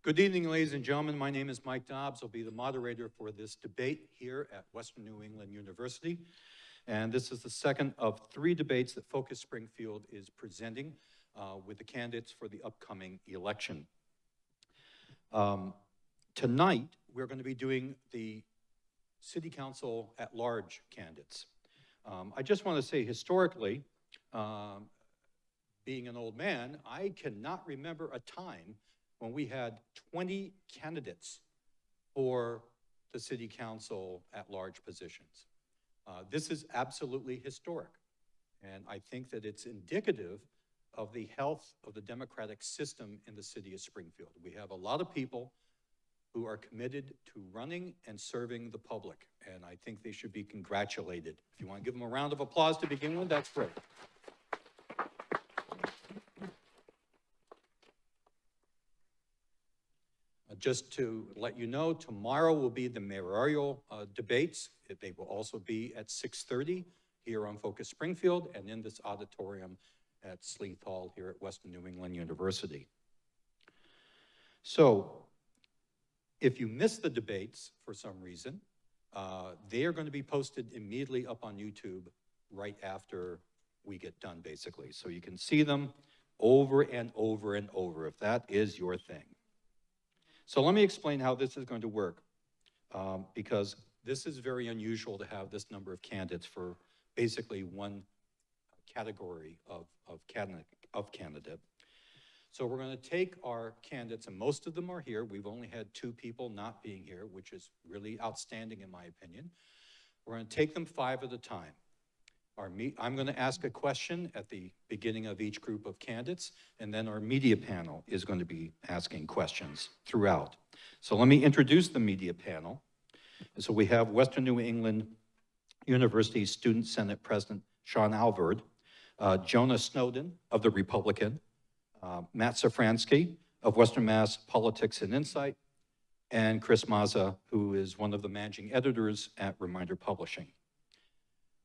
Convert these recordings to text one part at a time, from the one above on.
Good evening, ladies and gentlemen. My name is Mike Dobbs. I'll be the moderator for this debate here at Western New England University. And this is the second of 3 debates that Focus Springfield is presenting with the candidates for the upcoming election. Tonight, we're going to be doing the City Council at-large candidates. I just want to say historically, being an old man, I cannot remember a time when we had 20 candidates for the City Council at-large positions. This is absolutely historic, and I think that it's indicative of the health of the democratic system in the city of Springfield. We have a lot of people who are committed to running and serving the public, and I think they should be congratulated. If you want to give them a round of applause to begin with, that's great. Just to let you know, tomorrow will be the mayoral debates. They will also be at 6:30 here on Focus Springfield and in this auditorium at Sleeth Hall here at Western New England University. So, if you missed the debates for some reason, they are going to be posted immediately up on YouTube right after we get done, basically. So you can see them over and over and over if that is your thing. So let me explain how this is going to work, because this is very unusual to have this number of candidates for basically one category of candidate. So we're going to take our candidates, and most of them are here. We've only had 2 people not being here, which is really outstanding in my opinion. We're going to take them 5 at a time. I'm going to ask a question at the beginning of each group of candidates, and then our media panel is going to be asking questions throughout. So let me introduce the media panel. So we have Western New England University Student Senate President Sean Alvord, Jonah Snowden of the Republican, Matt Safransky of Western Mass Politics and Insight, and Chris Mazza, who is one of the managing editors at Reminder Publishing.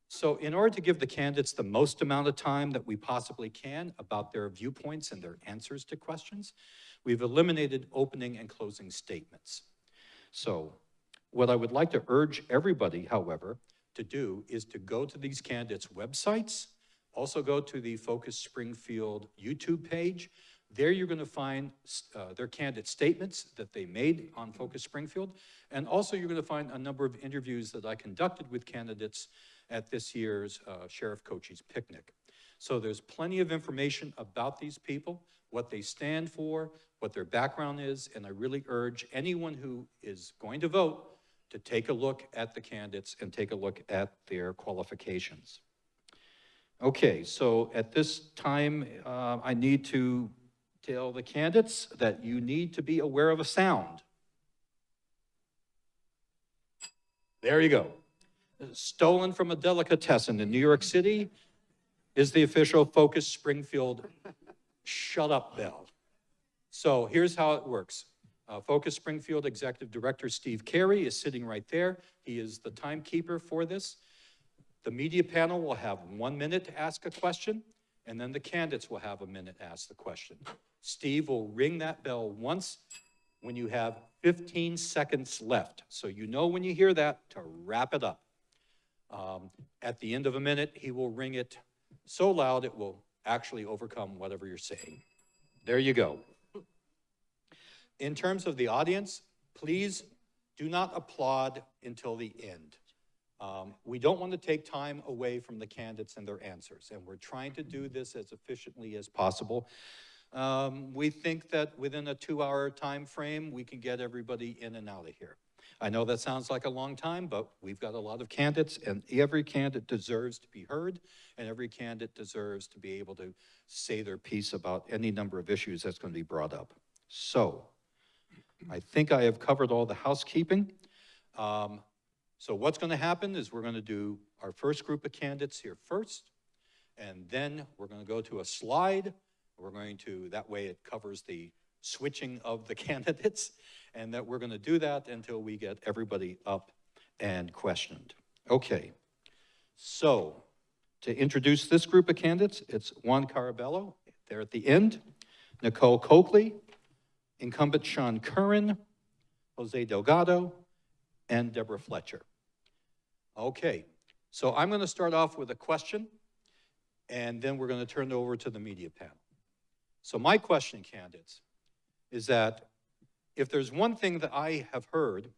So in order to give the candidates the most amount of time that we possibly can about their viewpoints and their answers to questions, we've eliminated opening and closing statements. So what I would like to urge everybody, however, to do is to go to these candidates' websites, also go to the Focus Springfield YouTube page. There you're going to find their candidate statements that they made on Focus Springfield, and also you're going to find a number of interviews that I conducted with candidates at this year's Sheriff Cochise Picnic. So there's plenty of information about these people, what they stand for, what their background is, and I really urge anyone who is going to vote to take a look at the candidates and take a look at their qualifications. Okay, so at this time, I need to tell the candidates that you need to be aware of a sound. There you go. Stolen from a delicatessen in New York City is the official Focus Springfield shut up bell. So here's how it works. Focus Springfield Executive Director Steve Carey is sitting right there. He is the timekeeper for this. The media panel will have 1 minute to ask a question, and then the candidates will have 1 minute to ask the question. Steve will ring that bell once when you have 15 seconds left. So you know when you hear that to wrap it up. At the end of 1 minute, he will ring it so loud it will actually overcome whatever you're saying. There you go. In terms of the audience, please do not applaud until the end. We don't want to take time away from the candidates and their answers, and we're trying to do this as efficiently as possible. We think that within a 2-hour time frame, we can get everybody in and out of here. I know that sounds like a long time, but we've got a lot of candidates, and every candidate deserves to be heard, and every candidate deserves to be able to say their piece about any number of issues that's going to be brought up. So, I think I have covered all the housekeeping. So what's going to happen is we're going to do our first group of candidates here first, and then we're going to go to a slide. We're going to, that way it covers the switching of the candidates, and that we're going to do that until we get everybody up and questioned. Okay, so to introduce this group of candidates, it's Juan Carabello there at the end, Nicole Coakley, incumbent Sean Curran, Jose Delgado, and Deborah Fletcher. Okay, so I'm going to start off with a question, and then we're going to turn it over to the media panel. So my question, candidates, is that if there's one thing that I have heard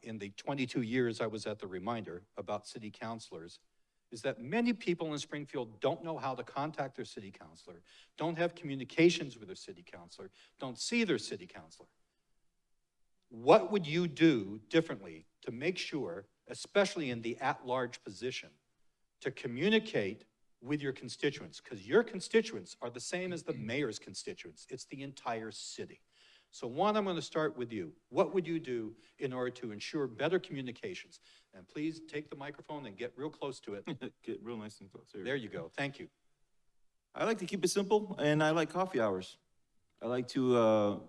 in the 22 years I was at the Reminder about city councilors, is that many people in Springfield don't know how to contact their city councilor, don't have communications with their city councilor, don't see their city councilor. What would you do differently to make sure, especially in the at-large position, to communicate with your constituents? Because your constituents are the same as the mayor's constituents. It's the entire city. So Juan, I'm going to start with you. What would you do in order to ensure better communications? And please take the microphone and get real close to it. Get real nice and close. There you go. Thank you. I like to keep it simple, and I like coffee hours. I like to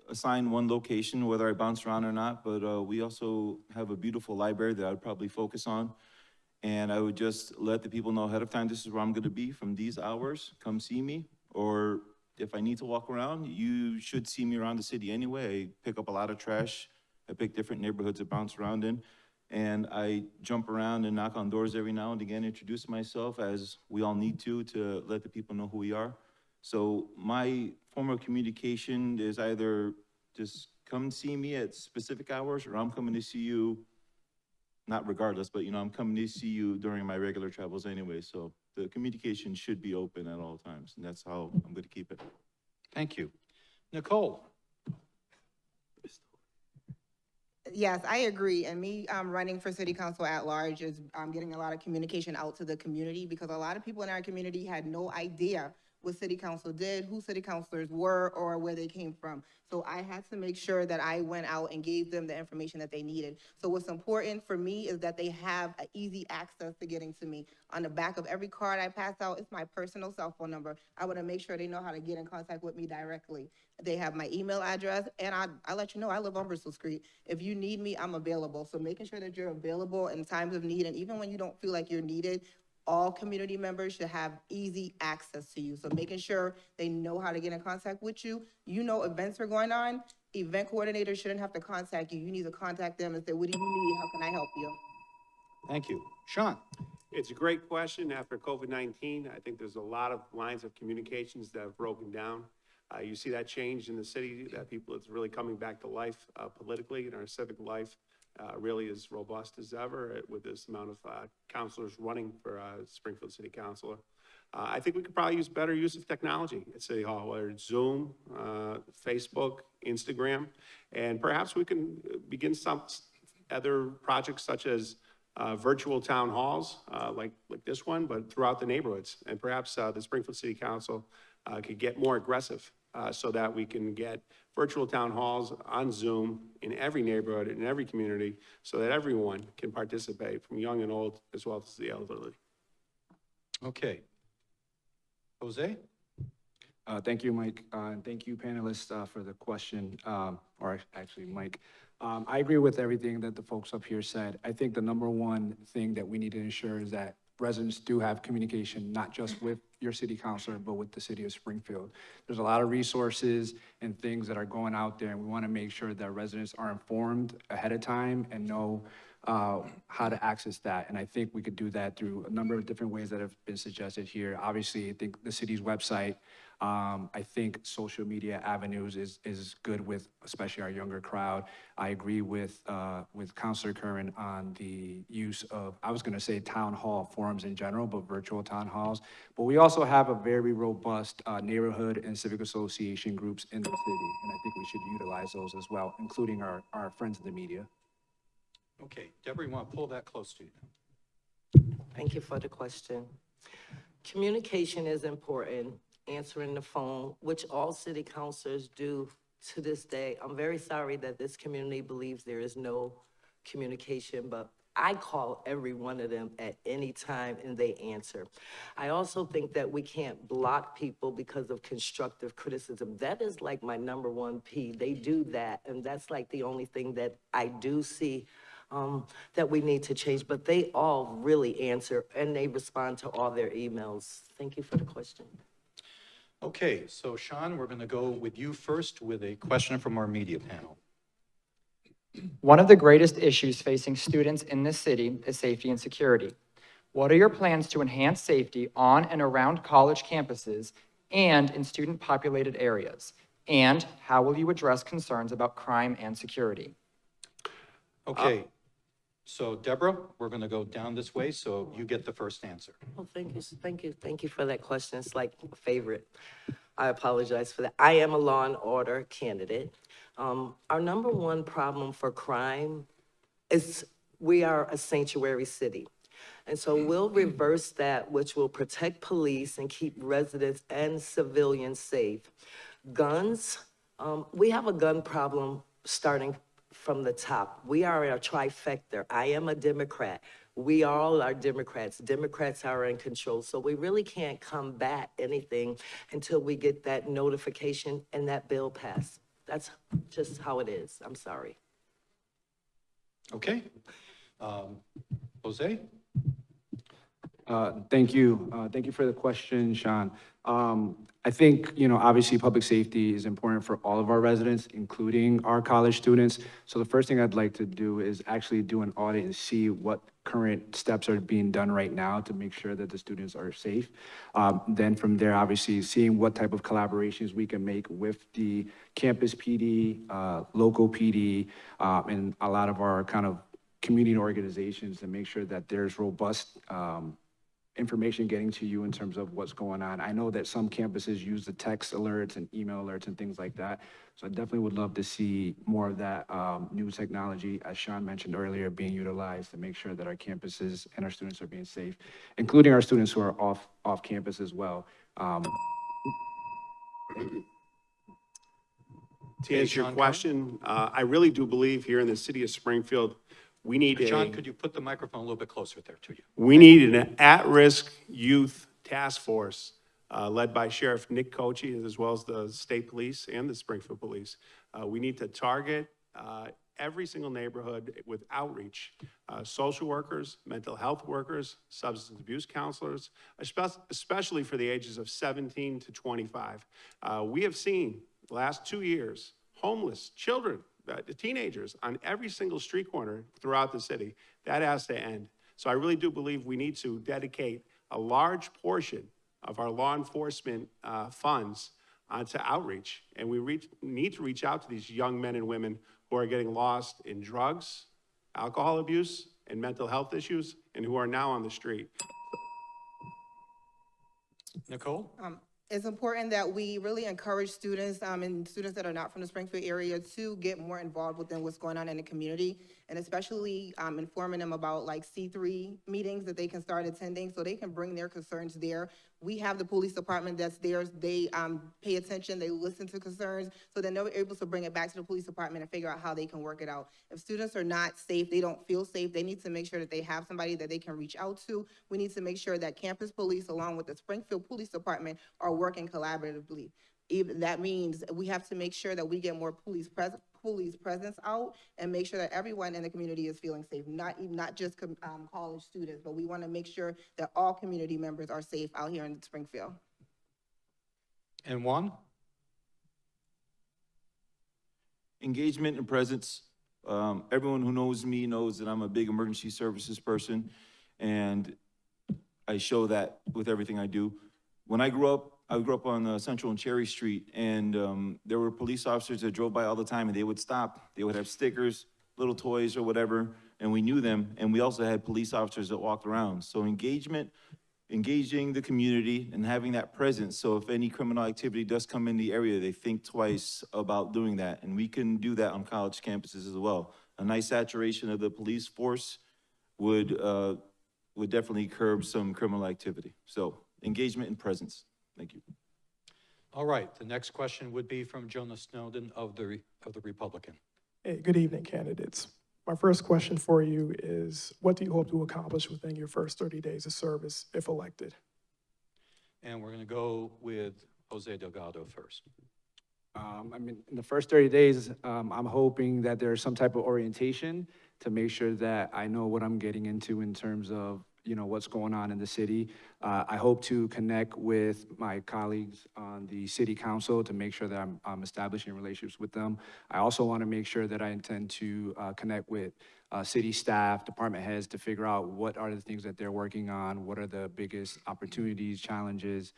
assign one location, whether I bounce around or not, but we also have a beautiful library that I would probably focus on. And I would just let the people know ahead of time, this is where I'm gonna be from these hours, come see me. Or if I need to walk around, you should see me around the city anyway. I pick up a lot of trash. I pick different neighborhoods to bounce around in. And I jump around and knock on doors every now and again, introduce myself as we all need to let the people know who we are. So my form of communication is either just come see me at specific hours, or I'm coming to see you, not regardless, but I'm coming to see you during my regular travels anyway. So the communication should be open at all times, and that's how I'm going to keep it. Thank you. Nicole. Yes, I agree. And me running for city council at large is getting a lot of communication out to the community, because a lot of people in our community had no idea what city council did, who city councilors were, or where they came from. So I had to make sure that I went out and gave them the information that they needed. So what's important for me is that they have an easy access to getting to me. On the back of every card I pass out, it's my personal cell phone number. I want to make sure they know how to get in contact with me directly. They have my email address, and I let you know I live on Bristol Street. If you need me, I'm available. So making sure that you're available in times of need, and even when you don't feel like you're needed, all community members should have easy access to you. So making sure they know how to get in contact with you. Events are going on. Event coordinators shouldn't have to contact you. You need to contact them and say, what do you need? How can I help you? Thank you. Sean. It's a great question. After COVID-19, I think there's a lot of lines of communications that have broken down. You see that change in the city, that people, it's really coming back to life politically, and our civic life really as robust as ever with this amount of councilors running for Springfield City Councilor. I think we could probably use better use of technology at City Hall, whether it's Zoom, Facebook, Instagram, and perhaps we can begin some other projects such as virtual town halls like this one, but throughout the neighborhoods. And perhaps the Springfield City Council could get more aggressive so that we can get virtual town halls on Zoom in every neighborhood, in every community, so that everyone can participate, from young and old, as well as the elderly. Okay. Jose? Thank you, Mike, and thank you, panelists, for the question, or actually, Mike. I agree with everything that the folks up here said. I think the number one thing that we need to ensure is that residents do have communication, not just with your city councilor, but with the city of Springfield. There's a lot of resources and things that are going out there, and we want to make sure that residents are informed ahead of time and know how to access that. And I think we could do that through a number of different ways that have been suggested here. Obviously, I think the city's website, I think social media avenues is good with especially our younger crowd. I agree with Councilor Curran on the use of, I was gonna say town hall forums in general, but virtual town halls. But we also have a very robust neighborhood and civic association groups in the city, and I think we should utilize those as well, including our friends in the media. Okay, Deborah, you want to pull that close to you? Thank you for the question. Communication is important. Answering the phone, which all city councilors do to this day. I'm very sorry that this community believes there is no communication, but I call every one of them at any time and they answer. I also think that we can't block people because of constructive criticism. That is like my number one P. They do that, and that's like the only thing that I do see that we need to change, but they all really answer and they respond to all their emails. Thank you for the question. Okay, so Sean, we're going to go with you first with a question from our media panel. One of the greatest issues facing students in this city is safety and security. What are your plans to enhance safety on and around college campuses and in student-populated areas? And how will you address concerns about crime and security? Okay, so Deborah, we're going to go down this way, so you get the first answer. Well, thank you for that question. It's like a favorite. I apologize for that. I am a law and order candidate. Our number one problem for crime is we are a sanctuary city. And so we'll reverse that, which will protect police and keep residents and civilians safe. Guns, we have a gun problem starting from the top. We are a trifecta. I am a Democrat. We all are Democrats. Democrats are in control. So we really can't combat anything until we get that notification and that bill passed. That's just how it is. I'm sorry. Okay. Jose? Thank you. Thank you for the question, Sean. I think, obviously public safety is important for all of our residents, including our college students. So the first thing I'd like to do is actually do an audit and see what current steps are being done right now to make sure that the students are safe. Then from there, obviously seeing what type of collaborations we can make with the campus PD, local PD, and a lot of our kind of community organizations to make sure that there's robust information getting to you in terms of what's going on. I know that some campuses use the text alerts and email alerts and things like that. So I definitely would love to see more of that new technology, as Sean mentioned earlier, being utilized to make sure that our campuses and our students are being safe, including our students who are off campus as well. To Okay, answer your Sean question, I really do believe here in the city of Springfield, we need John, could you put the microphone a little bit closer there to you? we need an at-risk youth task force led by Sheriff Nick Kochi, as well as the state police and the Springfield police. We need to target every single neighborhood with outreach, social workers, mental health workers, substance abuse counselors, especially for the ages of 17 to 25. We have seen the last 2 years, homeless children, the teenagers on every single street corner throughout the city. That has to end. So I really do believe we need to dedicate a large portion of our law enforcement funds to outreach. And we need to reach out to these young men and women who are getting lost in drugs, alcohol abuse, and mental health issues, and who are now on the street. Nicole? It's important that we really encourage students and students that are not from the Springfield area to get more involved within what's going on in the community, and especially informing them about like C3 meetings that they can start attending so they can bring their concerns there. We have the police department that's there. They pay attention, they listen to concerns, so then they're able to bring it back to the police department and figure out how they can work it out. If students are not safe, they don't feel safe, they need to make sure that they have somebody that they can reach out to. We need to make sure that campus police, along with the Springfield Police Department, are working collaboratively. Even that means we have to make sure that we get more police presence out and make sure that everyone in the community is feeling safe, not just college students, but we want to make sure that all community members are safe out here in Springfield. And Juan? Engagement and presence. Everyone who knows me knows that I'm a big emergency services person, and I show that with everything I do. When I grew up on Central and Cherry Street, and there were police officers that drove by all the time, and they would stop. They would have stickers, little toys or whatever, and we knew them, and we also had police officers that walked around. So engaging the community and having that presence, so if any criminal activity does come in the area, they think twice about doing that, and we can do that on college campuses as well. A nice saturation of the police force would definitely curb some criminal activity. So engagement and presence. Thank you. All right, the next question would be from Jonas Snowden of the Republican. Hey, good evening, candidates. My first question for you is, what do you hope to accomplish within your first 30 days of service if elected? And we're going to go with Jose Delgado first. In the first 30 days, I'm hoping that there's some type of orientation to make sure that I know what I'm getting into in terms of what's going on in the city. I hope to connect with my colleagues on the city council to make sure that I'm establishing relationships with them. I also want to make sure that I intend to connect with city staff, department heads to figure out what are the things that they're working on, what are the biggest opportunities, challenges,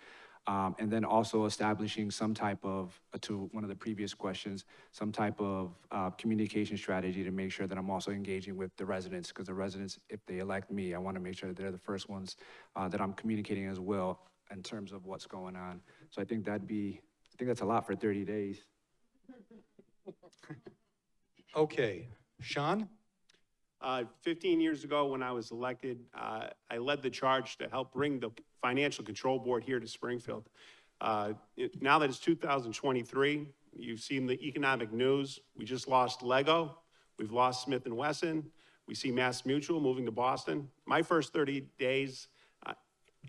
and then also establishing some type of, to one of the previous questions, some type of communication strategy to make sure that I'm also engaging with the residents, because the residents, if they elect me, I want to make sure that they're the first ones that I'm communicating as well in terms of what's going on. So I think that's a lot for 30 days. Okay, Sean? 15 years ago, when I was elected, I led the charge to help bring the Financial Control Board here to Springfield. Now that it's 2023, you've seen the economic news. We just lost Lego. We've lost Smith & Wesson. We see Mass Mutual moving to Boston. My first 30 days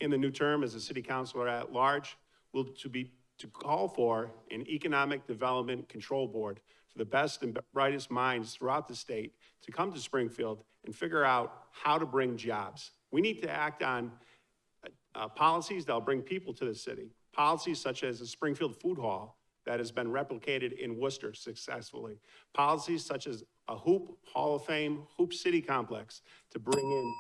in the new term as a city councilor at large will to call for an economic development control board for the best and brightest minds throughout the state to come to Springfield and figure out how to bring jobs. We need to act on policies that'll bring people to the city. Policies such as the Springfield Food Hall that has been replicated in Worcester successfully. Policies such as a Hoop Hall of Fame, Hoop City Complex to bring in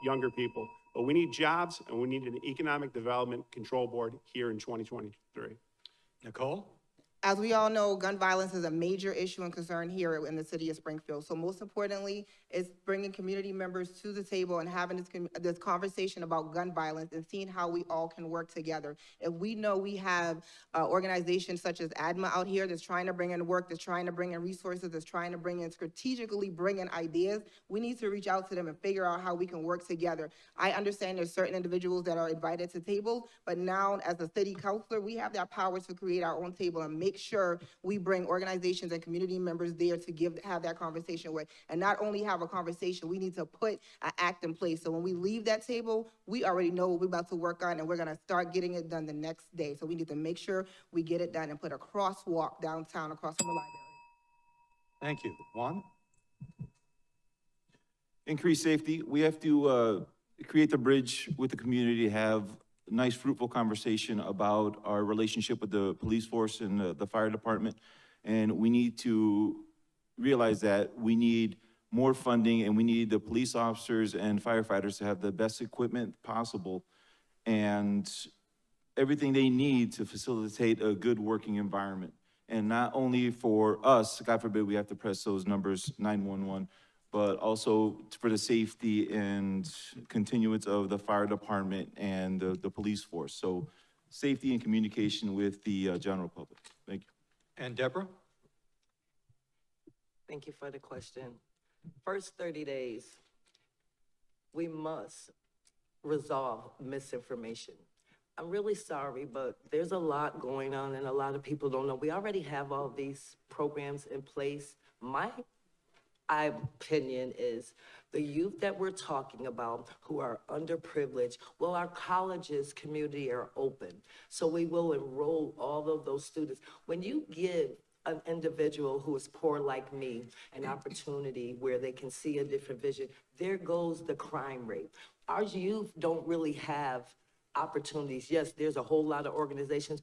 younger people. But we need jobs and we need an economic development control board here in 2023. Nicole? As we all know, gun violence is a major issue and concern here in the city of Springfield. So most importantly, it's bringing community members to the table and having this conversation about gun violence and seeing how we all can work together. If we know we have organizations such as ADMA out here that's trying to bring in work, that's trying to bring in resources, that's trying to bring in, strategically bring in ideas, we need to reach out to them and figure out how we can work together. I understand there's certain individuals that are invited to tables, but now as a city councilor, we have that power to create our own table and make sure we bring organizations and community members there to have that conversation with. And not only have a conversation, we need to put an act in place. So when we leave that table, we already know what we're about to work on and we're gonna start getting it done the next day. So we need to make sure we get it done and put a crosswalk downtown across from the library. Thank you. Juan? Increase safety. We have to create the bridge with the community, have a nice fruitful conversation about our relationship with the police force and the fire department. And we need to realize that we need more funding and we need the police officers and firefighters to have the best equipment possible and everything they need to facilitate a good working environment. And not only for us, God forbid we have to press those numbers 911, but also for the safety and continuance of the fire department and the police force. So safety and communication with the general public. Thank you. And Deborah? Thank you for the question. First 30 days, we must resolve misinformation. I'm really sorry, but there's a lot going on and a lot of people don't know. We already have all these programs in place. My opinion is the youth that we're talking about who are underprivileged, well, our colleges community are open. So we will enroll all of those students. When you give an individual who is poor like me an opportunity where they can see a different vision, there goes the crime rate. Our youth don't really have opportunities. Yes, there's a whole lot of organizations,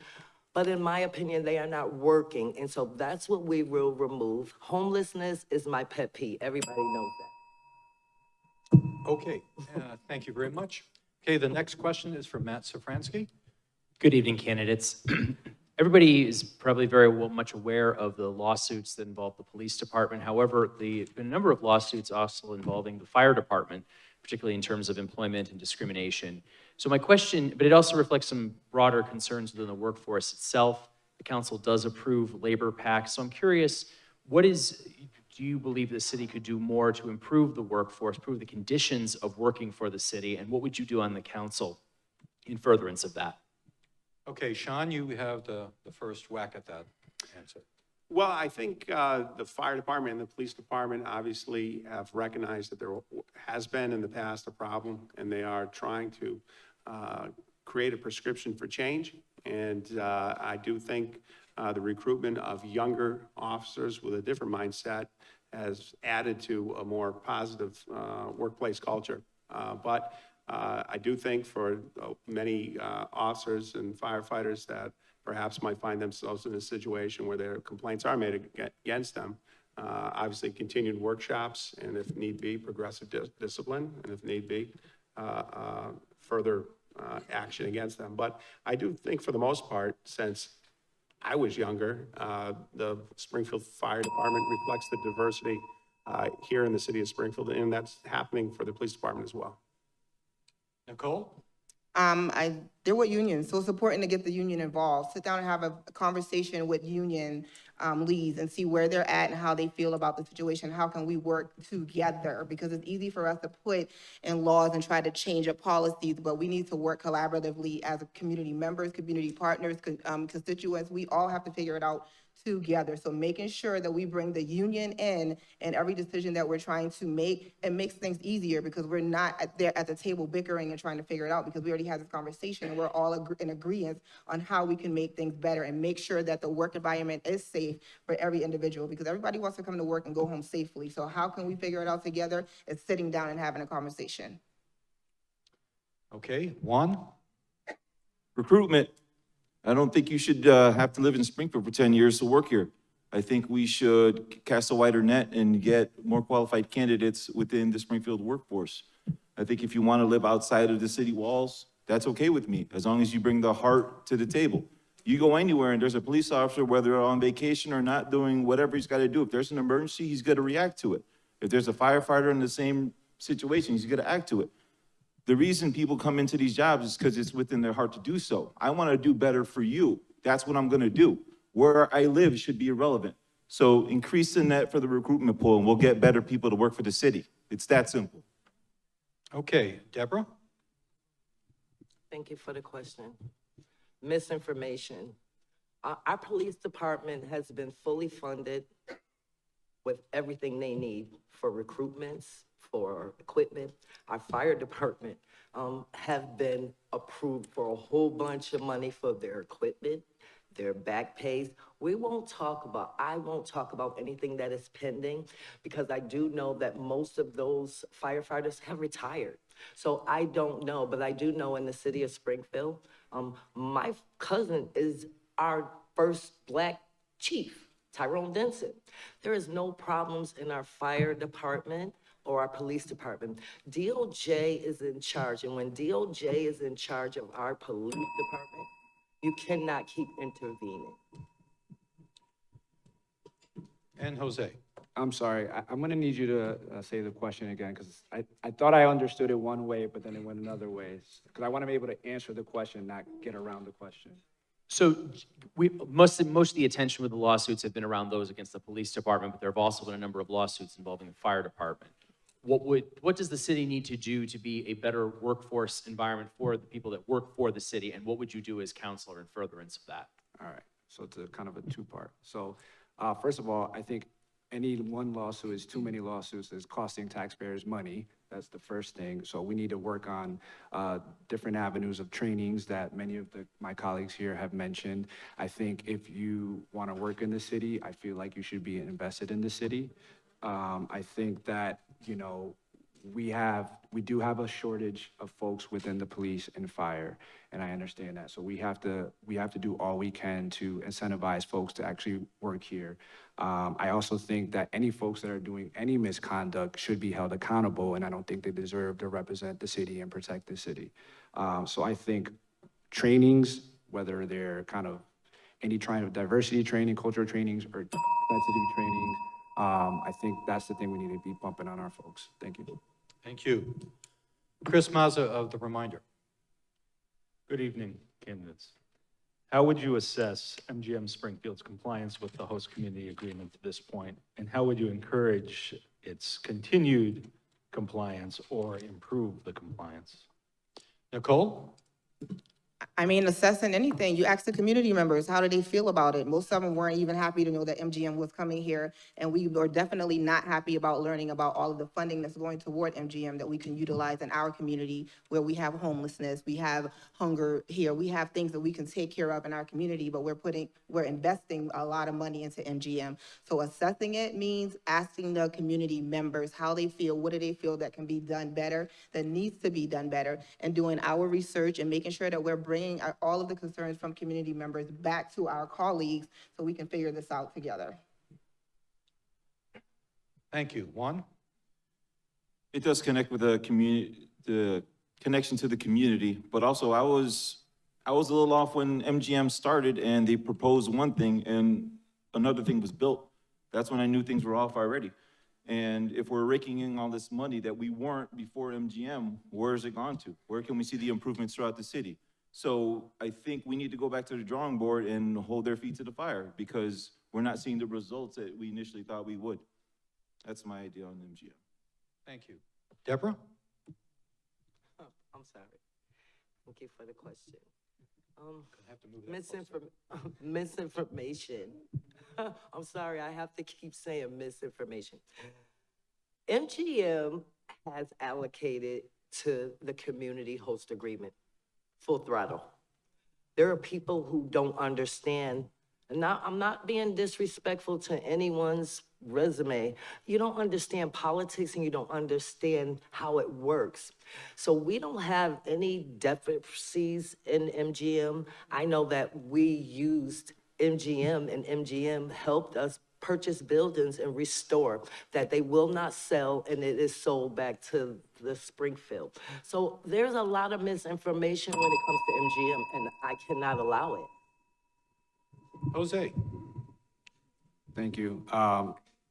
but in my opinion, they are not working. And so that's what we will remove. Homelessness is my pet peeve. Everybody knows that. Okay, thank you very much. Okay, the next question is from Matt Safransky. Good evening, candidates. Everybody is probably very much aware of the lawsuits that involve the police department. However, there have been a number of lawsuits also involving the fire department, particularly in terms of employment and discrimination. So my question, but it also reflects some broader concerns within the workforce itself. The council does approve labor pacts. So I'm curious, do you believe the city could do more to improve the workforce, improve the conditions of working for the city, and what would you do on the council in furtherance of that? Okay, Sean, you have the first whack at that answer. Well, I think the fire department and the police department obviously have recognized that there has been in the past a problem, and they are trying to create a prescription for change. And I do think the recruitment of younger officers with a different mindset has added to a more positive workplace culture. But I do think for many officers and firefighters that perhaps might find themselves in a situation where their complaints are made against them, obviously continued workshops, and if need be, progressive discipline, and if need be, further action against them. But I do think for the most part, since I was younger, the Springfield Fire Department reflects the diversity here in the city of Springfield, and that's happening for the police department as well. Nicole? They're with unions, so it's important to get the union involved. Sit down and have a conversation with union leads and see where they're at and how they feel about the situation. How can we work together? Because it's easy for us to put in laws and try to change up policies, but we need to work collaboratively as community members, community partners, constituents. We all have to figure it out together. So making sure that we bring the union in every decision that we're trying to make, it makes things easier because we're not there at the table bickering and trying to figure it out, because we already had this conversation and we're all in agreement on how we can make things better and make sure that the work environment is safe for every individual, because everybody wants to come to work and go home safely. So how can we figure it out together? It's sitting down and having a conversation. Okay, Juan? Recruitment. I don't think you should have to live in Springfield for 10 years to work here. I think we should cast a wider net and get more qualified candidates within the Springfield workforce. I think if you want to live outside of the city walls, that's okay with me, as long as you bring the heart to the table. You go anywhere and there's a police officer, whether on vacation or not, doing whatever he's got to do. If there's an emergency, he's got to react to it. If there's a firefighter in the same situation, he's got to act to it. The reason people come into these jobs is because it's within their heart to do so. I want to do better for you. That's what I'm going to do. Where I live should be irrelevant. So increase the net for the recruitment pool and we'll get better people to work for the city. It's that simple. Okay, Deborah? Thank you for the question. Misinformation. Our police department has been fully funded with everything they need for recruitments, for equipment. Our fire department have been approved for a whole bunch of money for their equipment, their back pays. I won't talk about anything that is pending, because I do know that most of those firefighters have retired. So I don't know, but I do know in the city of Springfield, my cousin is our first Black chief, Tyrone Denson. There is no problems in our fire department or our police department. DOJ is in charge, and when DOJ is in charge of our police department, you cannot keep intervening. And Jose? I'm sorry, I'm gonna need you to say the question again, because I thought I understood it one way, but then it went another way. Because I want to be able to answer the question, not get around the question. So most of the attention with the lawsuits have been around those against the police department, but there have also been a number of lawsuits involving the fire department. What does the city need to do to be a better workforce environment for the people that work for the city? And what would you do as counselor in furtherance of that? All right, so it's a kind of a two-part. So first of all, I think any one lawsuit is too many lawsuits. It's costing taxpayers money. That's the first thing. So we need to work on different avenues of trainings that many of my colleagues here have mentioned. I think if you want to work in the city, I feel like you should be invested in the city. I think that, you know, we do have a shortage of folks within the police and fire, and I understand that. So we have to do all we can to incentivize folks to actually work here. I also think that any folks that are doing any misconduct should be held accountable, and I don't think they deserve to represent the city and protect the city. So I think trainings, whether they're kind of any kind of diversity training, cultural trainings, or sensitive trainings, I think that's the thing we need to be bumping on our folks. Thank you. Thank you. Chris Mazza of The Reminder. Good evening, candidates. How would you assess MGM Springfield's compliance with the host community agreement to this point? And how would you encourage its continued compliance or improve the compliance? Nicole? I mean, assessing anything, you ask the community members, how do they feel about it? Most of them weren't even happy to know that MGM was coming here, and we were definitely not happy about learning about all of the funding that's going toward MGM that we can utilize in our community, where we have homelessness, we have hunger here, we have things that we can take care of in our community, but we're investing a lot of money into MGM. So assessing it means asking the community members how they feel, what do they feel that can be done better, that needs to be done better, and doing our research and making sure that we're bringing all of the concerns from community members back to our colleagues so we can figure this out together. Thank you. Juan? It does connect with the community, the connection to the community, but also I was a little off when MGM started and they proposed one thing and another thing was built. That's when I knew things were off already. And if we're raking in all this money that we weren't before MGM, where is it gone to? Where can we see the improvements throughout the city? So I think we need to go back to the drawing board and hold their feet to the fire because we're not seeing the results that we initially thought we would. That's my idea on MGM. Thank you. Deborah? I'm sorry. Thank you for the question. Have to move that closer. Misinformation. I'm sorry, I have to keep saying misinformation. MGM has allocated to the community host agreement, full throttle. There are people who don't understand. Now, I'm not being disrespectful to anyone's resume. You don't understand politics and you don't understand how it works. So we don't have any deficiencies in MGM. I know that we used MGM and MGM helped us purchase buildings and restore that they will not sell and it is sold back to the Springfield. So there's a lot of misinformation when it comes to MGM and I cannot allow it. Jose? Thank you.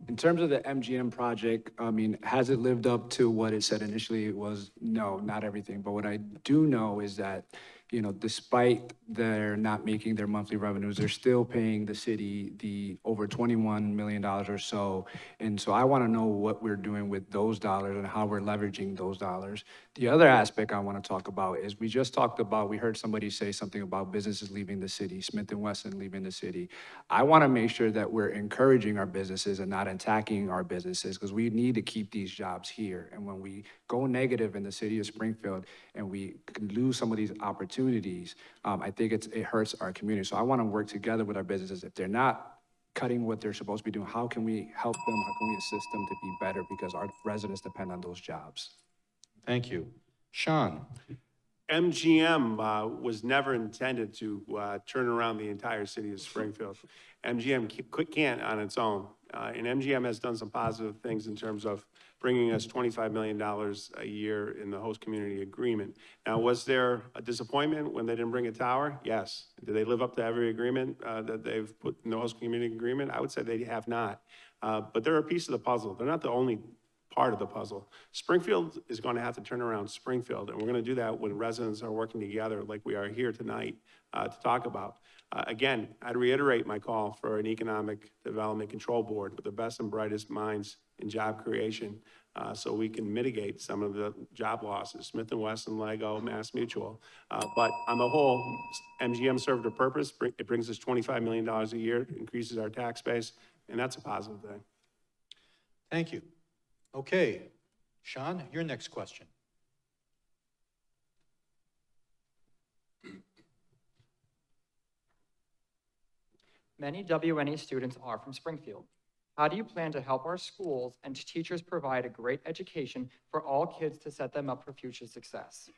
In terms of the MGM project, I mean, has it lived up to what it said initially? It was, no, not everything. But what I do know is that, you know, despite they're not making their monthly revenues, they're still paying the city the over $21 million or so. And so I want to know what we're doing with those dollars and how we're leveraging those dollars. The other aspect I want to talk about is we just talked about, we heard somebody say something about businesses leaving the city, Smith & Wesson leaving the city. I want to make sure that we're encouraging our businesses and not attacking our businesses because we need to keep these jobs here. And when we go negative in the city of Springfield and we lose some of these opportunities, I think it hurts our community. So I want to work together with our businesses. If they're not cutting what they're supposed to be doing, how can we help them? How can we assist them to be better? Because our residents depend on those jobs. Thank you. Sean? MGM was never intended to turn around the entire city of Springfield. MGM can't on its own. And MGM has done some positive things in terms of bringing us $25 million a year in the host community agreement. Now, was there a disappointment when they didn't bring a tower? Yes. Did they live up to every agreement that they've put in the host community agreement? I would say they have not. But they're a piece of the puzzle. They're not the only part of the puzzle. Springfield is going to have to turn around Springfield, and we're going to do that when residents are working together like we are here tonight to talk about. Again, I'd reiterate my call for an economic development control board with the best and brightest minds in job creation so we can mitigate some of the job losses, Smith & Wesson, Lego, Mass Mutual. But on the whole, MGM served a purpose. It brings us $25 million a year, increases our tax base, and that's a positive thing. Thank you. Okay, Sean, your next question. Many WNE students are from Springfield. How do you plan to help our schools and teachers provide a great education for all kids to set them up for future success?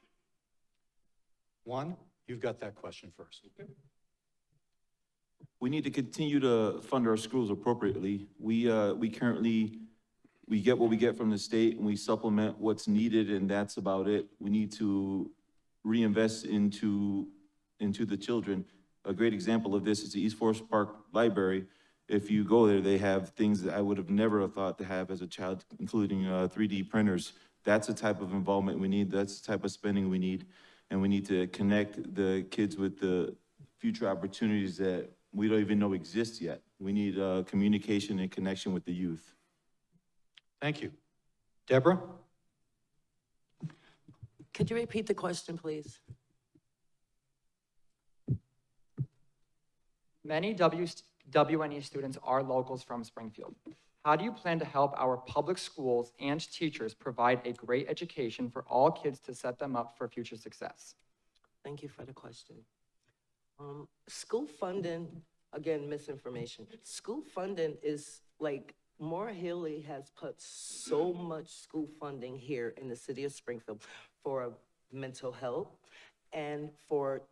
Juan, you've got that question first. We need to continue to fund our schools appropriately. We get what we get from the state and we supplement what's needed and that's about it. We need to reinvest into the children. A great example of this is the East Forest Park Library. If you go there, they have things that I would have never thought to have as a child, including 3D printers. That's the type of involvement we need. That's the type of spending we need. And we need to connect the kids with the future opportunities that we don't even know exist yet. We need communication and connection with the youth. Thank you. Deborah? Could you repeat the question, please? Many WNE students are locals from Springfield. How do you plan to help our public schools and teachers provide a great education for all kids to set them up for future success? Thank you for the question. School funding, again, misinformation. School funding is like, Maura Healey has put so much school funding here in the city of Springfield for mental health and for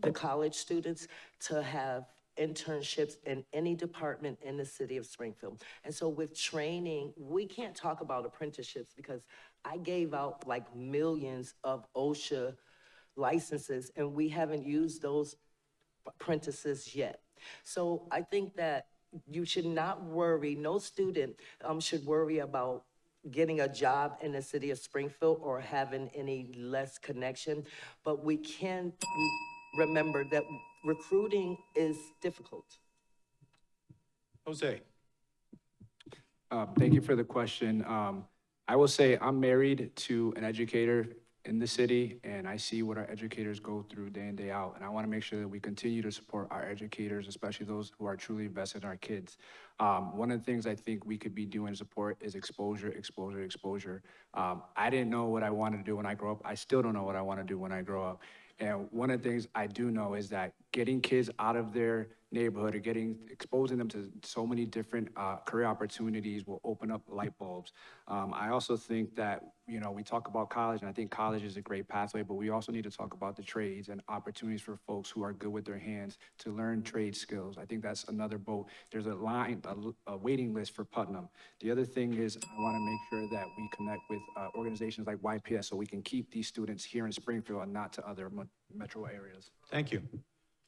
the college students to have internships in any department in the city of Springfield. And so with training, we can't talk about apprenticeships because I gave out like millions of OSHA licenses and we haven't used those apprentices yet. So I think that you should not worry, no student should worry about getting a job in the city of Springfield or having any less connection, but we can remember that recruiting is difficult. Jose? Thank you for the question. I will say I'm married to an educator in the city, and I see what our educators go through day in, day out. And I want to make sure that we continue to support our educators, especially those who are truly invested in our kids. One of the things I think we could be doing support is exposure, exposure, exposure. I didn't know what I wanted to do when I grew up. I still don't know what I want to do when I grow up. And one of the things I do know is that getting kids out of their neighborhood or exposing them to so many different career opportunities will open up light bulbs. I also think that, we talk about college, and I think college is a great pathway, but we also need to talk about the trades and opportunities for folks who are good with their hands to learn trade skills. I think that's another boat. There's a waiting list for Putnam. The other thing is I want to make sure that we connect with organizations like YPS so we can keep these students here in Springfield and not to other metro areas. Thank you.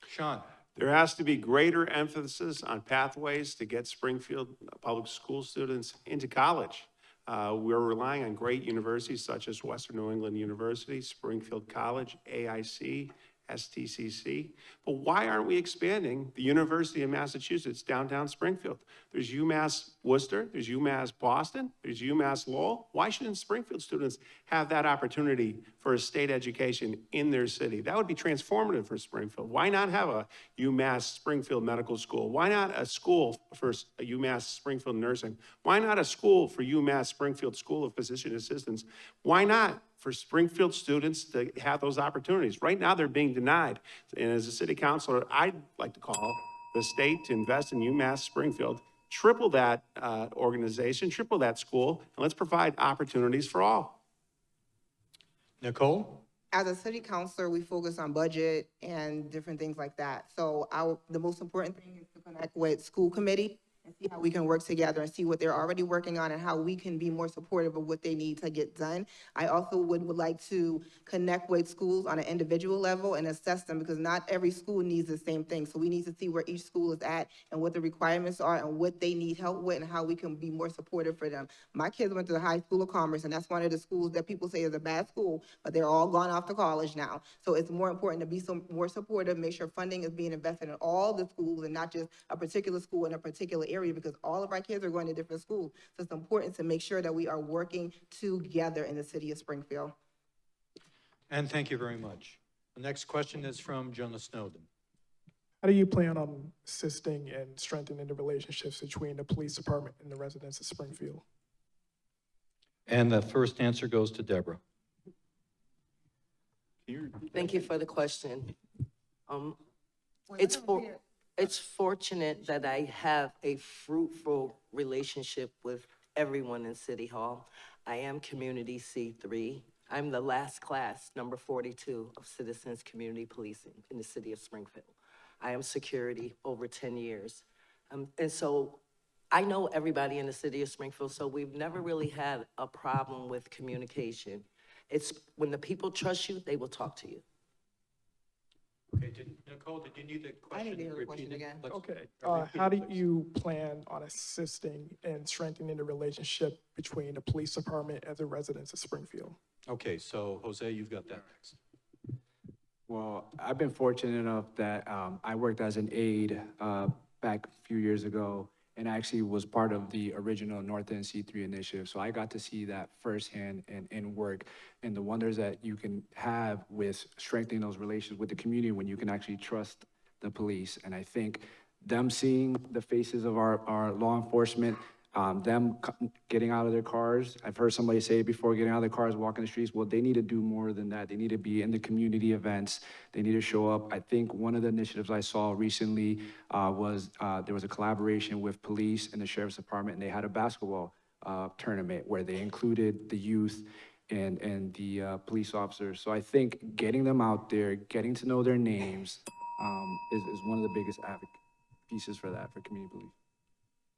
Sean? There has to be greater emphasis on pathways to get Springfield public school students into college. We're relying on great universities such as Western New England University, Springfield College, AIC, STCC. But why aren't we expanding the University of Massachusetts downtown Springfield? There's UMass Worcester, there's UMass Boston, there's UMass Lowell. Why shouldn't Springfield students have that opportunity for a state education in their city? That would be transformative for Springfield. Why not have a UMass Springfield Medical School? Why not a school for a UMass Springfield Nursing? Why not a school for UMass Springfield School of Physician Assistants? Why not for Springfield students to have those opportunities? Right now, they're being denied. And as a city councilor, I'd like to call the state to invest in UMass Springfield, triple that organization, triple that school, and let's provide opportunities for all. Nicole? As a city councilor, we focus on budget and different things like that. So the most important thing is to connect with school committee and see how we can work together and see what they're already working on and how we can be more supportive of what they need to get done. I also would like to connect with schools on an individual level and assess them, because not every school needs the same thing. So we need to see where each school is at and what the requirements are and what they need help with and how we can be more supportive for them. My kids went to the High School of Commerce, and that's one of the schools that people say is a bad school, but they're all gone off to college now. So it's more important to be more supportive, make sure funding is being invested in all the schools and not just a particular school in a particular area, because all of our kids are going to different schools. So it's important to make sure that we are working together in the city of Springfield. And thank you very much. The next question is from Jonah Snowden. How do you plan on assisting and strengthening the relationships between the police department and the residents of Springfield? And the first answer goes to Deborah. Thank you for the question. It's fortunate that I have a fruitful relationship with everyone in City Hall. I am Community C3. I'm the last class, number 42, of Citizens Community Policing in the city of Springfield. I am security over 10 years. And so I know everybody in the city of Springfield, so we've never really had a problem with communication. It's when the people trust you, they will talk to you. Okay, Nicole, did you need the question I need to hear the question repeated? again. Let's- How do you plan on assisting and strengthening the relationship between the police department and the residents of Springfield? Okay, so Jose, you've got that next. Well, I've been fortunate enough that I worked as an aide back a few years ago, and actually was part of the original North End C3 initiative. So I got to see that firsthand and in work, and the wonders that you can have with strengthening those relations with the community when you can actually trust the police. And I think them seeing the faces of our law enforcement, getting out of their cars. I've heard somebody say it before, getting out of their cars, walking the streets. Well, they need to do more than that. They need to be in the community events. They need to show up. I think one of the initiatives I saw recently was there was a collaboration with police and the sheriff's department, and they had a basketball tournament where they included the youth and the police officers. So I think getting them out there, getting to know their names is one of the biggest pieces for that, for community police.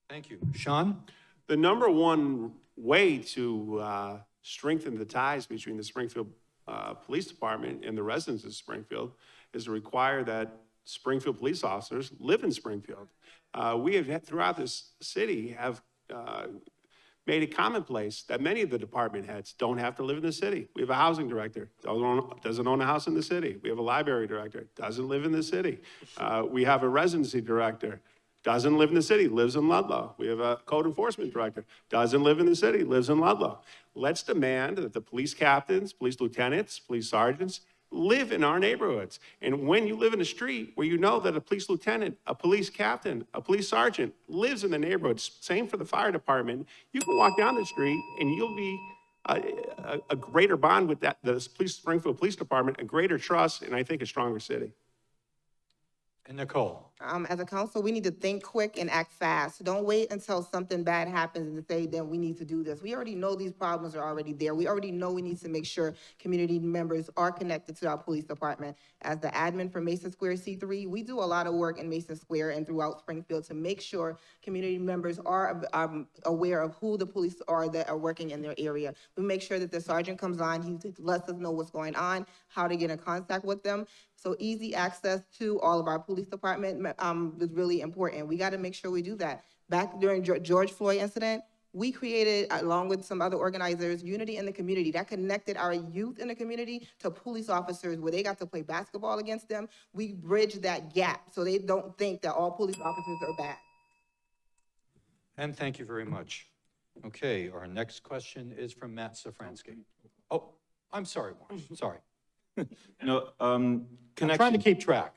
Thank you. Sean? The number one way to strengthen the ties between the Springfield Police Department and the residents of Springfield is to require that Springfield police officers live in Springfield. We have, throughout this city, have made it commonplace that many of the department heads don't have to live in the city. We have a housing director, doesn't own a house in the city. We have a library director, doesn't live in the city. We have a residency director, doesn't live in the city, lives in Ludlow. We have a code enforcement director, doesn't live in the city, lives in Ludlow. Let's demand that the police captains, police lieutenants, police sergeants live in our neighborhoods. And when you live in a street where you know that a police lieutenant, a police captain, a police sergeant lives in the neighborhood, same for the fire department, you can walk down the street and you'll be a greater bond with that, the Springfield Police Department, a greater trust, and I think a stronger city. And Nicole? As a council, we need to think quick and act fast. Don't wait until something bad happens and say, then we need to do this. We already know these problems are already there. We already know we need to make sure community members are connected to our police department. As the admin for Mason Square C3, we do a lot of work in Mason Square and throughout Springfield to make sure community members are aware of who the police are that are working in their area. We make sure that the sergeant comes on, he lets us know what's going on, how to get in contact with them. So easy access to all of our police department is really important. We got to make sure we do that. Back during George Floyd incident, we created, along with some other organizers, unity in the community that connected our youth in the community to police officers where they got to play basketball against them. We bridged that gap so they don't think that all police officers are bad. And thank you very much. Okay, our next question is from Matt Safransky. Oh, I'm sorry, Marsh, sorry. No, I'm trying to connection. keep track.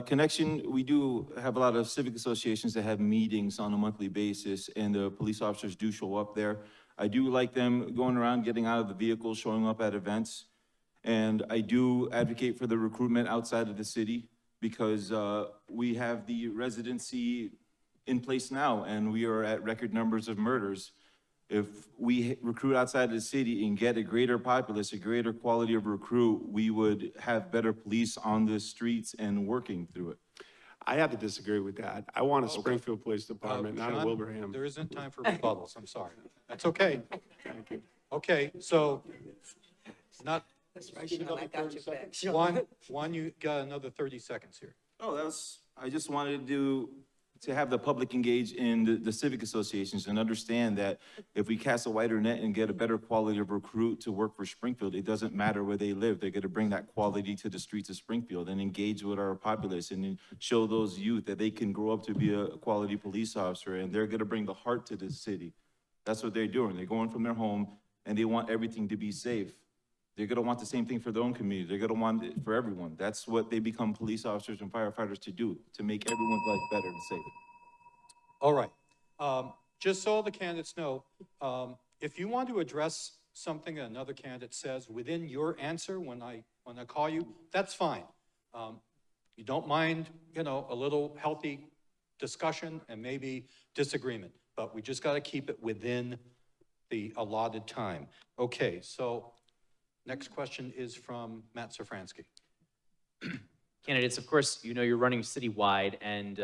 Connection, we do have a lot of civic associations that have meetings on a monthly basis, and the police officers do show up there. I do like them going around, getting out of the vehicle, showing up at events. And I do advocate for the recruitment outside of the city because we have the residency in place now, and we are at record numbers of murders. If we recruit outside of the city and get a greater populace, a greater quality of recruit, we would have better police on the streets and working through it. I have to disagree with that. I want a Springfield Police Department, not a Sean, Wilbraham. There isn't time for rebuttals, I'm sorry. That's okay. Thank you. Okay, so, not, That's right, Sean, I got your back. Sean. one, you got another 30 seconds here. Oh, I just wanted to have the public engage in the civic associations and understand that if we cast a wider net and get a better quality of recruit to work for Springfield, it doesn't matter where they live. They're gonna bring that quality to the streets of Springfield and engage with our populace and show those youth that they can grow up to be a quality police officer, and they're gonna bring the heart to the city. That's what they're doing. They're going from their home and they want everything to be safe. They're gonna want the same thing for their own community. They're gonna want it for everyone. That's what they become police officers and firefighters to do, to make everyone's life better and safe. All right. Just so the candidates know, if you want to address something that another candidate says within your answer when I call you, that's fine. You don't mind, a little healthy discussion and maybe disagreement, but we just got to keep it within the allotted time. Okay, so next question is from Matt Safransky. Candidates, of course, you're running citywide, and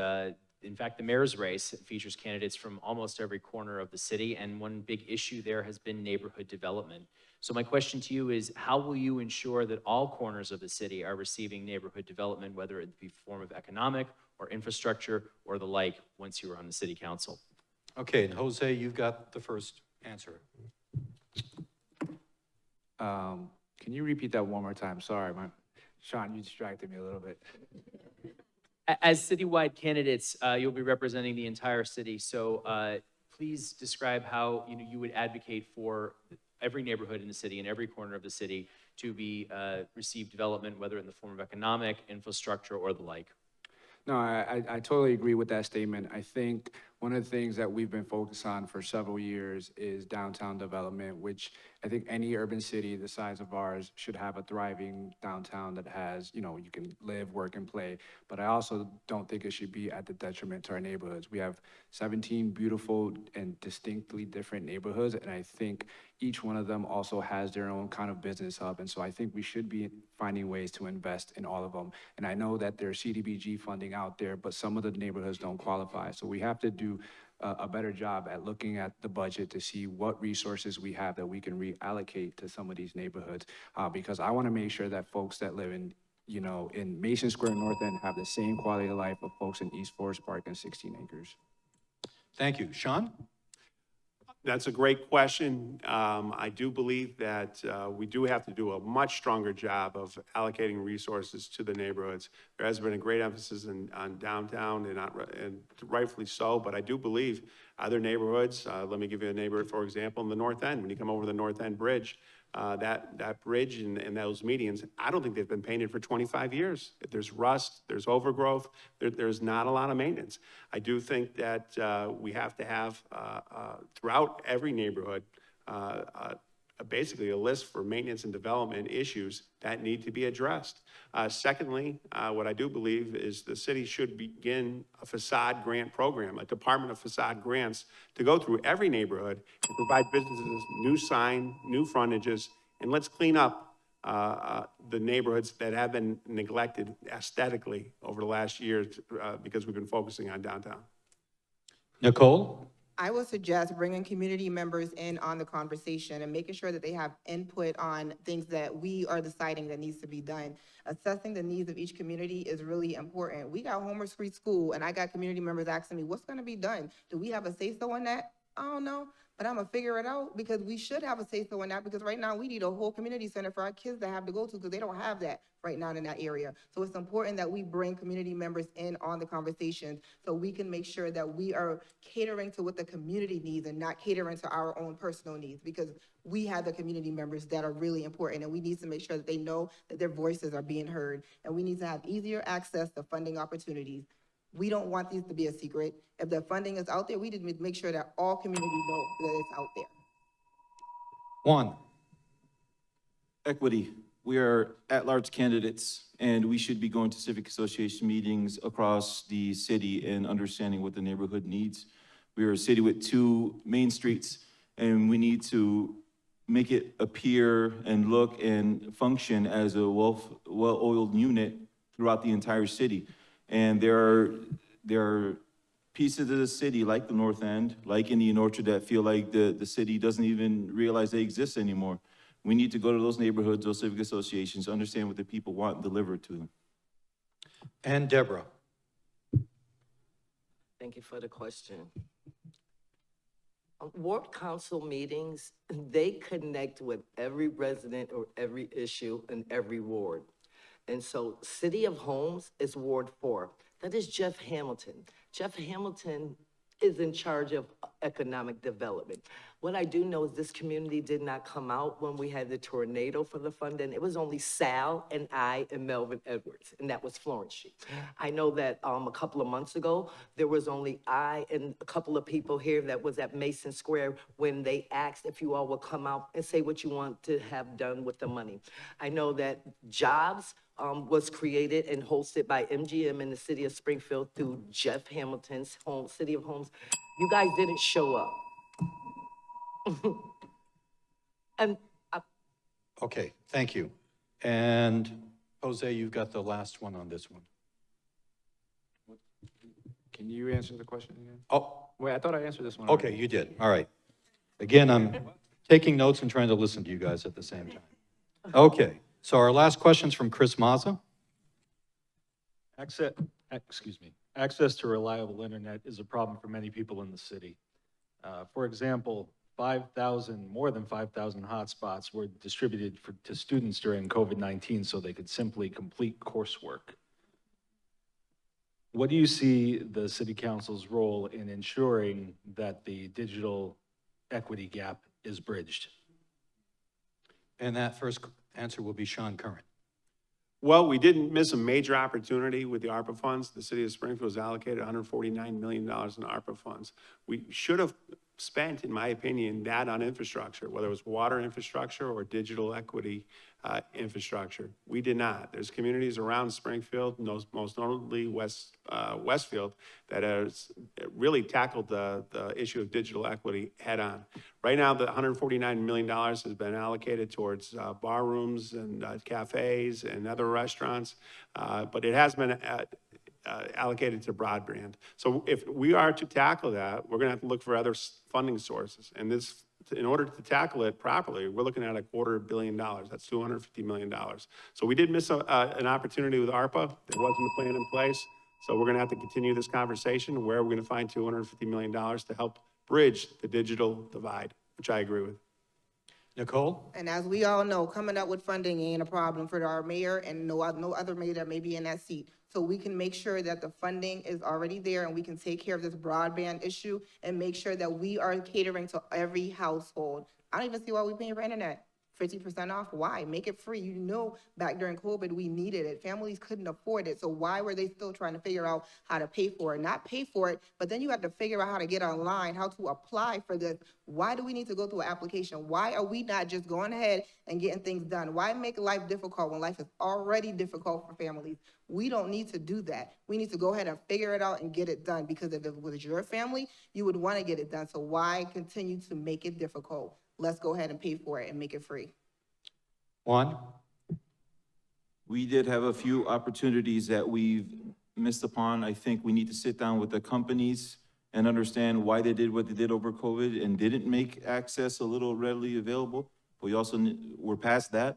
in fact, the mayor's race features candidates from almost every corner of the city, and one big issue there has been neighborhood development. So my question to you is, how will you ensure that all corners of the city are receiving neighborhood development, whether it be form of economic or infrastructure or the like, once you are on the city council? Okay, and Jose, you've got the first answer. Can you repeat that one more time? Sorry, Sean, you distracted me a little bit. As citywide candidates, you'll be representing the entire city, so please describe how you would advocate for every neighborhood in the city, in every corner of the city, to be, receive development, whether in the form of economic, infrastructure, or the like. No, I totally agree with that statement. I think one of the things that we've been focused on for several years is downtown development, which I think any urban city the size of ours should have a thriving downtown that has, you know, you can live, work, and play. But I also don't think it should be at the detriment to our neighborhoods. We have 17 beautiful and distinctly different neighborhoods, and I think each one of them also has their own kind of business hub. And so I think we should be finding ways to invest in all of them. And I know that there's CDBG funding out there, but some of the neighborhoods don't qualify. So we have to do a better job at looking at the budget to see what resources we have that we can reallocate to some of these neighborhoods. Because I want to make sure that folks that live in, you know, in Mason Square North End have the same quality of life of folks in East Forest Park and 16 Acres. Thank you. Sean? That's a great question. I do believe that we do have to do a much stronger job of allocating resources to the neighborhoods. There has been a great emphasis on downtown, and rightfully so, but I do believe other neighborhoods, let me give you a neighborhood, for example, in the North End. When you come over the North End Bridge, that bridge and those medians, I don't think they've been painted for 25 years. There's rust, there's overgrowth, there's not a lot of maintenance. I do think that we have to have, throughout every neighborhood, basically a list for maintenance and development issues that need to be addressed. Secondly, what I do believe is the city should begin a facade grant program, a Department of Facade Grants, to go through every neighborhood and provide businesses new sign, new frontages, and let's clean up the neighborhoods that have been neglected aesthetically over the last year because we've been focusing on downtown. Nicole? I would suggest bringing community members in on the conversation and making sure that they have input on things that we are deciding that needs to be done. Assessing the needs of each community is really important. We got Homer Street School, and I got community members asking me, what's gonna be done? Do we have a say-so on that? I don't know, but I'm gonna figure it out, because we should have a say-so on that, because right now we need a whole community center for our kids to have to go to, because they don't have that right now in that area. So it's important that we bring community members in on the conversations so we can make sure that we are catering to what the community needs and not catering to our own personal needs, because we have the community members that are really important, and we need to make sure that they know that their voices are being heard, and we need to have easier access to funding opportunities. We don't want these to be a secret. If the funding is out there, we need to make sure that all communities know that it's out there. Juan? Equity. We are at-large candidates, and we should be going to civic association meetings across the city and understanding what the neighborhood needs. We are a city with 2 main streets, and we need to make it appear and look and function as a well-oiled unit throughout the entire city. And there are pieces of the city, like the North End, like Indian Orchard, that feel like the city doesn't even realize they exist anymore. We need to go to those neighborhoods, those civic associations, understand what the people want and deliver it to them. And Deborah? Thank you for the question. Ward council meetings, they connect with every resident or every issue in every ward. And so City of Homes is Ward 4. That is Jeff Hamilton. Jeff Hamilton is in charge of economic development. What I do know is this community did not come out when we had the tornado for the funding. It was only Sal and I and Melvin Edwards, and that was Florence Street. I know that a couple of months ago, there was only I and a couple of people here that was at Mason Square when they asked if you all would come out and say what you want to have done with the money. I know that jobs was created and hosted by MGM in the city of Springfield through Jeff Hamilton's home, City of Homes. You guys didn't show up. And Okay, thank you. And Jose, you've got the last one on this one. Can you answer the question again? Oh, Wait, I thought I answered this one. okay, already. you did. All right. Again, I'm taking notes and trying to listen to you guys at the same time. Okay, so our last question's from Chris Mazza. Access to reliable internet is a problem for many people in the city. For example, more than 5,000 hotspots were distributed to students during COVID-19 so they could simply complete coursework. What do you see the city council's role in ensuring that the digital equity gap is bridged? And that first answer will be Sean Curran. Well, we didn't miss a major opportunity with the ARPA funds. The city of Springfield was allocated $149 million in ARPA funds. We should have spent, in my opinion, that on infrastructure, whether it was water infrastructure or digital equity infrastructure. We did not. There's communities around Springfield, most notably Westfield, that has really tackled the issue of digital equity head on. Right now, the $149 million has been allocated towards bar rooms and cafes and other restaurants, but it has been allocated to broadband. So if we are to tackle that, we're gonna have to look for other funding sources. And this, in order to tackle it properly, we're looking at $250 million. That's $250 million. So we did miss an opportunity with ARPA. There wasn't a plan in place. So we're gonna have to continue this conversation. Where are we gonna find $250 million to help bridge the digital divide, which I agree with. Nicole? And as we all know, coming up with funding ain't a problem for our mayor and no other mayor that may be in that seat. So we can make sure that the funding is already there and we can take care of this broadband issue and make sure that we are catering to every household. I don't even see why we're paying for internet. 50% off, why? Make it free. You know, back during COVID, we needed it. Families couldn't afford it. So why were they still trying to figure out how to pay for it? Not pay for it, but then you have to figure out how to get online, how to apply for this. Why do we need to go through an application? Why are we not just going ahead and getting things done? Why make life difficult when life is already difficult for families? We don't need to do that. We need to go ahead and figure it out and get it done, because if it was your family, you would want to get it done. So why continue to make it difficult? Let's go ahead and pay for it and make it free. Juan? We did have a few opportunities that we've missed upon. I think we need to sit down with the companies and understand why they did what they did over COVID and didn't make access a little readily available. We also, we're past that.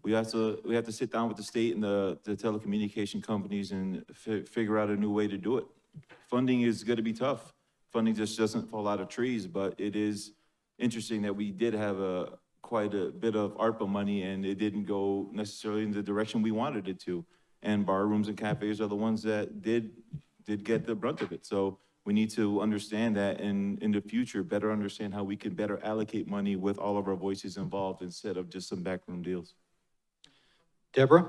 We have to sit down with the state and the telecommunication companies and figure out a new way to do it. Funding is gonna be tough. Funding just doesn't fall out of trees, but it is interesting that we did have quite a bit of ARPA money and it didn't go necessarily in the direction we wanted it to. And bar rooms and cafes are the ones that did get the brunt of it. So we need to understand that and in the future, better understand how we can better allocate money with all of our voices involved instead of just some backroom deals. Deborah?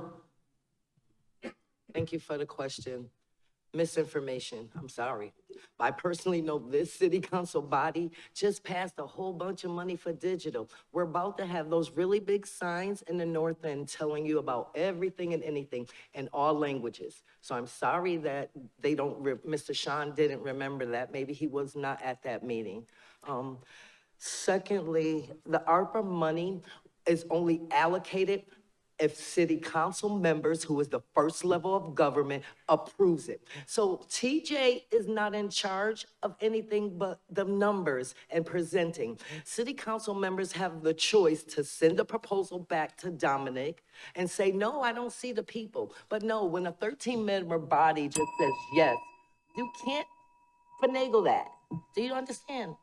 Thank you for the question. Misinformation, I'm sorry. I personally know this city council body just passed a whole bunch of money for digital. We're about to have those really big signs in the north end telling you about everything and anything in all languages. So I'm sorry that they don't, Mr. Sean didn't remember that. Maybe he was not at that meeting. Secondly, the ARPA money is only allocated if city council members, who is the first level of government, approves it. So TJ is not in charge of anything but the numbers and presenting. City council members have the choice to send a proposal back to Dominic and say, no, I don't see the people. But no, when a 13-member body just says yes, you can't finagle that. Do you understand?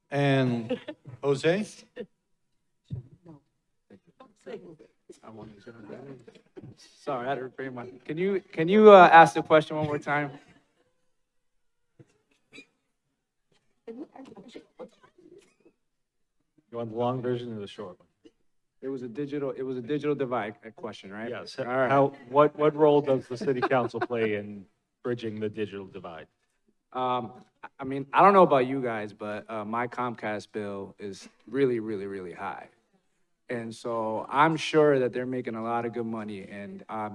And Jose? Sorry, I had to refrain my, can you ask the question one more time? You want the long version or the short one? It was a digital divide question, right? Yes. All right. What role does the city council play in bridging the digital divide? I mean, I don't know about you guys, but my Comcast bill is really, really, really high. And so I'm sure that they're making a lot of good money, and I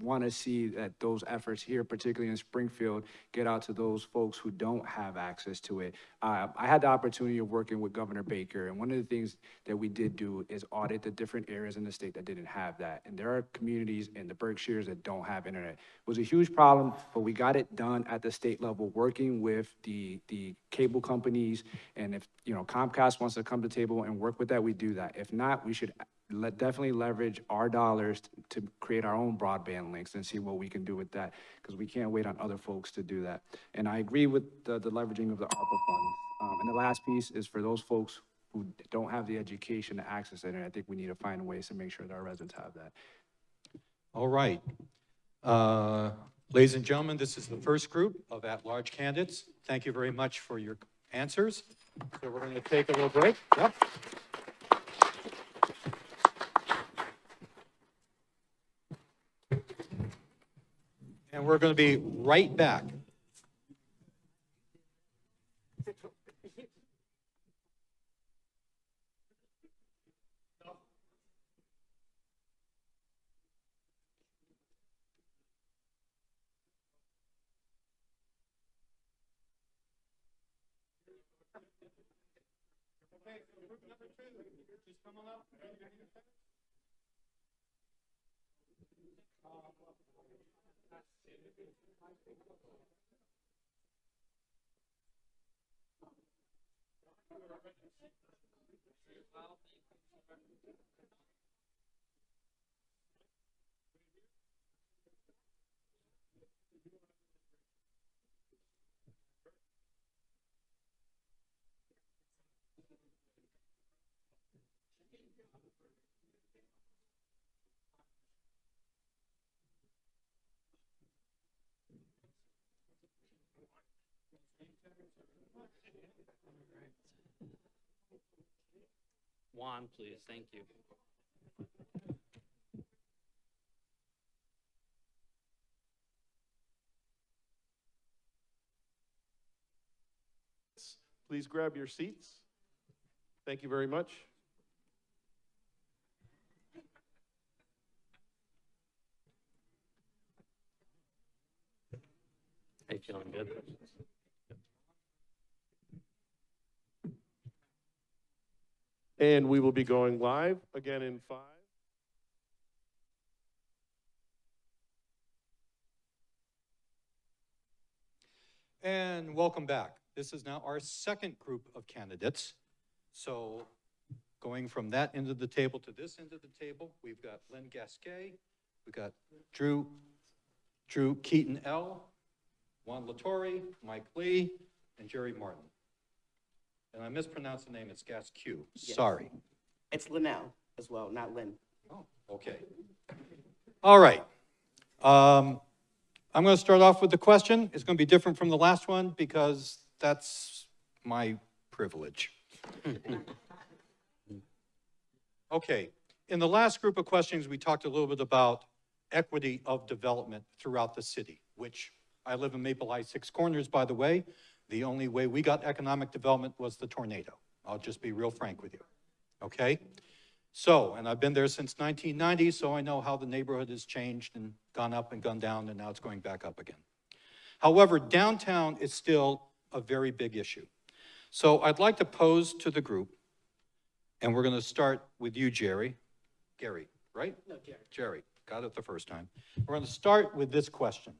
want to see that those efforts here, particularly in Springfield, get out to those folks who don't have access to it. I had the opportunity of working with Governor Baker, and one of the things that we did do is audit the different areas in the state that didn't have that. And there are communities in the Berkshires that don't have internet. It was a huge problem, but we got it done at the state level, working with the cable companies. And if, you know, Comcast wants to come to the table and work with that, we do that. If not, we should definitely leverage our dollars to create our own broadband links and see what we can do with that, because we can't wait on other folks to do that. And I agree with the leveraging of the ARPA funds. And the last piece is for those folks who don't have the education to access it, and I think we need to find ways to make sure that our residents have that. All right. Ladies and gentlemen, this is the first group of at-large candidates. Thank you very much for your answers. So we're going to take a little break. Yep. And we're going to be right back. Juan, please, thank you. Please grab your seats. Thank you very much. Are you feeling good? And we will be going live again in 5. And welcome back. This is now our second group of candidates. So going from that end of the table to this end of the table, we've got Lynn Gasquet, we've got Drew Keaton L, Juan Latore, Mike Lee, and Jerry Martin. And I mispronounced the name, it's Gasque. Sorry. It's Linnell as well, not Lynn. Oh, okay. All right. I'm going to start off with the question. It's going to be different from the last one because that's my privilege. Okay. In the last group of questions, we talked a little bit about equity of development throughout the city, which I live in Maple High, Six Corners, by the way. The only way we got economic development was the tornado. I'll just be real frank with you. Okay? So, and I've been there since 1990, so I know how the neighborhood has changed and gone up and gone down, and now it's going back up again. However, downtown is still a very big issue. So I'd like to pose to the group, and we're going to start with you, Jerry. Gary, right? No, Jerry. Jerry, got it the first time. We're going to start with this question.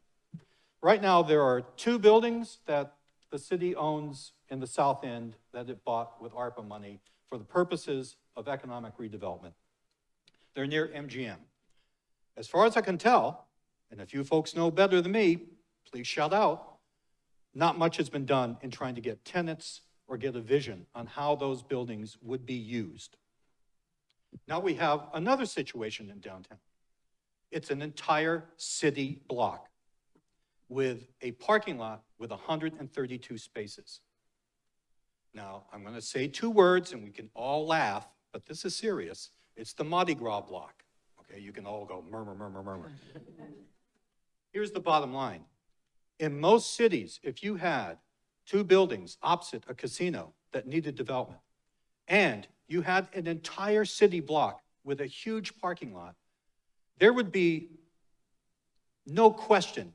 Right now, there are 2 buildings that the city owns in the south end that it bought with ARPA money for the purposes of economic redevelopment. They're near MGM. As far as I can tell, and if you folks know better than me, please shout out, not much has been done in trying to get tenants or get a vision on how those buildings would be used. Now we have another situation in downtown. It's an entire city block with a parking lot with 132 spaces. Now, I'm going to say 2 words and we can all laugh, but this is serious. It's the Mardi Gras block. Okay, you can all go murmur, murmur, murmur. Here's the bottom line. In most cities, if you had 2 buildings opposite a casino that needed development, and you had an entire city block with a huge parking lot, there would be no question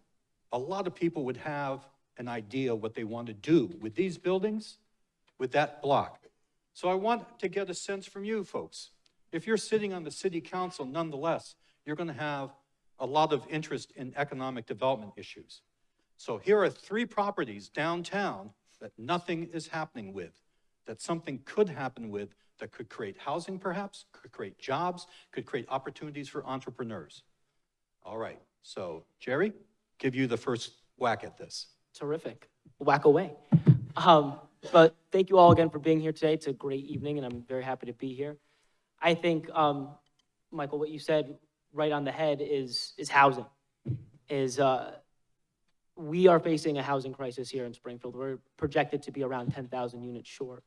a lot of people would have an idea what they want to do with these buildings, with that block. So I want to get a sense from you folks. If you're sitting on the city council, nonetheless, you're going to have a lot of interest in economic development issues. So here are 3 properties downtown that nothing is happening with, that something could happen with, that could create housing perhaps, could create jobs, could create opportunities for entrepreneurs. All right, so Jerry, give you the first whack at this. Terrific. Whack away. But thank you all again for being here today. It's a great evening, and I'm very happy to be here. I think, Michael, what you said right on the head is housing. We are facing a housing crisis here in Springfield. We're projected to be around 10,000 units short.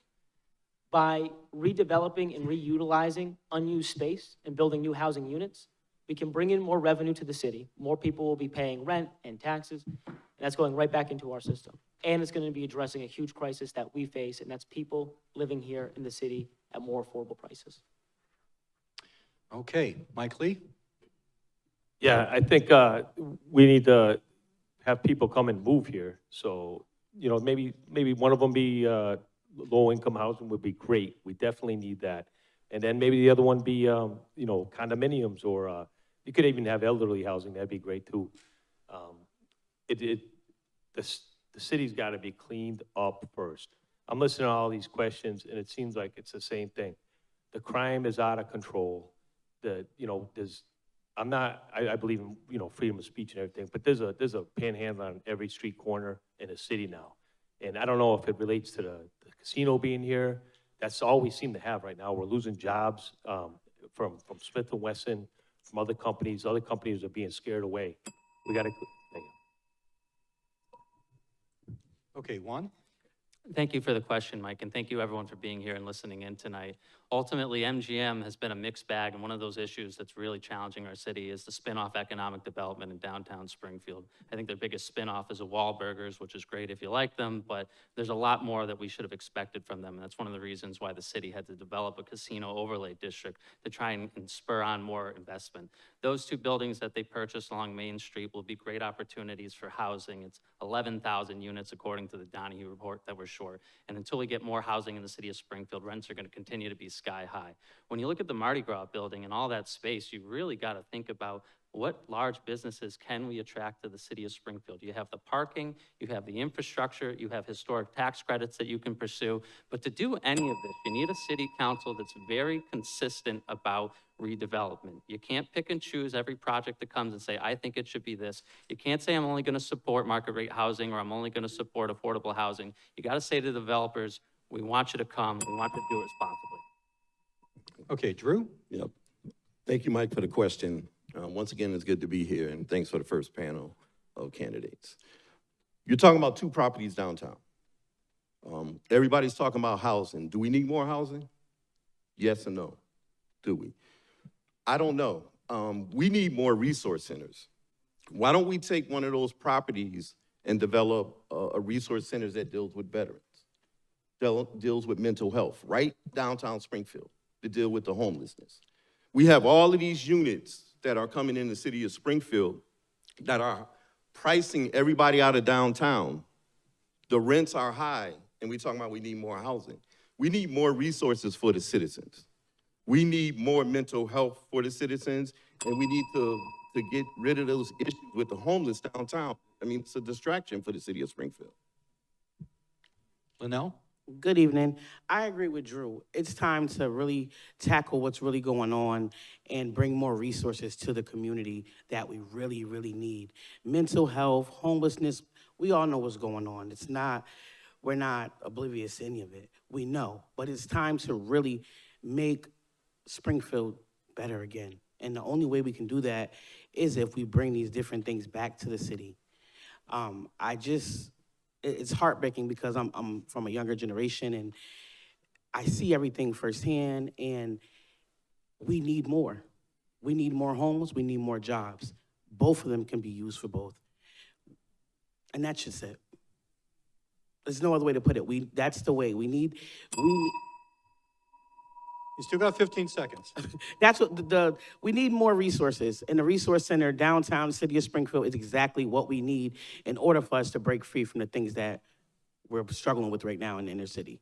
By redeveloping and reutilizing unused space and building new housing units, we can bring in more revenue to the city. More people will be paying rent and taxes, and that's going right back into our system. And it's going to be addressing a huge crisis that we face, and that's people living here in the city at more affordable prices. Okay, Mike Lee? Yeah, I think we need to have people come and move here. So, you know, maybe one of them be low-income housing would be great. We definitely need that. And then maybe the other one be, you know, condominiums, or you could even have elderly housing. That'd be great too. The city's got to be cleaned up first. I'm listening to all these questions, and it seems like it's the same thing. The crime is out of control. You know, I believe in, you know, freedom of speech and everything, but there's a panhandle on every street corner in the city now. And I don't know if it relates to the casino being here. That's all we seem to have right now. We're losing jobs from Smith & Wesson, from other companies. Other companies are being scared away. We got to, thank you. Okay, Juan? Thank you for the question, Mike, and thank you everyone for being here and listening in tonight. Ultimately, MGM has been a mixed bag, and one of those issues that's really challenging our city is the spin-off economic development in downtown Springfield. I think their biggest spin-off is the Wahlburgers, which is great if you like them, but there's a lot more that we should have expected from them, and that's one of the reasons why the city had to develop a casino overlay district to try and spur on more investment. Those two buildings that they purchased along Main Street will be great opportunities for housing. It's 11,000 units according to the Donahue report that we're short. And until we get more housing in the city of Springfield, rents are going to continue to be sky high. When you look at the Mardi Gras building and all that space, you really got to think about what large businesses can we attract to the city of Springfield. You have the parking, you have the infrastructure, you have historic tax credits that you can pursue. But to do any of this, you need a city council that's very consistent about redevelopment. You can't pick and choose every project that comes and say, I think it should be this. You can't say I'm only going to support market rate housing or I'm only going to support affordable housing. You got to say to the developers, we want you to come, we want you to do it responsibly. Okay, Drew? Yep. Thank you, Mike, for the question. Once again, it's good to be here, and thanks for the first panel of candidates. You're talking about 2 properties downtown. Everybody's talking about housing. Do we need more housing? Yes or no? Do we? I don't know. We need more resource centers. Why don't we take one of those properties and develop a resource center that deals with veterans, deals with mental health, right downtown Springfield, to deal with the homelessness. We have all of these units that are coming in the city of Springfield that are pricing everybody out of downtown. The rents are high, and we're talking about we need more housing. We need more resources for the citizens. We need more mental health for the citizens, and we need to get rid of those issues with the homeless downtown. I mean, it's a distraction for the city of Springfield. Linnell? Good evening. I agree with Drew. It's time to really tackle what's really going on and bring more resources to the community that we really, really need. Mental health, homelessness, we all know what's going on. We're not oblivious to any of it. We know, but it's time to really make Springfield better again. And the only way we can do that is if we bring these different things back to the city. It's heartbreaking because I'm from a younger generation and I see everything firsthand, and we need more. We need more homes, we need more jobs. Both of them can be used for both. And that's just it. There's no other way to put it. That's the way. You still got 15 seconds. That's what we need more resources. And the resource center downtown city of Springfield is exactly what we need in order for us to break free from the things that we're struggling with right now in the inner city.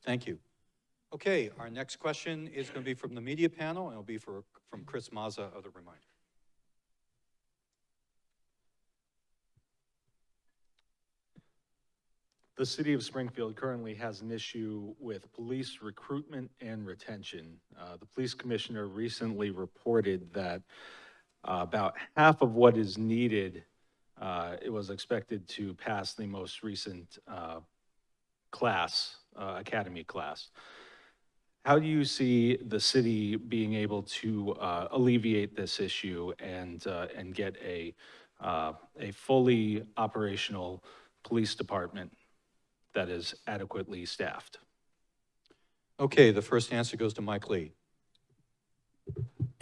Thank you. Okay, our next question is going to be from the media panel, and it'll be from Chris Mazza of the Reminder. The city of Springfield currently has an issue with police recruitment and retention. The police commissioner recently reported that about half of what is needed, it was expected to pass the most recent academy class. How do you see the city being able to alleviate this issue and get a fully operational police department that is adequately staffed? Okay, the first answer goes to Mike Lee.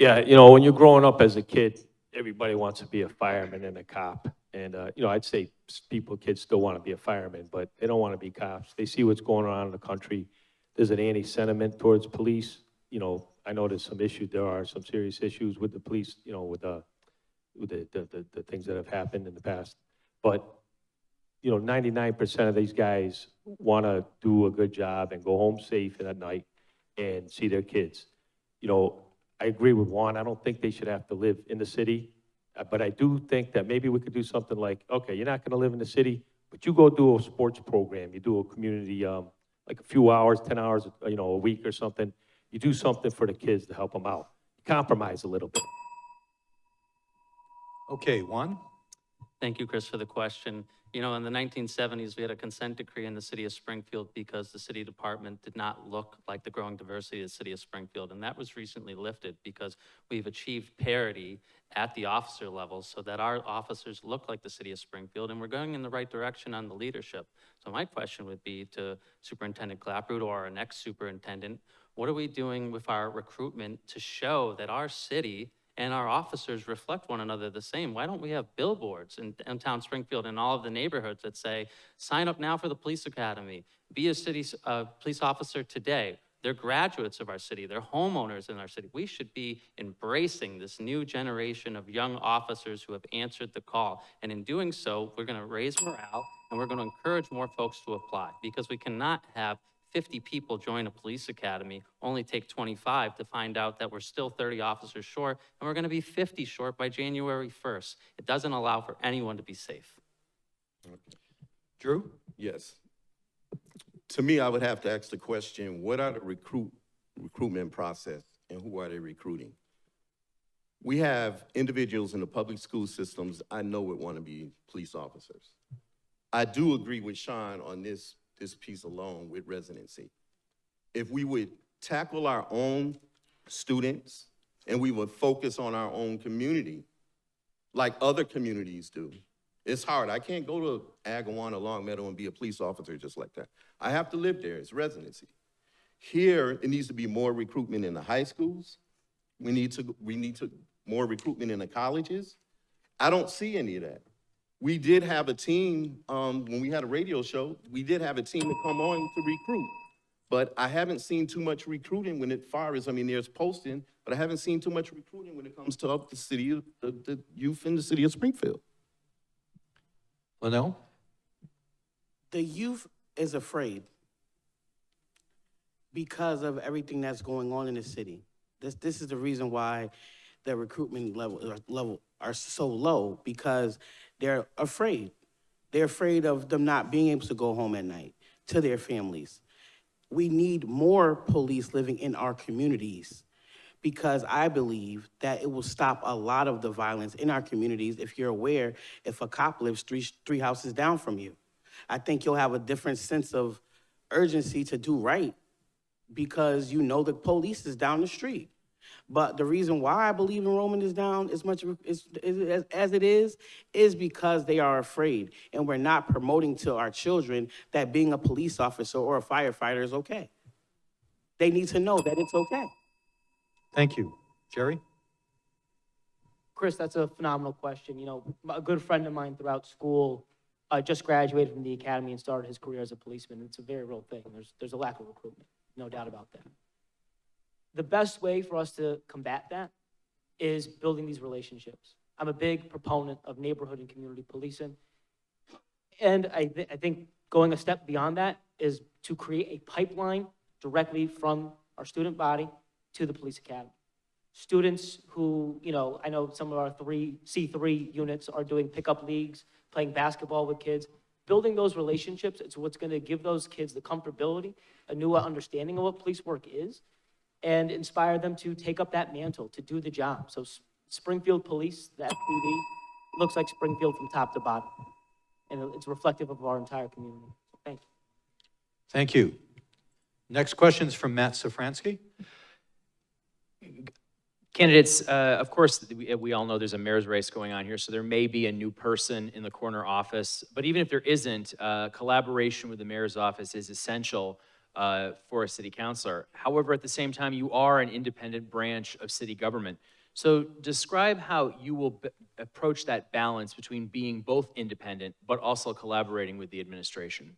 Yeah, you know, when you're growing up as a kid, everybody wants to be a fireman and a cop. And, you know, I'd say kids still want to be a fireman, but they don't want to be cops. They see what's going on in the country. There's an anti-sentiment towards police. You know, I know there's some issues, there are some serious issues with the police, you know, with the things that have happened in the past. But, you know, 99% of these guys want to do a good job and go home safe at night and see their kids. You know, I agree with Juan. I don't think they should have to live in the city. But I do think that maybe we could do something like, okay, you're not going to live in the city, but you go do a sports program. You do a community, like a few hours, 10 hours, you know, a week or something. You do something for the kids to help them out. Compromise a little bit. Okay, Juan? Thank you, Chris, for the question. You know, in the 1970s, we had a consent decree in the city of Springfield because the city department did not look like the growing diversity of the city of Springfield. And that was recently lifted because we've achieved parity at the officer level so that our officers look like the city of Springfield, and we're going in the right direction on the leadership. So my question would be to Superintendent Clapprood or our next superintendent, what are we doing with our recruitment to show that our city and our officers reflect one another the same? Why don't we have billboards in downtown Springfield and all of the neighborhoods that say, sign up now for the police academy, be a city police officer today. They're graduates of our city, they're homeowners in our city. We should be embracing this new generation of young officers who have answered the call. And in doing so, we're gonna raise morale and we're gonna encourage more folks to apply, because we cannot have 50 people join a police academy, only take 25 to find out that we're still 30 officers short, and we're gonna be 50 short by January 1st. It doesn't allow for anyone to be safe. Drew? Yes. To me, I would have to ask the question, what are the recruitment process and who are they recruiting? We have individuals in the public school systems I know would want to be police officers. I do agree with Sean on this piece alone with residency. If we would tackle our own students and we would focus on our own community like other communities do. It's hard. I can't go to Agawam, Long Meadow, and be a police officer just like that. I have to live there. It's residency. Here, it needs to be more recruitment in the high schools. We need to more recruitment in the colleges. I don't see any of that. We did have a team, when we had a radio show, we did have a team to come on to recruit. But I haven't seen too much recruiting when it far as, I mean, there's posting, but I haven't seen too much recruiting when it comes to the city, the youth in the city of Springfield. Linnell? The youth is afraid because of everything that's going on in the city. This is the reason why the recruitment level are so low, because they're afraid. They're afraid of them not being able to go home at night to their families. We need more police living in our communities, because I believe that it will stop a lot of the violence in our communities. If you're aware, if a cop lives three houses down from you, I think you'll have a different sense of urgency to do right, because you know the police is down the street. But the reason why I believe enrollment is down as much as it is because they are afraid, and we're not promoting to our children that being a police officer or a firefighter is okay. They need to know that it's okay. Thank you. Jerry? Chris, that's a phenomenal question. You know, a good friend of mine throughout school just graduated from the academy and started his career as a policeman. It's a very real thing. There's a lack of recruitment, no doubt about that. The best way for us to combat that is building these relationships. I'm a big proponent of neighborhood and community policing. And I think going a step beyond that is to create a pipeline directly from our student body to the police academy. Students who, you know, I know some of our C3 units are doing pickup leagues, playing basketball with kids. Building those relationships is what's gonna give those kids the comfortability, a new understanding of what police work is, and inspire them to take up that mantle, to do the job. So Springfield Police, the FPD, looks like Springfield from top to bottom. And it's reflective of our entire community. So thank you. Thank you. Next question is from Matt Safransky. Candidates, of course, we all know there's a mayor's race going on here, so there may be a new person in the corner office. But even if there isn't, collaboration with the mayor's office is essential for a city councilor. However, at the same time, you are an independent branch of city government. So describe how you will approach that balance between being both independent, but also collaborating with the administration.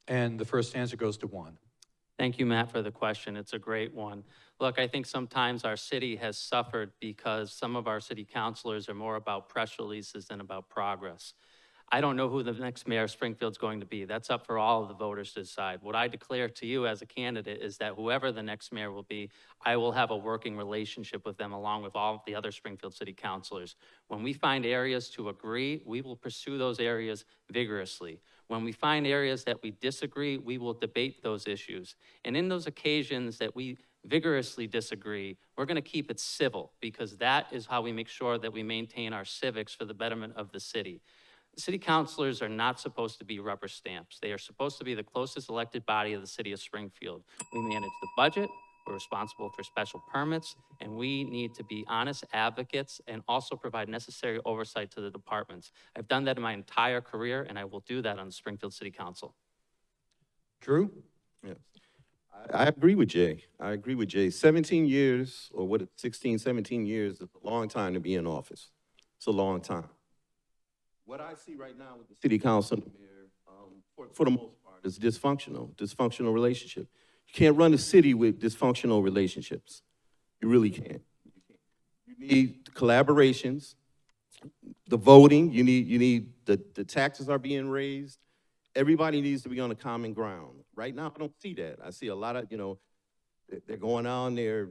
And the first answer goes to Juan. Thank you, Matt, for the question. It's a great one. Look, I think sometimes our city has suffered because some of our city councilors are more about press releases than about progress. I don't know who the next mayor of Springfield's going to be. That's up for all of the voters to decide. What I declare to you as a candidate is that whoever the next mayor will be, I will have a working relationship with them along with all of the other Springfield city councilors. When we find areas to agree, we will pursue those areas vigorously. When we find areas that we disagree, we will debate those issues. And in those occasions that we vigorously disagree, we're going to keep it civil because that is how we make sure that we maintain our civics for the betterment of the city. City councilors are not supposed to be rubber stamps. They are supposed to be the closest elected body of the city of Springfield. We manage the budget, we're responsible for special permits, and we need to be honest advocates and also provide necessary oversight to the departments. I've done that in my entire career, and I will do that on the Springfield City Council. Drew? Yes. I agree with Jay. I agree with Jay. 17 years, or 16, 17 years is a long time to be in office. It's a long time. What I see right now with the city council and the mayor, for the most part, is dysfunctional relationship. You can't run a city with dysfunctional relationships. You really can't. You need collaborations, the voting, you need the taxes are being raised. Everybody needs to be on a common ground. Right now, I don't see that. I see a lot of, they're going on there,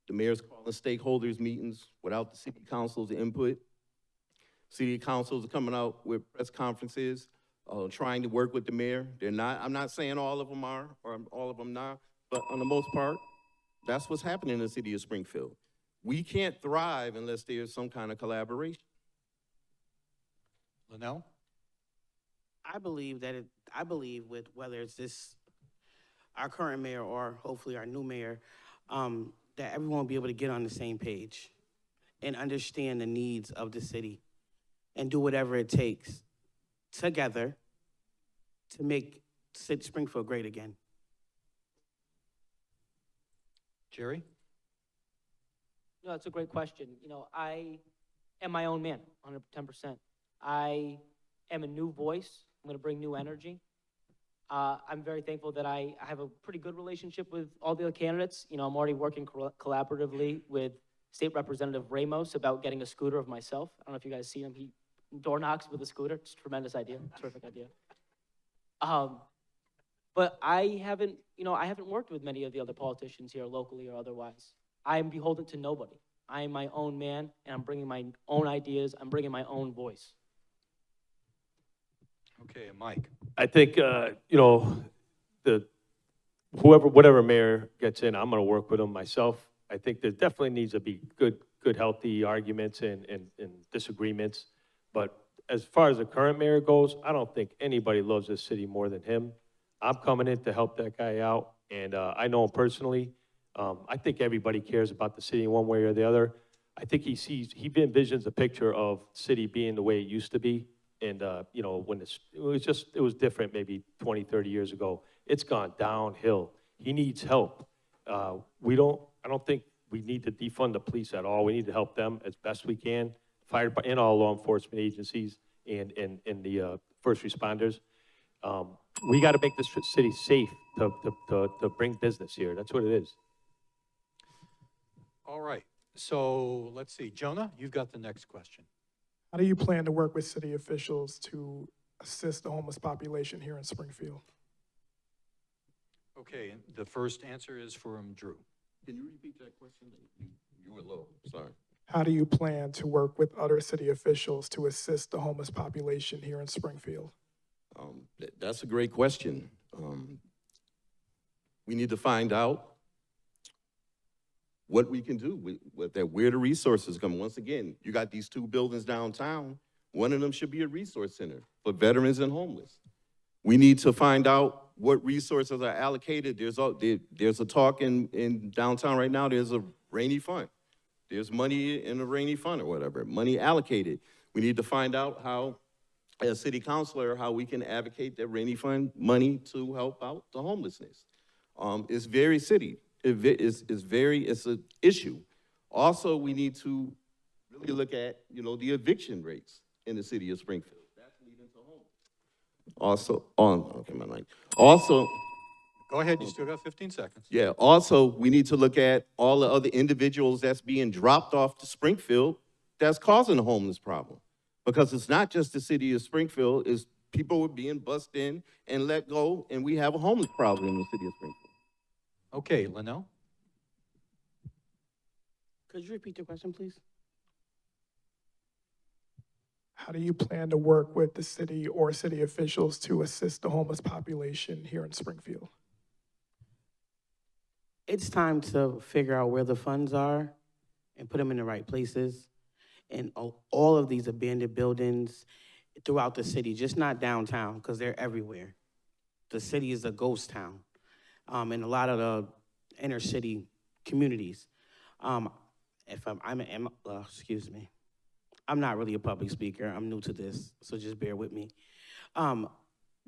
the mayor's calling stakeholders meetings without the city council's input. City councils are coming out with press conferences, trying to work with the mayor. They're not, I'm not saying all of them are, or all of them not, but on the most part, that's what's happening in the city of Springfield. We can't thrive unless there's some kind of collaboration. Linnell? I believe with whether it's our current mayor or hopefully our new mayor, that everyone will be able to get on the same page and understand the needs of the city and do whatever it takes together to make Springfield great again. Jerry? No, that's a great question. I am my own man, 110%. I am a new voice. I'm going to bring new energy. I'm very thankful that I have a pretty good relationship with all the other candidates. I'm already working collaboratively with State Representative Ramos about getting a scooter of myself. I don't know if you guys see him. He door knocks with a scooter. It's a tremendous idea, terrific idea. But I haven't worked with many of the other politicians here locally or otherwise. I'm beholden to nobody. I am my own man, and I'm bringing my own ideas. I'm bringing my own voice. Okay, and Mike? I think, whatever mayor gets in, I'm gonna work with them myself. I think there definitely needs to be good, healthy arguments and disagreements. But as far as the current mayor goes, I don't think anybody loves this city more than him. I'm coming in to help that guy out, and I know him personally. I think everybody cares about the city in one way or the other. I think he envisions a picture of the city being the way it used to be. And, when it was different maybe 20, 30 years ago. It's gone downhill. He needs help. I don't think we need to defund the police at all. We need to help them as best we can, fire and all law enforcement agencies and the first responders. We got to make this city safe to bring business here. That's what it is. All right, so let's see. Jonah, you've got the next question. How do you plan to work with city officials to assist the homeless population here in Springfield? Okay, and the first answer is from Drew. Can you repeat that question? You were low, sorry. How do you plan to work with other city officials to assist the homeless population here in Springfield? That's a great question. We need to find out what we can do with that, where the resources come. Once again, you got these two buildings downtown. One of them should be a resource center for veterans and homeless. We need to find out what resources are allocated. There's a talk in downtown right now, there's a rainy fund. There's money in a rainy fund or whatever, money allocated. We need to find out how as city councilor, how we can advocate that rainy fund money to help out the homelessness. It's very city, it's an issue. Also, we need to really look at, the eviction rates in the city of Springfield. That's leading to homelessness. Also, okay, my mic. Also, Go ahead, you still got 15 seconds. yeah, also, we need to look at all the other individuals that's being dropped off to Springfield that's causing the homeless problem. Because it's not just the city of Springfield, it's people are being bussed in and let go, and we have a homeless problem in the city of Springfield. Okay, Linnell? Could you repeat the question, please? How do you plan to work with the city or city officials to assist the homeless population here in Springfield? It's time to figure out where the funds are and put them in the right places. And all of these abandoned buildings throughout the city, just not downtown, because they're everywhere. The city is a ghost town, in a lot of the inner city communities. Excuse me. I'm not really a public speaker. I'm new to this, so just bear with me.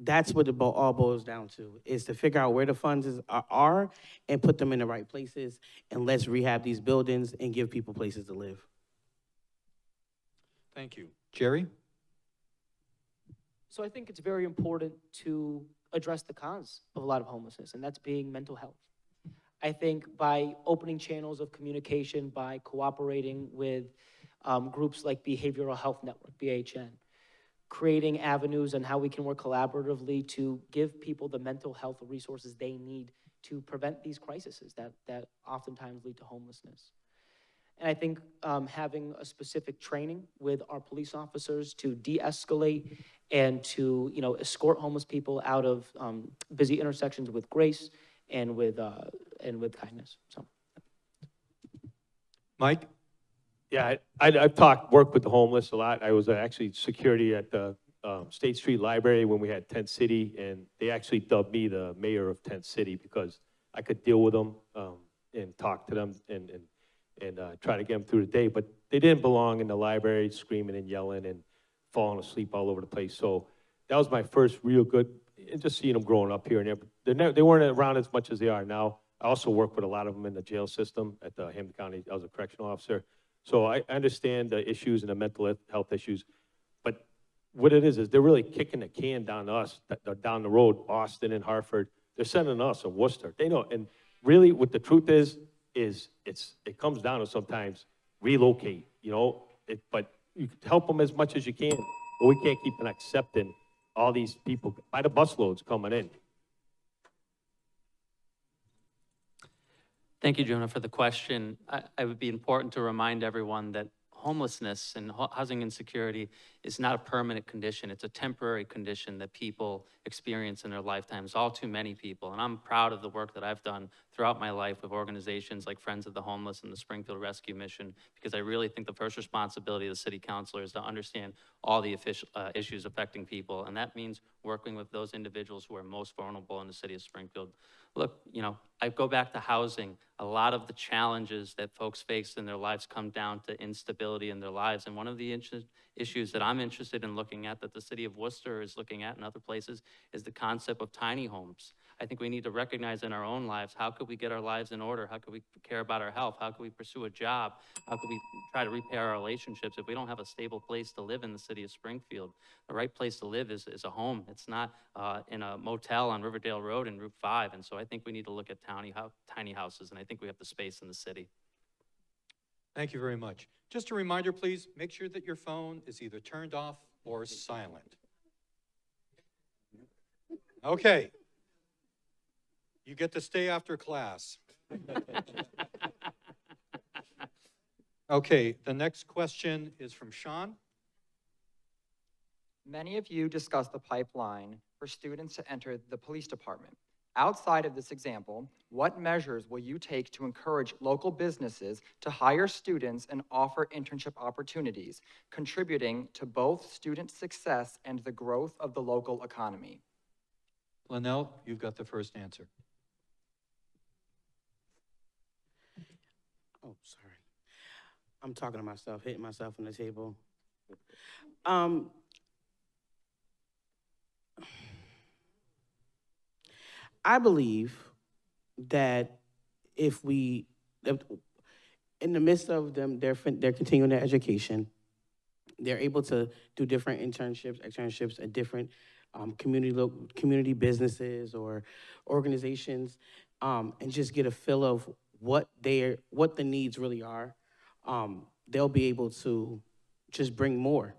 That's what it all boils down to, is to figure out where the funds are and put them in the right places, and let's rehab these buildings and give people places to live. Thank you. Jerry? So I think it's very important to address the cause of a lot of homelessness, and that's being mental health. I think by opening channels of communication, by cooperating with groups like Behavioral Health Network, BHN, creating avenues and how we can work collaboratively to give people the mental health resources they need to prevent these crises that oftentimes lead to homelessness. And I think having a specific training with our police officers to de-escalate and to escort homeless people out of busy intersections with grace and with kindness. So, Mike? Yeah, I've worked with the homeless a lot. I was actually security at the State Street Library when we had Tent City, and they actually dubbed me the mayor of Tent City because I could deal with them and talk to them and try to get them through the day. But they didn't belong in the library screaming and yelling and falling asleep all over the place. So that was my first real good, and just seeing them growing up here and there. They weren't around as much as they are now. I also worked with a lot of them in the jail system at the Hampton County. I was a correctional officer. So I understand the issues and the mental health issues, but what it is they're really kicking the can down to us, down the road, Boston and Hartford. They're sending us to Worcester. They know, and really what the truth is it comes down to sometimes relocate, but you help them as much as you can, but we can't keep on accepting all these people by the busloads coming in. Thank you, Jonah, for the question. I would be important to remind everyone that homelessness and housing insecurity is not a permanent condition. It's a temporary condition that people experience in their lifetimes, all too many people. And I'm proud of the work that I've done throughout my life with organizations like Friends of the Homeless and the Springfield Rescue Mission, because I really think the first responsibility of the city councilor is to understand all the issues affecting people. And that means working with those individuals who are most vulnerable in the city of Springfield. Look, I go back to housing. A lot of the challenges that folks face in their lives come down to instability in their lives. And one of the issues that I'm interested in looking at, that the city of Worcester is looking at and other places, is the concept of tiny homes. I think we need to recognize in our own lives, how could we get our lives in order? How could we care about our health? How could we pursue a job? How could we try to repair our relationships if we don't have a stable place to live in the city of Springfield? The right place to live is a home. It's not in a motel on Riverdale Road and Route 5. And so I think we need to look at tiny houses, and I think we have the space in the city. Thank you very much. Just a reminder, please, make sure that your phone is either turned off or silent. Okay. You get to stay after class. Okay, the next question is from Sean. Many of you discussed the pipeline for students to enter the police department. Outside of this example, what measures will you take to encourage local businesses to hire students and offer internship opportunities, contributing to both student success and the growth of the local economy? Linnell, you've got the first answer. Oh, sorry. I'm talking to myself, hitting myself on the table. I believe that if in the midst of them, they're continuing their education, they're able to do different externships at different community businesses or organizations, and just get a feel of what the needs really are. They'll be able to just bring more.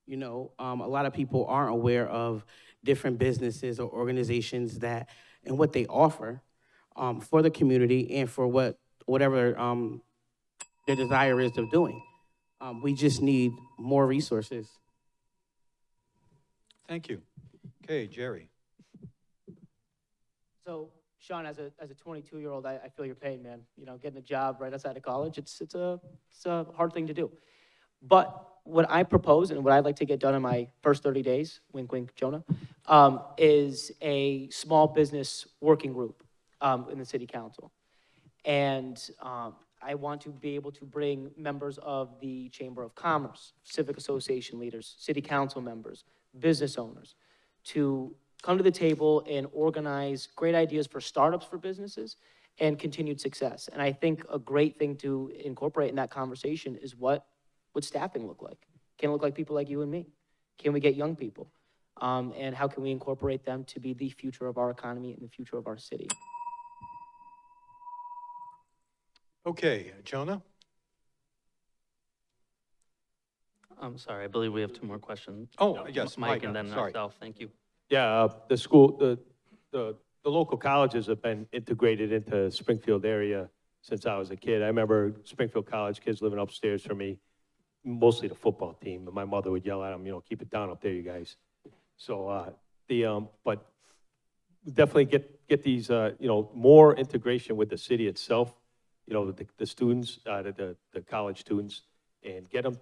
You know, a lot of people aren't aware of different businesses or organizations and what they offer for the community and for whatever their desire is of doing. We just need more resources. Thank you. Okay, Jerry. So, Sean, as a 22-year-old, I feel your pain, man. You know, getting a job right outside of college, it's a hard thing to do. But what I propose and what I'd like to get done in my first 30 days, wink, wink, Jonah, is a small business working group in the city council. And I want to be able to bring members of the Chamber of Commerce, civic association leaders, city council members, business owners, to come to the table and organize great ideas for startups for businesses and continued success. And I think a great thing to incorporate in that conversation is what would staffing look like? Can it look like people like you and me? Can we get young people? And how can we incorporate them to be the future of our economy and the future of our city? Okay, Jonah? I'm sorry, I believe we have two more questions. Oh, yes, Mike Mike, and then sorry. myself, thank you. Yeah, the local colleges have been integrated into Springfield area since I was a kid. I remember Springfield College kids living upstairs from me, mostly the football team, and my mother would yell at them, you know, keep it down up there, you guys. So, but definitely get these, you know, more integration with the city itself, you know, the students, the college students, and get them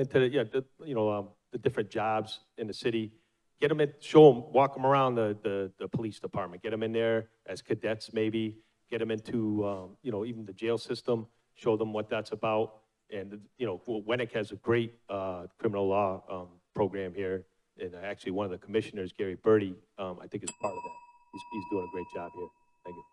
into the different jobs in the city. Get them in, show them, walk them around the police department. Get them in there as cadets, maybe. Get them into, you know, even the jail system. Show them what that's about. And, you know, Winnick has a great criminal law program here. And actually, one of the commissioners, Gary Birdie, I think is part of that. He's doing a great job here. Thank you.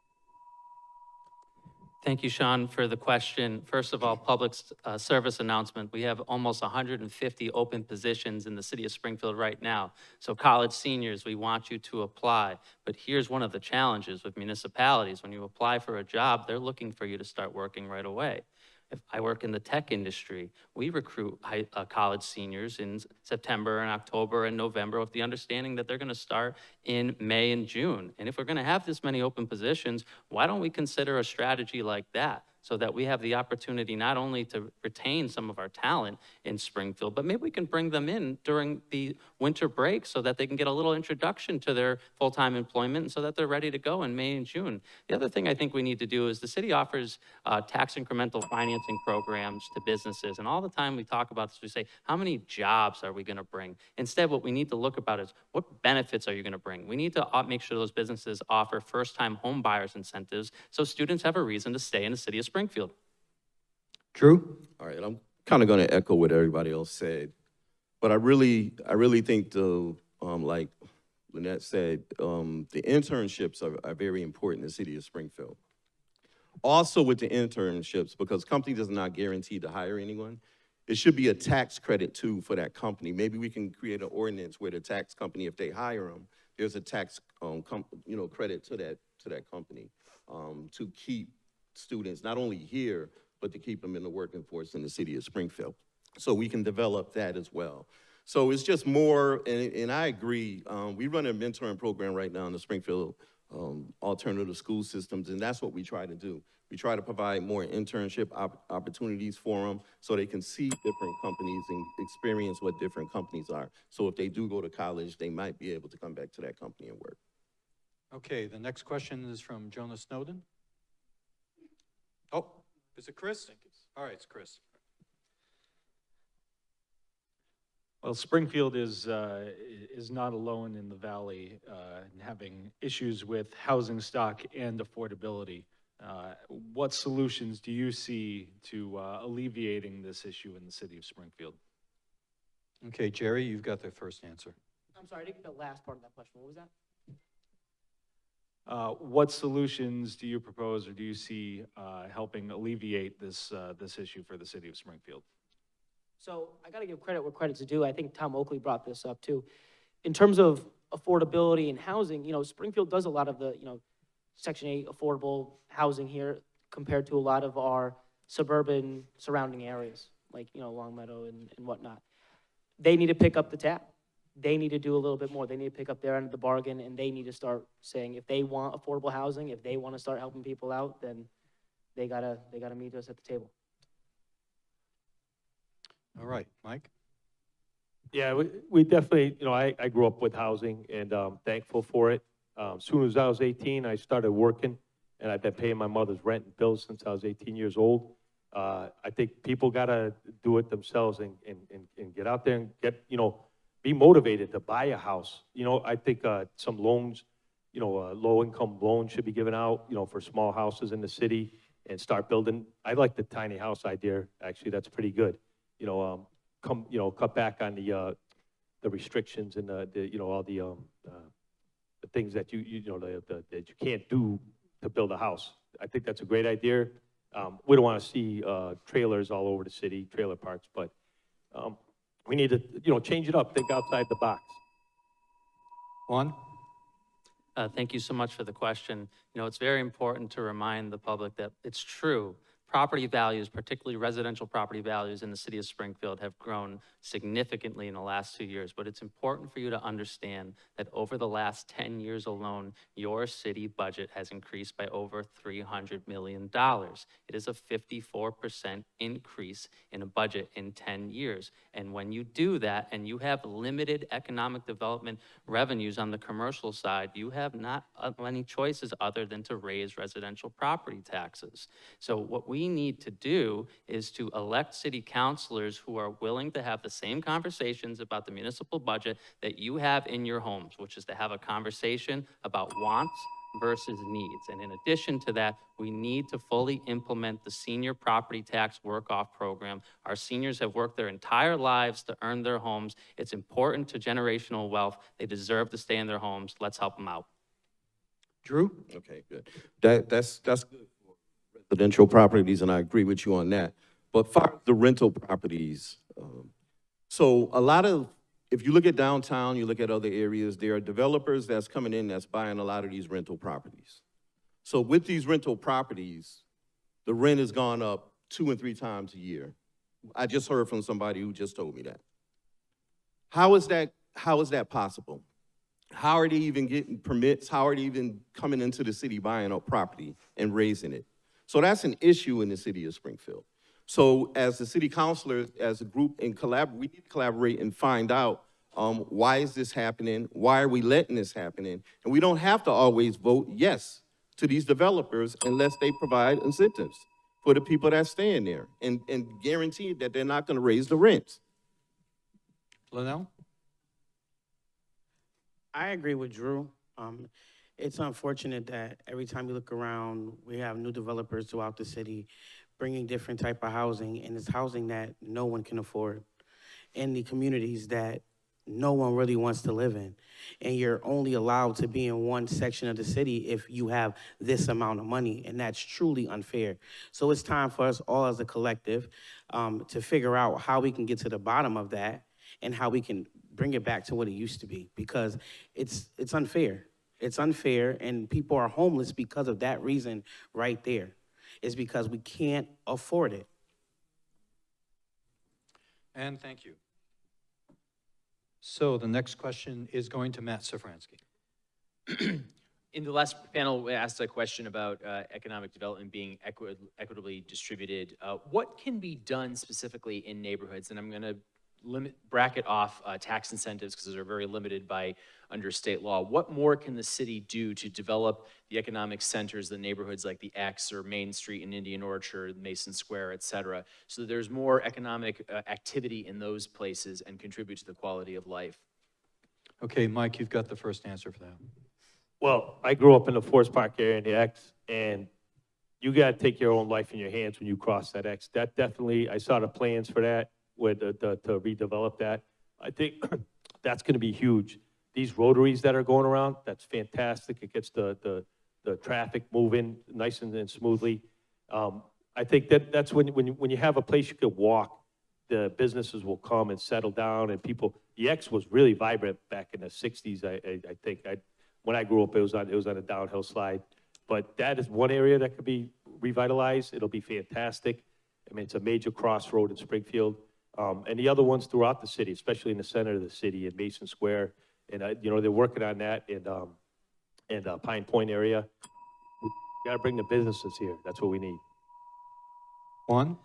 Thank you, Sean, for the question. First of all, public service announcement. We have almost 150 open positions in the city of Springfield right now. So college seniors, we want you to apply. But here's one of the challenges with municipalities. When you apply for a job, they're looking for you to start working right away. If I work in the tech industry, we recruit college seniors in September and October and November with the understanding that they're going to start in May and June. And if we're going to have this many open positions, why don't we consider a strategy like that so that we have the opportunity not only to retain some of our talent in Springfield, but maybe we can bring them in during the winter break so that they can get a little introduction to their full-time employment and so that they're ready to go in May and June. The other thing I think we need to do is the city offers tax incremental financing programs to businesses. And all the time we talk about this, we say, how many jobs are we gonna bring? Instead, what we need to look about is what benefits are you gonna bring? We need to make sure those businesses offer first-time home buyers incentives so students have a reason to stay in the city of Springfield. Drew? All right, I'm kind of going to echo what everybody else said, but I really think like Lynette said, the internships are very important in the city of Springfield. Also with the internships, because company does not guarantee to hire anyone, it should be a tax credit too for that company. Maybe we can create an ordinance where the tax company, if they hire them, there's a tax credit to that company to keep students not only here, but to keep them in the working force in the city of Springfield. So we can develop that as well. So it's just more, and I agree, we run a mentoring program right now in the Springfield alternative school systems, and that's what we try to do. We try to provide more internship opportunities for them so they can see different companies and experience what different companies are. So if they do go to college, they might be able to come back to that company and work. Okay, the next question is from Jonah Snowden. Oh, is it Chris? All right, it's Chris. Well, Springfield is not alone in the valley in having issues with housing stock and affordability. What solutions do you see to alleviating this issue in the city of Springfield? Okay, Jerry, you've got the first answer. I'm sorry, I didn't get the last part of that question. What was that? What solutions do you propose or do you see helping alleviate this, this issue for the city of Springfield? So I got to give credit where credit's due. I think Tom Oakley brought this up too. In terms of affordability and housing, Springfield does a lot of the, Section 8 affordable housing here compared to a lot of our suburban surrounding areas, like, Longmeadow and whatnot. They need to pick up the tab. They need to do a little bit more. They need to pick up their end of the bargain, and they need to start saying if they want affordable housing, if they want to start helping people out, then they gotta meet us at the table. All right, Mike? Yeah, we definitely, I grew up with housing and thankful for it. As soon as I was 18, I started working, and I've been paying my mother's rent and bills since I was 18 years old. I think people gotta do it themselves and get out there and get, be motivated to buy a house. I think some loans, low-income loans should be given out, for small houses in the city and start building. I like the tiny house idea, actually, that's pretty good. Cut back on the restrictions and all the things that that you can't do to build a house. I think that's a great idea. We don't want to see trailers all over the city, trailer parks, but we need to, change it up, think outside the box. Juan? Thank you so much for the question. It's very important to remind the public that it's true. Property values, particularly residential property values in the city of Springfield, have grown significantly in the last 2 years. But it's important for you to understand that over the last 10 years alone, your city budget has increased by over $300 million. It is a 54% increase in a budget in 10 years. And when you do that, and you have limited economic development revenues on the commercial side, you have not many choices other than to raise residential property taxes. So what we need to do is to elect city councilors who are willing to have the same conversations about the municipal budget that you have in your homes, which is to have a conversation about wants versus needs. And in addition to that, we need to fully implement the senior property tax work-off program. Our seniors have worked their entire lives to earn their homes. It's important to generational wealth. They deserve to stay in their homes. Let's help them out. Drew? Okay, good. That's good for residential properties, and I agree with you on that. But for the rental properties, so a lot of, if you look at downtown, you look at other areas, there are developers that's coming in that's buying a lot of these rental properties. So with these rental properties, the rent has gone up 2 and 3 times a year. I just heard from somebody who just told me that. How is that possible? How are they even getting permits? How are they even coming into the city buying up property and raising it? So that's an issue in the city of Springfield. So as the city councilors, as a group, we need to collaborate and find out why is this happening? Why are we letting this happen? And we don't have to always vote yes to these developers unless they provide incentives for the people that stay in there and guarantee that they're not going to raise the rents. Linnell? I agree with Drew. It's unfortunate that every time you look around, we have new developers throughout the city bringing different type of housing, and it's housing that no one can afford in the communities that no one really wants to live in. And you're only allowed to be in one section of the city if you have this amount of money, and that's truly unfair. So it's time for us all as a collective to figure out how we can get to the bottom of that and how we can bring it back to what it used to be, because it's unfair. It's unfair, and people are homeless because of that reason right there. It's because we can't afford it. And thank you. So the next question is going to Matt Safransky. In the last panel, we asked a question about economic development being equitably distributed. What can be done specifically in neighborhoods? And I'm going to bracket off tax incentives because those are very limited by under state law. What more can the city do to develop the economic centers, the neighborhoods like the X or Main Street in Indian Orchard, Mason Square, et cetera, so that there's more economic activity in those places and contribute to the quality of life? Okay, Mike, you've got the first answer for that. Well, I grew up in the Forest Park area in the X, and you got to take your own life in your hands when you cross that X. That definitely, I saw the plans for that, with to redevelop that. I think that's going to be huge. These rotaries that are going around, that's fantastic. It gets the the traffic moving nice and smoothly. I think that's when you have a place you could walk, the businesses will come and settle down, and people, the X was really vibrant back in the 60s, I think. When I grew up, it was on a downhill slide. But that is one area that could be revitalized. It'll be fantastic. I mean, it's a major crossroad in Springfield. And the other ones throughout the city, especially in the center of the city, in Mason Square. And, you know, they're working on that in Pine Point area. We gotta bring the businesses here. That's what we need. Juan?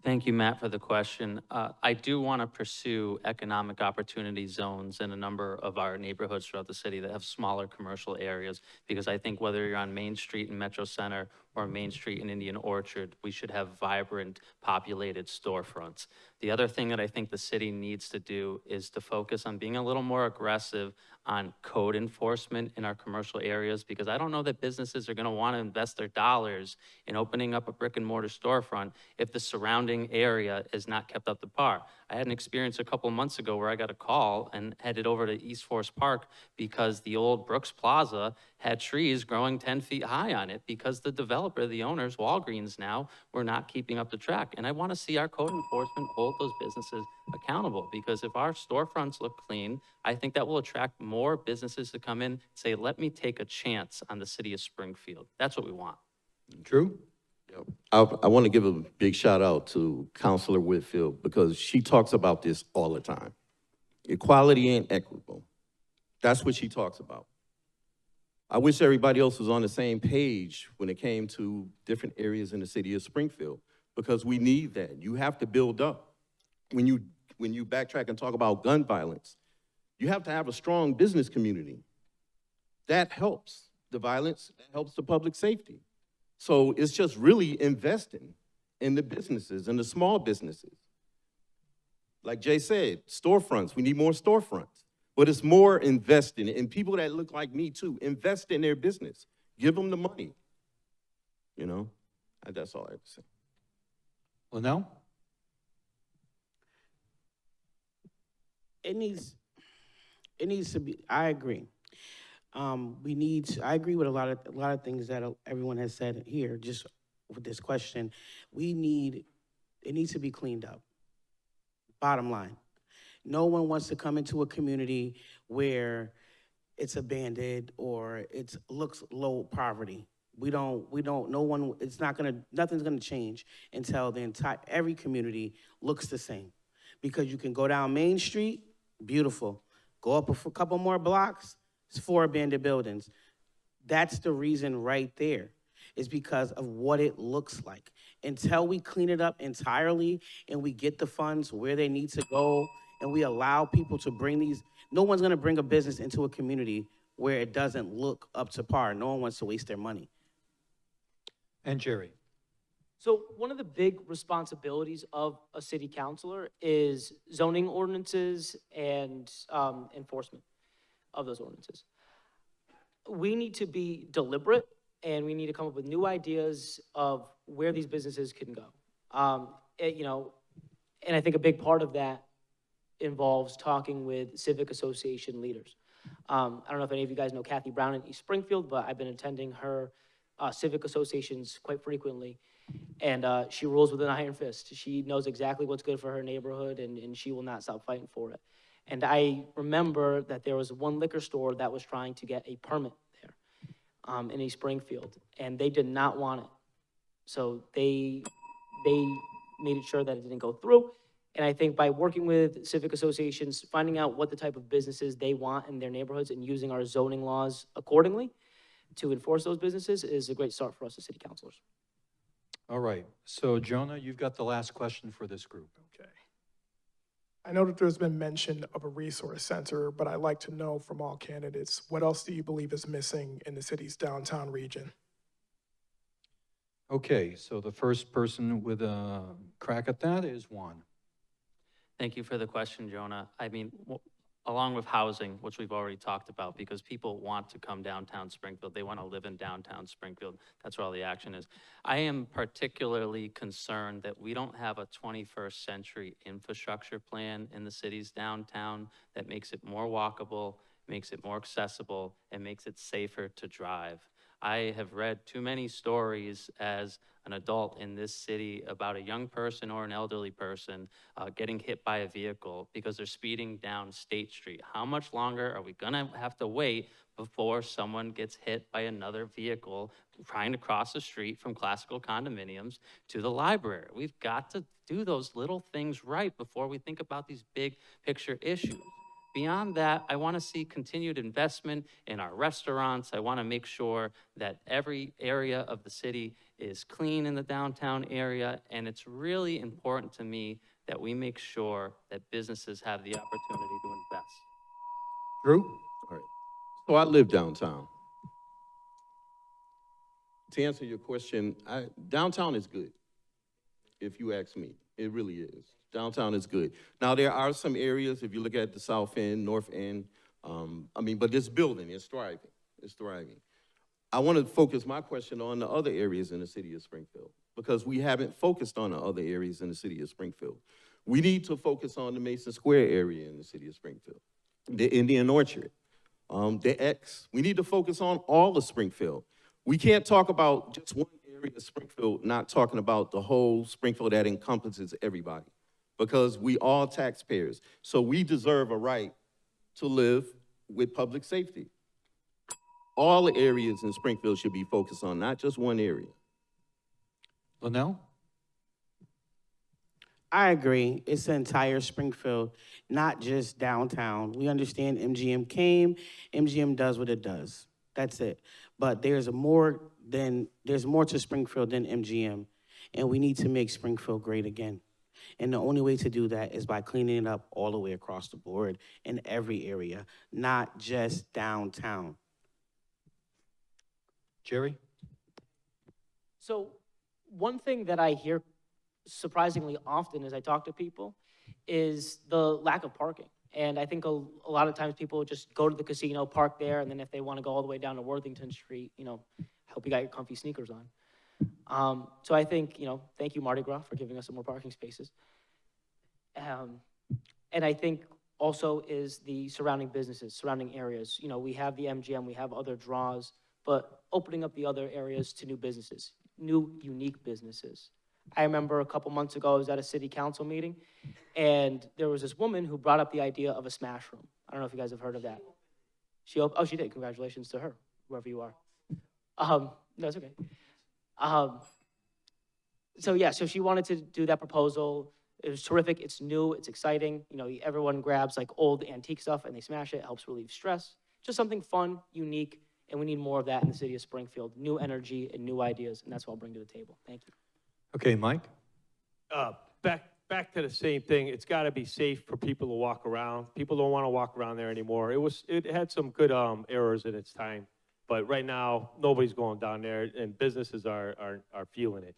Thank you, Matt, for the question. I do want to pursue economic opportunity zones in a number of our neighborhoods throughout the city that have smaller commercial areas, because I think whether you're on Main Street in Metro Center or Main Street in Indian Orchard, we should have vibrant, populated storefronts. The other thing that I think the city needs to do is to focus on being a little more aggressive on code enforcement in our commercial areas, because I don't know that businesses are going to want to invest their dollars in opening up a brick and mortar storefront if the surrounding area is not kept up to par. I had an experience a couple of months ago where I got a call and headed over to East Forest Park because the old Brooks Plaza had trees growing 10 feet high on it because the developer, the owners, Walgreens now, were not keeping up the track. And I want to see our code enforcement hold those businesses accountable, because if our storefronts look clean, I think that will attract more businesses to come in and say, let me take a chance on the city of Springfield. That's what we want. Drew? I want to give a big shout out to Councilor Whitfield because she talks about this all the time. Equality and equitable. That's what she talks about. I wish everybody else was on the same page when it came to different areas in the city of Springfield, because we need that. You have to build up. When you backtrack and talk about gun violence, you have to have a strong business community. That helps the violence, that helps the public safety. So it's just really investing in the businesses and the small businesses. Like Jay said, storefronts, we need more storefronts. But it's more investing in people that look like me too. Invest in their business. Give them the money. You know, and that's all I have to say. Linnell? It needs to be, I agree. I agree with a lot of things that everyone has said here, just with this question. It needs to be cleaned up. Bottom line. No one wants to come into a community where it's abandoned or it looks low poverty. Nothing's gonna change until every community looks the same. Because you can go down Main Street, beautiful. Go up a couple more blocks, it's 4 abandoned buildings. That's the reason right there, is because of what it looks like. Until we clean it up entirely and we get the funds where they need to go and we allow people to no one's gonna bring a business into a community where it doesn't look up to par. No one wants to waste their money. And Jerry? So one of the big responsibilities of a city councilor is zoning ordinances and enforcement of those ordinances. We need to be deliberate, and we need to come up with new ideas of where these businesses can go. And I think a big part of that involves talking with civic association leaders. I don't know if any of you guys know Kathy Brown in East Springfield, but I've been attending her civic associations quite frequently. And she rules with an iron fist. She knows exactly what's good for her neighborhood, and she will not stop fighting for it. And I remember that there was one liquor store that was trying to get a permit there in East Springfield, and they did not want it. So they made sure that it didn't go through. And I think by working with civic associations, finding out what the type of businesses they want in their neighborhoods and using our zoning laws accordingly to enforce those businesses is a great start for us as city councilors. All right, so Jonah, you've got the last question for this group. Okay. I know that there's been mention of a resource center, but I'd like to know from all candidates, what else do you believe is missing in the city's downtown region? Okay, so the first person with a crack at that is Juan. Thank you for the question, Jonah. I mean, along with housing, which we've already talked about, because people want to come downtown Springfield. They want to live in downtown Springfield. That's where all the action is. I am particularly concerned that we don't have a 21st century infrastructure plan in the city's downtown that makes it more walkable, makes it more accessible, and makes it safer to drive. I have read too many stories as an adult in this city about a young person or an elderly person getting hit by a vehicle because they're speeding down State Street. How much longer are we gonna have to wait before someone gets hit by another vehicle trying to cross the street from classical condominiums to the library? We've got to do those little things right before we think about these big picture issues. Beyond that, I want to see continued investment in our restaurants. I want to make sure that every area of the city is clean in the downtown area. And it's really important to me that we make sure that businesses have the opportunity to invest. Drew? All right. So I live downtown. To answer your question, downtown is good, if you ask me. It really is. Downtown is good. Now, there are some areas, if you look at the south end, north end, but this building is thriving. It's thriving. I want to focus my question on the other areas in the city of Springfield, because we haven't focused on the other areas in the city of Springfield. We need to focus on the Mason Square area in the city of Springfield, the Indian Orchard, the X. We need to focus on all of Springfield. We can't talk about just one area of Springfield, not talking about the whole Springfield that encompasses everybody, because we all taxpayers. So we deserve a right to live with public safety. All the areas in Springfield should be focused on, not just one area. Linnell? I agree. It's the entire Springfield, not just downtown. We understand MGM came, MGM does what it does. That's it. But there's more to Springfield than MGM, and we need to make Springfield great again. And the only way to do that is by cleaning it up all the way across the board in every area, not just downtown. Jerry? So one thing that I hear surprisingly often as I talk to people is the lack of parking. And I think a lot of times people just go to the casino, park there, and then if they want to go all the way down to Worthington Street, I hope you got your comfy sneakers on. So I think, thank you, Mardi Gras, for giving us some more parking spaces. And I think also is the surrounding businesses, surrounding areas. We have the MGM, we have other draws, but opening up the other areas to new businesses, new, unique businesses. I remember a couple months ago, I was at a city council meeting, and there was this woman who brought up the idea of a smash room. I don't know if you guys have heard of that. She did. Congratulations to her, whoever you are. No, it's okay. So she wanted to do that proposal. It was terrific. It's new. It's exciting. Everyone grabs like old antique stuff and they smash it. It helps relieve stress. Just something fun, unique, and we need more of that in the city of Springfield. New energy and new ideas, and that's what I'll bring to the table. Thank you. Okay, Mike? Back to the same thing. It's got to be safe for people to walk around. People don't want to walk around there anymore. It had some good errors in its time, but right now nobody's going down there, and businesses are feeling it.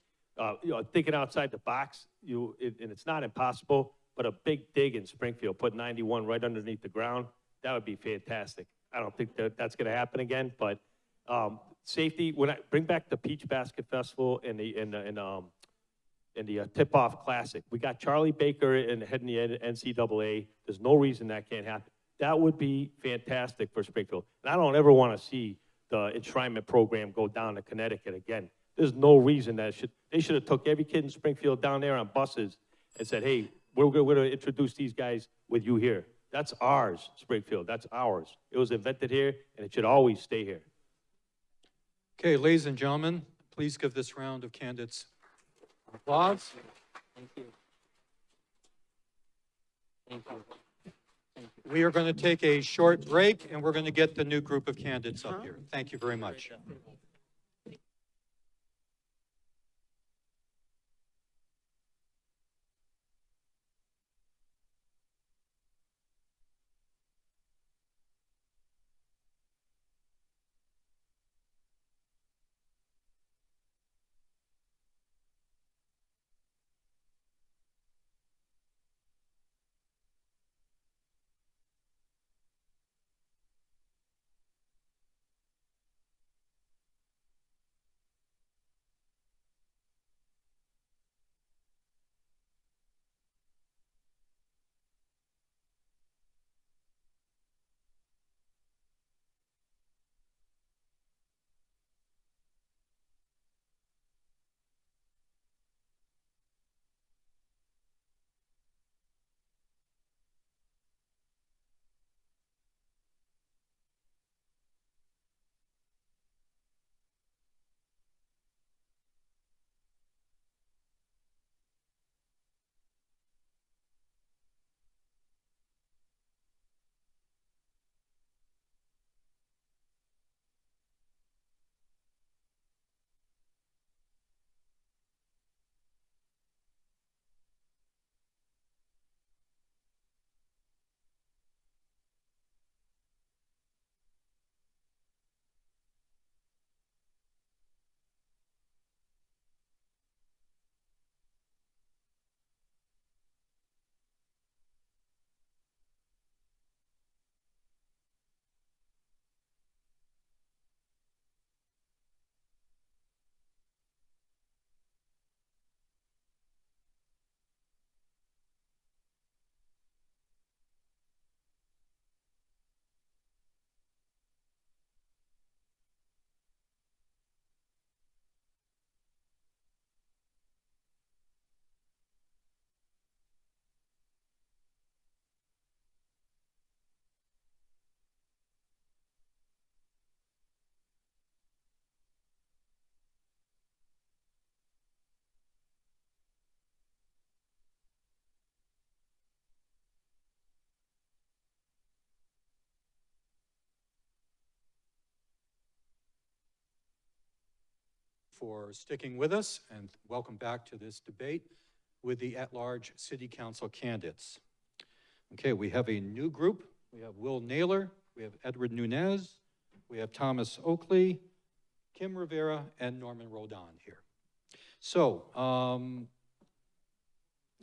Thinking outside the box, and it's not impossible, but a big dig in Springfield, put 91 right underneath the ground, that would be fantastic. I don't think that's going to happen again, but safety. When I bring back the Peach Basket Festival and the Tip-Off Classic, we got Charlie Baker heading the NCAA. There's no reason that can't happen. That would be fantastic for Springfield. And I don't ever want to see the enshrinement program go down to Connecticut again. There's no reason they should have took every kid in Springfield down there on buses and said, hey, we're going to introduce these guys with you here. That's ours, Springfield. That's ours. It was invented here, and it should always stay here. Okay, ladies and gentlemen, please give this round of candidates applause. Thank you. Thank you. Thank you. We are going to take a short break, and we're going to get the new group of candidates up here. Thank you very much. for sticking with us, and welcome back to this debate with the at-large city council candidates. Okay, we have a new group. We have Will Naylor, we have Edward Nunez, we have Thomas Oakley, Kim Rivera, and Norman Rodon here. So, I'm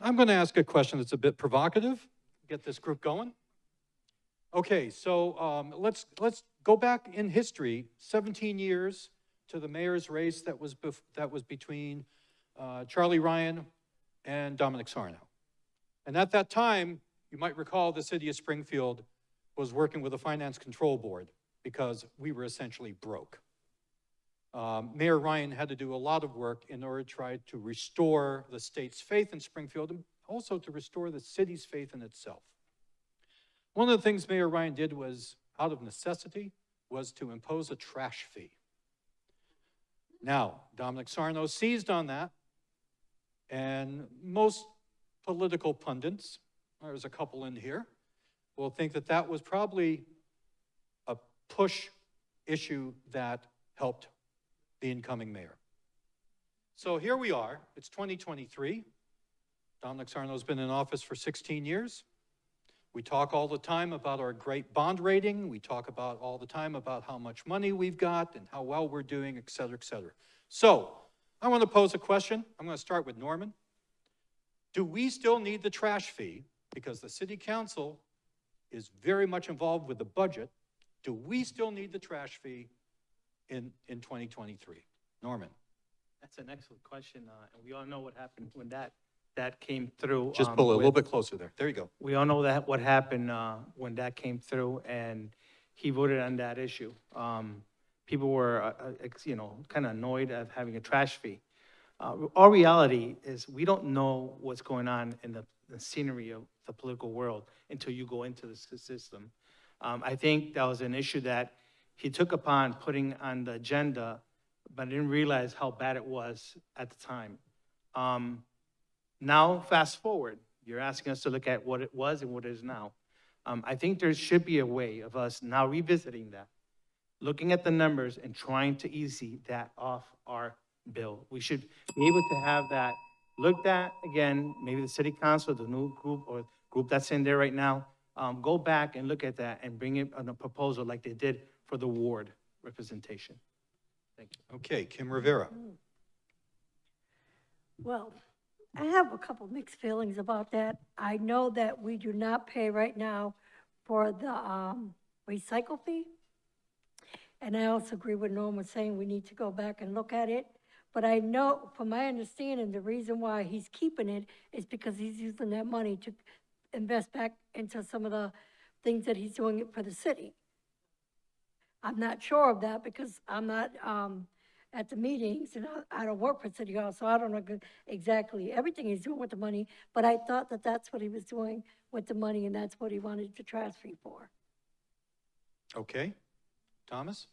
going to ask a question that's a bit provocative, get this group going. Okay, so let's go back in history, 17 years to the mayor's race that was between Charlie Ryan and Dominic Sarno. And at that time, you might recall the city of Springfield was working with a finance control board because we were essentially broke. Mayor Ryan had to do a lot of work in order to try to restore the state's faith in Springfield and also to restore the city's faith in itself. One of the things Mayor Ryan did was, out of necessity, was to impose a trash fee. Now, Dominic Sarno seized on that, and most political pundits, there's a couple in here, will think that that was probably a push issue that helped the incoming mayor. So here we are, it's 2023. Dominic Sarno's been in office for 16 years. We talk all the time about our great bond rating. We talk about all the time about how much money we've got and how well we're doing, et cetera, et cetera. So I want to pose a question. I'm going to start with Norman. Do we still need the trash fee? Because the city council is very much involved with the budget. Do we still need the trash fee in 2023? Norman. That's an excellent question, and we all know what happened when that came through. Just pull it a little bit closer there. There you go. We all know that what happened when that came through, and he voted on that issue. People were, kind of annoyed at having a trash fee. Our reality is we don't know what's going on in the scenery of the political world until you go into the system. I think that was an issue that he took upon putting on the agenda, but didn't realize how bad it was at the time. Now, fast forward, you're asking us to look at what it was and what it is now. I think there should be a way of us now revisiting that, looking at the numbers and trying to easy that off our bill. We should be able to have that looked at again, maybe the city council, the new group or group that's in there right now, go back and look at that and bring it on a proposal like they did for the ward representation. Thank you. Okay, Kim Rivera. Well, I have a couple mixed feelings about that. I know that we do not pay right now for the recycle fee. And I also agree with Norman saying we need to go back and look at it. But I know, from my understanding, the reason why he's keeping it is because he's using that money to invest back into some of the things that he's doing for the city. I'm not sure of that because I'm not at the meetings, and I don't work for City Hall, so I don't know exactly everything he's doing with the money, but I thought that that's what he was doing with the money, and that's what he wanted the trash fee for. Okay, Thomas?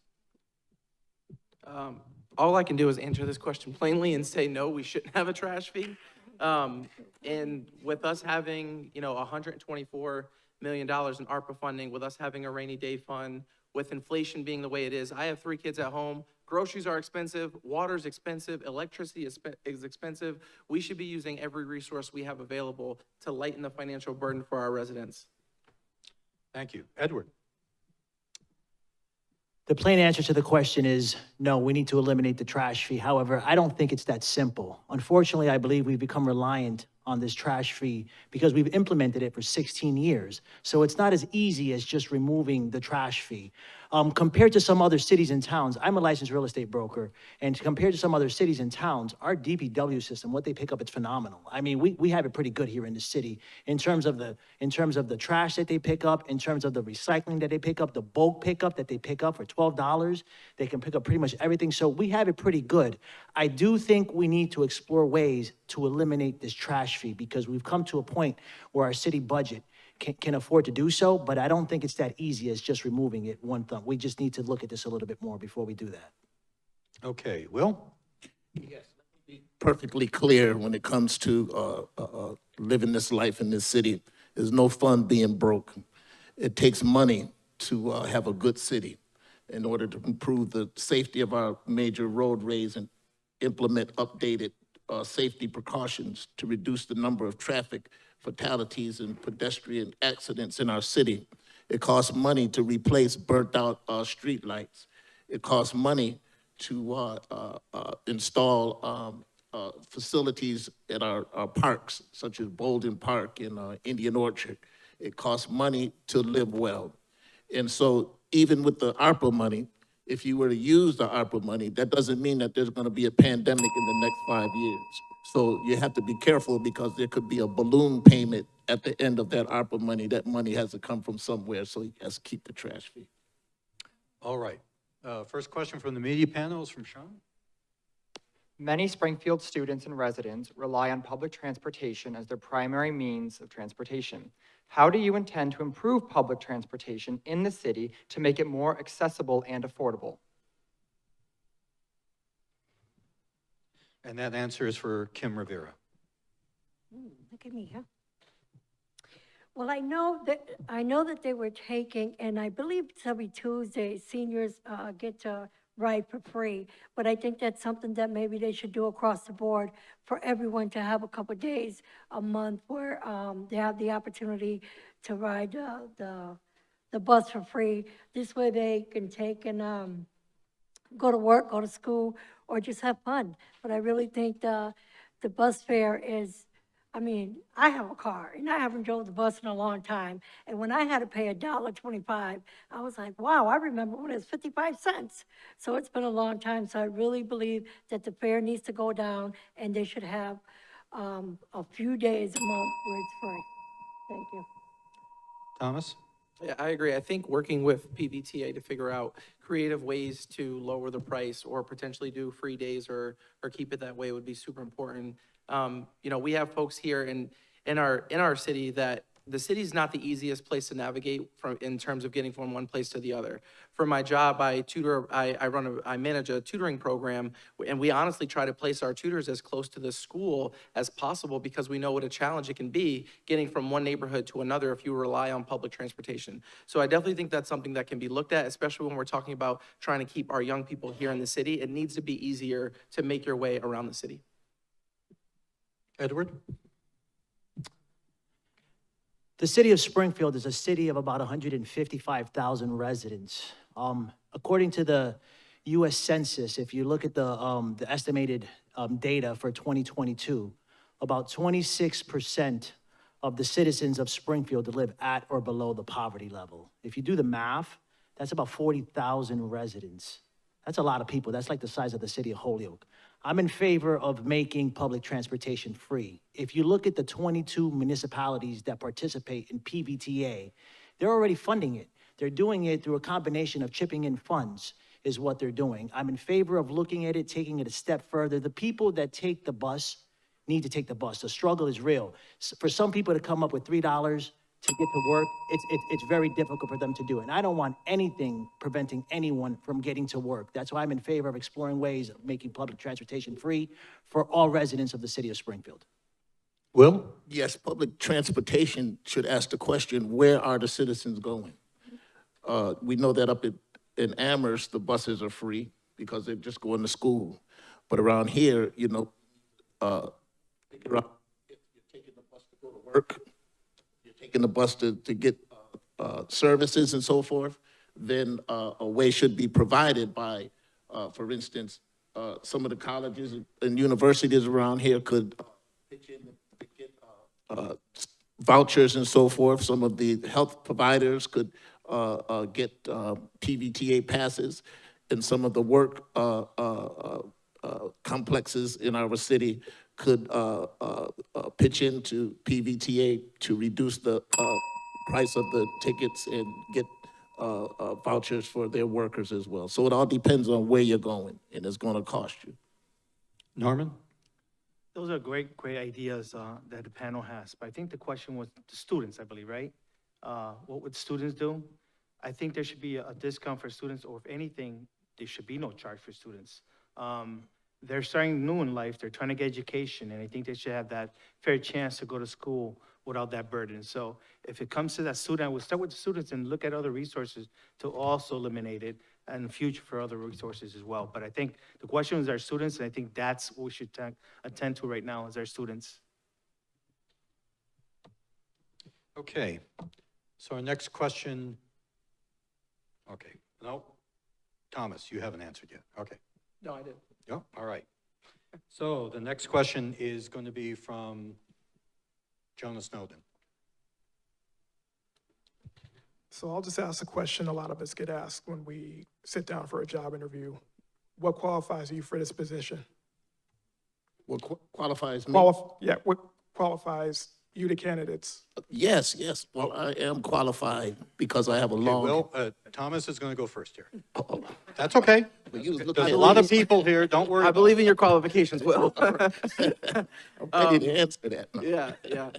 All I can do is answer this question plainly and say, no, we shouldn't have a trash fee. And with us having, $124 million in ARPA funding, with us having a rainy day fund, with inflation being the way it is, I have 3 kids at home. Groceries are expensive, water's expensive, electricity is expensive. We should be using every resource we have available to lighten the financial burden for our residents. Thank you. Edward? The plain answer to the question is no, we need to eliminate the trash fee. However, I don't think it's that simple. Unfortunately, I believe we've become reliant on this trash fee because we've implemented it for 16 years. So it's not as easy as just removing the trash fee. Compared to some other cities and towns, I'm a licensed real estate broker, and compared to some other cities and towns, our DPW system, what they pick up, it's phenomenal. I mean, we have it pretty good here in the city in terms of the trash that they pick up, in terms of the recycling that they pick up, the bulk pickup that they pick up for $12. They can pick up pretty much everything. So we have it pretty good. I do think we need to explore ways to eliminate this trash fee because we've come to a point where our city budget can afford to do so, but I don't think it's that easy as just removing it one thumb. We just need to look at this a little bit more before we do that. Okay, Will? Yes, perfectly clear when it comes to living this life in this city. There's no fun being broke. It takes money to have a good city in order to improve the safety of our major roadways and implement updated safety precautions to reduce the number of traffic fatalities and pedestrian accidents in our city. It costs money to replace burnt-out streetlights. It costs money to install facilities at our parks, such as Bolden Park and Indian Orchard. It costs money to live well. And so even with the ARPA money, if you were to use the ARPA money, that doesn't mean that there's gonna be a pandemic in the next 5 years. So you have to be careful because there could be a balloon payment at the end of that ARPA money. That money has to come from somewhere, so you has to keep the trash fee. All right. First question from the media panel is from Sean. Many Springfield students and residents rely on public transportation as their primary means of transportation. How do you intend to improve public transportation in the city to make it more accessible and affordable? And that answer is for Kim Rivera. Look at me, huh? Well, I know that they were taking, and I believe it's every Tuesday, seniors get to ride for free. But I think that's something that maybe they should do across the board for everyone to have a couple of days a month where they have the opportunity to ride the bus for free. This way they can take and go to work, go to school, or just have fun. But I really think the bus fare is, I mean, I have a car, and I haven't drove the bus in a long time. And when I had to pay $1.25, I was like, wow, I remember when it was 55 cents. So it's been a long time. So I really believe that the fare needs to go down, and they should have a few days a month where it's free. Thank you. Thomas? Yeah, I agree. I think working with PVTA to figure out creative ways to lower the price or potentially do free days or keep it that way would be super important. You know, we have folks here in our city that the city's not the easiest place to navigate in terms of getting from one place to the other. For my job, I manage a tutoring program, and we honestly try to place our tutors as close to the school as possible because we know what a challenge it can be getting from one neighborhood to another if you rely on public transportation. So I definitely think that's something that can be looked at, especially when we're talking about trying to keep our young people here in the city. It needs to be easier to make your way around the city. Edward? The city of Springfield is a city of about 155,000 residents. According to the U.S. Census, if you look at the estimated data for 2022, about 26% of the citizens of Springfield live at or below the poverty level. If you do the math, that's about 40,000 residents. That's a lot of people. That's like the size of the city of Holyoke. I'm in favor of making public transportation free. If you look at the 22 municipalities that participate in PVTA, they're already funding it. They're doing it through a combination of chipping in funds is what they're doing. I'm in favor of looking at it, taking it a step further. The people that take the bus need to take the bus. The struggle is real. For some people to come up with $3 to get to work, it's very difficult for them to do it. And I don't want anything preventing anyone from getting to work. That's why I'm in favor of exploring ways of making public transportation free for all residents of the city of Springfield. Will? Yes, public transportation should ask the question, where are the citizens going? We know that up in Amherst, the buses are free because they're just going to school. But around here, you know, if you're taking the bus to go to work, taking the bus to get services and so forth, then a way should be provided by, for instance, some of the colleges and universities around here could pitch in to get vouchers and so forth. Some of the health providers could get PVTA passes, and some of the work complexes in our city could pitch into PVTA to reduce the price of the tickets and get vouchers for their workers as well. So it all depends on where you're going, and it's going to cost you. Norman? Those are great ideas that the panel has. But I think the question was the students, I believe, right? What would students do? I think there should be a discount for students, or if anything, there should be no charge for students. They're starting new in life, they're trying to get education, and I think they should have that fair chance to go to school without that burden. So if it comes to that student, I would start with the students and look at other resources to also eliminate it. in the future for other resources as well. But I think the question is our students, and I think that's what we should attend to right now is our students. Okay, so our next question, okay, no, Thomas, you haven't answered yet, okay. No, I did. Oh, all right. So the next question is going to be from Jonah Snowden. So I'll just ask a question a lot of us get asked when we sit down for a job interview. What qualifies you for this position? What qualifies me? What qualifies you, the candidates? Yes, yes. Well, I am qualified because I have a Okay, long. well, Thomas is going to go first here. That's okay. But you was looking There's at a lot me. of people here, don't worry. I believe in your qualifications, Will. I'm ready to answer that. No. Yeah, yeah.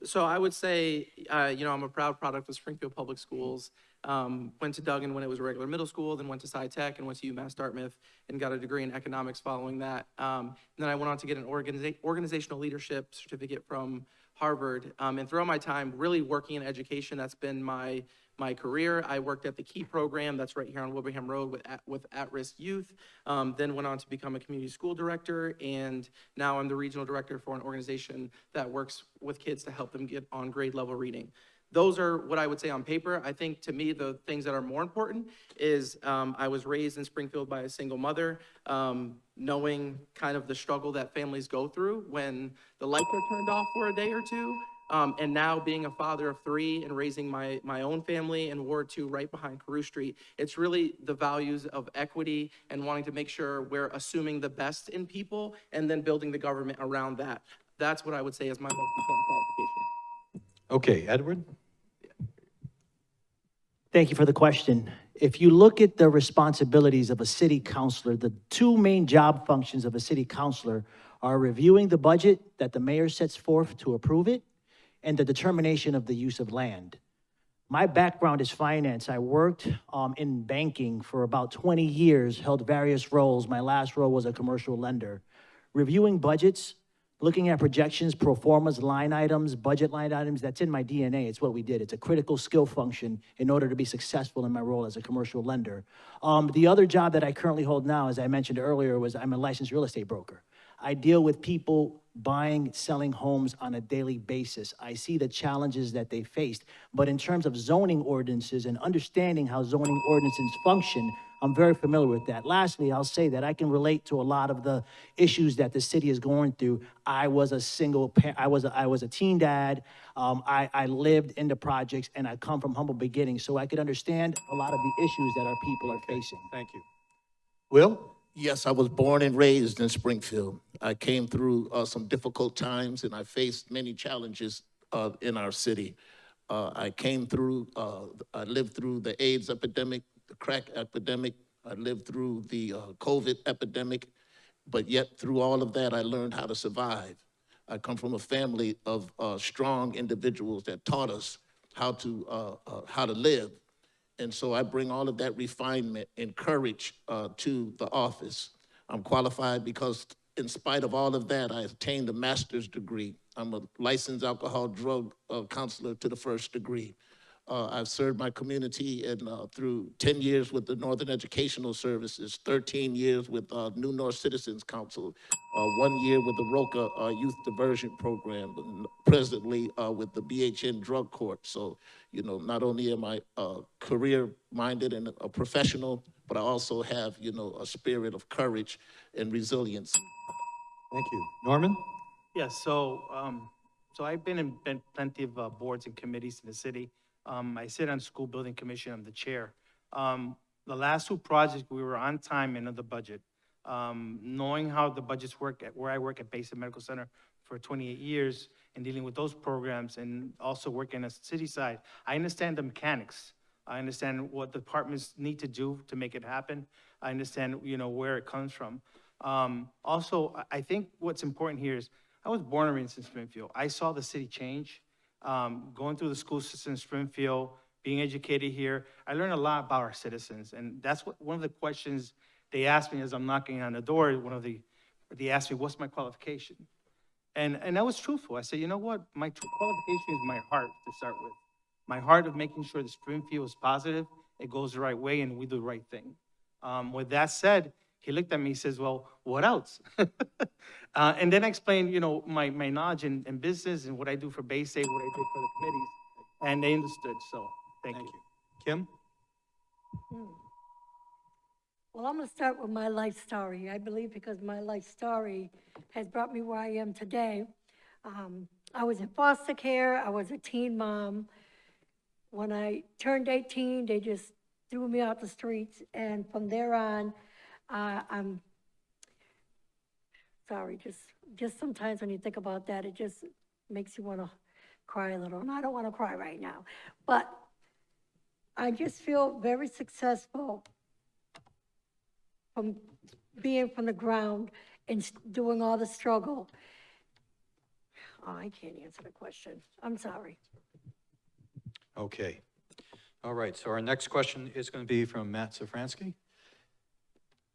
So I would say, I'm a proud product of Springfield Public Schools. Went to Duggan when it was a regular middle school, then went to Sci Tech and went to UMass Dartmouth and got a degree in economics following that. Then I went on to get an organizational leadership certificate from Harvard. And throughout my time really working in education, that's been my career. I worked at the Key program, that's right here on Wilbraham Road with at-risk youth. Then went on to become a community school director, and now I'm the regional director for an organization that works with kids to help them get on grade level reading. Those are what I would say on paper. I think to me, the things that are more important is I was raised in Springfield by a single mother, knowing kind of the struggle that families go through when the lights are turned off for a day or two. And now being a father of 3 and raising my own family in Ward 2 right behind Carew Street, it's really the values of equity and wanting to make sure we're assuming the best in people and then building the government around that. That's what I would say is my most important qualification. Okay, Edward? Thank you for the question. If you look at the responsibilities of a city councilor, the 2 main job functions of a city councilor are reviewing the budget that the mayor sets forth to approve it and the determination of the use of land. My background is finance. I worked in banking for about 20 years, held various roles. My last role was a commercial lender. Reviewing budgets, looking at projections, pro formas, line items, budget line items, that's in my DNA. It's what we did. It's a critical skill function in order to be successful in my role as a commercial lender. The other job that I currently hold now, as I mentioned earlier, was I'm a licensed real estate broker. I deal with people buying, selling homes on a daily basis. I see the challenges that they faced. But in terms of zoning ordinances and understanding how zoning ordinances function, I'm very familiar with that. Lastly, I'll say that I can relate to a lot of the issues that the city is going through. I was a single parent, I was a teen dad. I lived in the projects and I come from humble beginnings, so I could understand a lot of the issues that our people are facing. Thank you. Will? Yes, I was born and raised in Springfield. I came through some difficult times and I faced many challenges in our city. I lived through the AIDS epidemic, the crack epidemic. I lived through the COVID epidemic, but yet through all of that, I learned how to survive. I come from a family of strong individuals that taught us how to live. And so I bring all of that refinement and courage to the office. I'm qualified because in spite of all of that, I obtained a master's degree. I'm a licensed alcohol drug counselor to the first degree. I've served my community through 10 years with the Northern Educational Services, 13 years with New North Citizens Council, 1 year with the ROCA Youth Diversion Program, and presently with the BHN Drug Court. So, not only am I career-minded and a professional, but I also have, a spirit of courage and resilience. Thank you. Norman? Yes, so I've been in plenty of boards and committees in the city. I sit on School Building Commission, I'm the chair. The last 2 projects, we were on time and under budget. Knowing how the budgets work at where I work at Basin Medical Center for 28 years and dealing with those programs and also working as city side, I understand the mechanics. I understand what departments need to do to make it happen. I understand, where it comes from. Also, I think what's important here is I was born and raised in Springfield. I saw the city change. Going through the school system in Springfield, being educated here, I learned a lot about our citizens. And that's one of the questions they asked me as I'm knocking on the door. They asked me, what's my qualification? And I was truthful. I said, you know what? My true qualification is my heart to start with. My heart of making sure that Springfield is positive it goes the right way and we do the right thing. With that said, he looked at me, he says, well, what else? And then I explained, my knowledge in business and what I do for Bay State, what I did for the committees, and they understood, so thank you. Kim? Well, I'm going to start with my life story. I believe because my life story has brought me where I am today. I was in foster care. I was a teen mom. When I turned 18, they just threw me out the streets. And from there on, I'm sorry, just sometimes when you think about that, it just makes you want to cry a little. And I don't want to cry right now. But I just feel very successful from being from the ground and doing all the struggle. Oh, I can't answer the question. I'm sorry. Okay. All right, so our next question is going to be from Matt Safransky.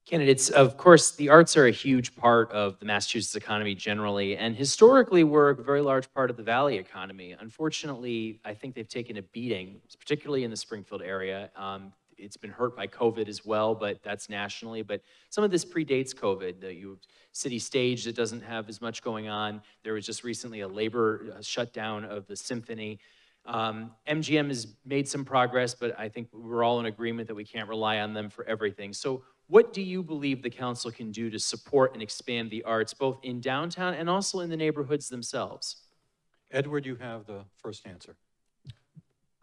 Candidates, of course, the arts are a huge part of the Massachusetts economy generally, and historically were a very large part of the Valley economy. Unfortunately, I think they've taken a beating, particularly in the Springfield area. It's been hurt by COVID as well, but that's nationally. But some of this predates COVID. The city stage that doesn't have as much going on. There was just recently a labor shutdown of the symphony. MGM has made some progress, but I think we're all in agreement that we can't rely on them for everything. So what do you believe the council can do to support and expand the arts, both in downtown and also in the neighborhoods themselves? Edward, you have the first answer.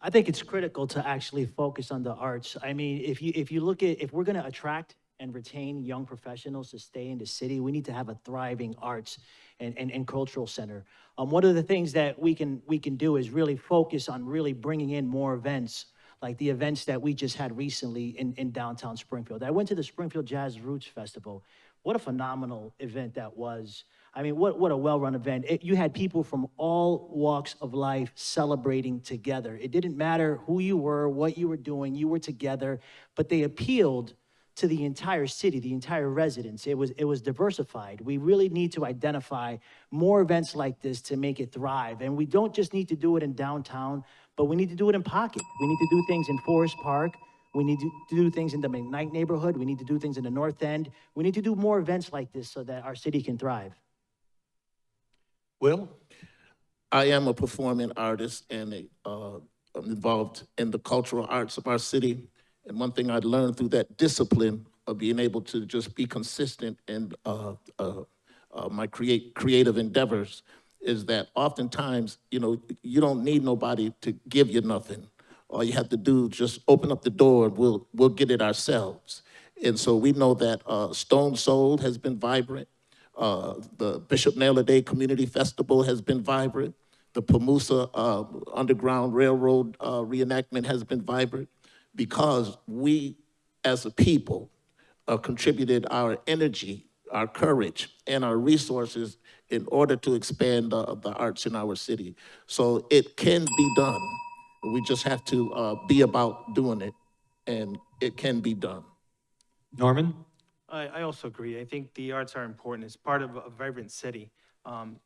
I think it's critical to actually focus on the arts. I mean, if you look at, if we're gonna attract and retain young professionals to stay in the city, we need to have a thriving arts and cultural center. One of the things that we can do is really focus on really bringing in more events, like the events that we just had recently in downtown Springfield. I went to the Springfield Jazz Roots Festival. What a phenomenal event that was. I mean, what a well-run event. You had people from all walks of life celebrating together. It didn't matter who you were, what you were doing, you were together, but they appealed to the entire city, the entire residents. It was diversified. We really need to identify more events like this to make it thrive. And we don't just need to do it in downtown, but we need to do it in pocket. We need to do things in Forest Park. We need to do things in the McKnight neighborhood. We need to do things in the North End. We need to do more events like this so that our city can thrive. Will? I am a performing artist and I'm involved in the cultural arts of our city. And one thing I learned through that discipline of being able to just be consistent in my creative endeavors is that oftentimes, you don't need nobody to give you nothing. All you have to do is just open up the door and we'll get it ourselves. And so we know that Stone Soul has been vibrant. The Bishop Naylor Day Community Festival has been vibrant. The Pamusa Underground Railroad reenactment has been vibrant because we, as a people, contributed our energy, our courage, and our resources in order to expand the arts in our city. So it can be done. We just have to be about doing it, and it can be done. Norman? I also agree. I think the arts are important. It's part of a vibrant city.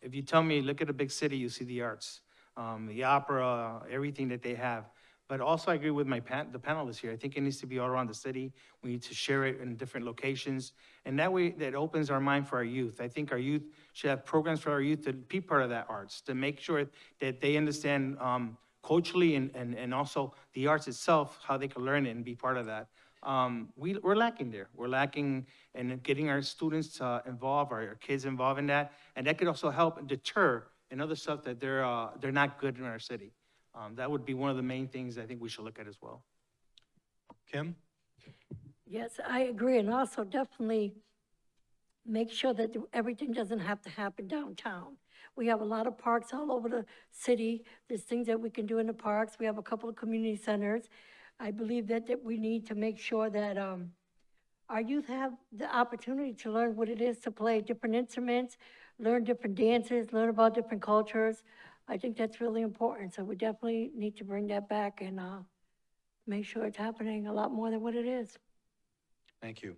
If you tell me, look at a big city, you see the arts, the opera, everything that they have. But also I agree with the panelists here. I think it needs to be all around the city. We need to share it in different locations. And that way, that opens our mind for our youth. I think our youth should have programs for our youth to be part of that arts, to make sure that they understand culturally and also the arts itself, how they can learn it and be part of that. We're lacking there. We're lacking in getting our students involved, our kids involved in that. And that could also help deter and other stuff that they're not good in our city. That would be one of the main things I think we should look at as well. Kim? Yes, I agree, and also definitely make sure that everything doesn't have to happen downtown. We have a lot of parks all over the city. There's things that we can do in the parks. We have a couple of community centers. I believe that we need to make sure that our youth have the opportunity to learn what it is to play different instruments, learn different dances, learn about different cultures. I think that's really important. So we definitely need to bring that back and make sure it's happening a lot more than what it is. Thank you.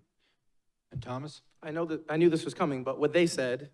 And Thomas? I knew this was coming, but what they said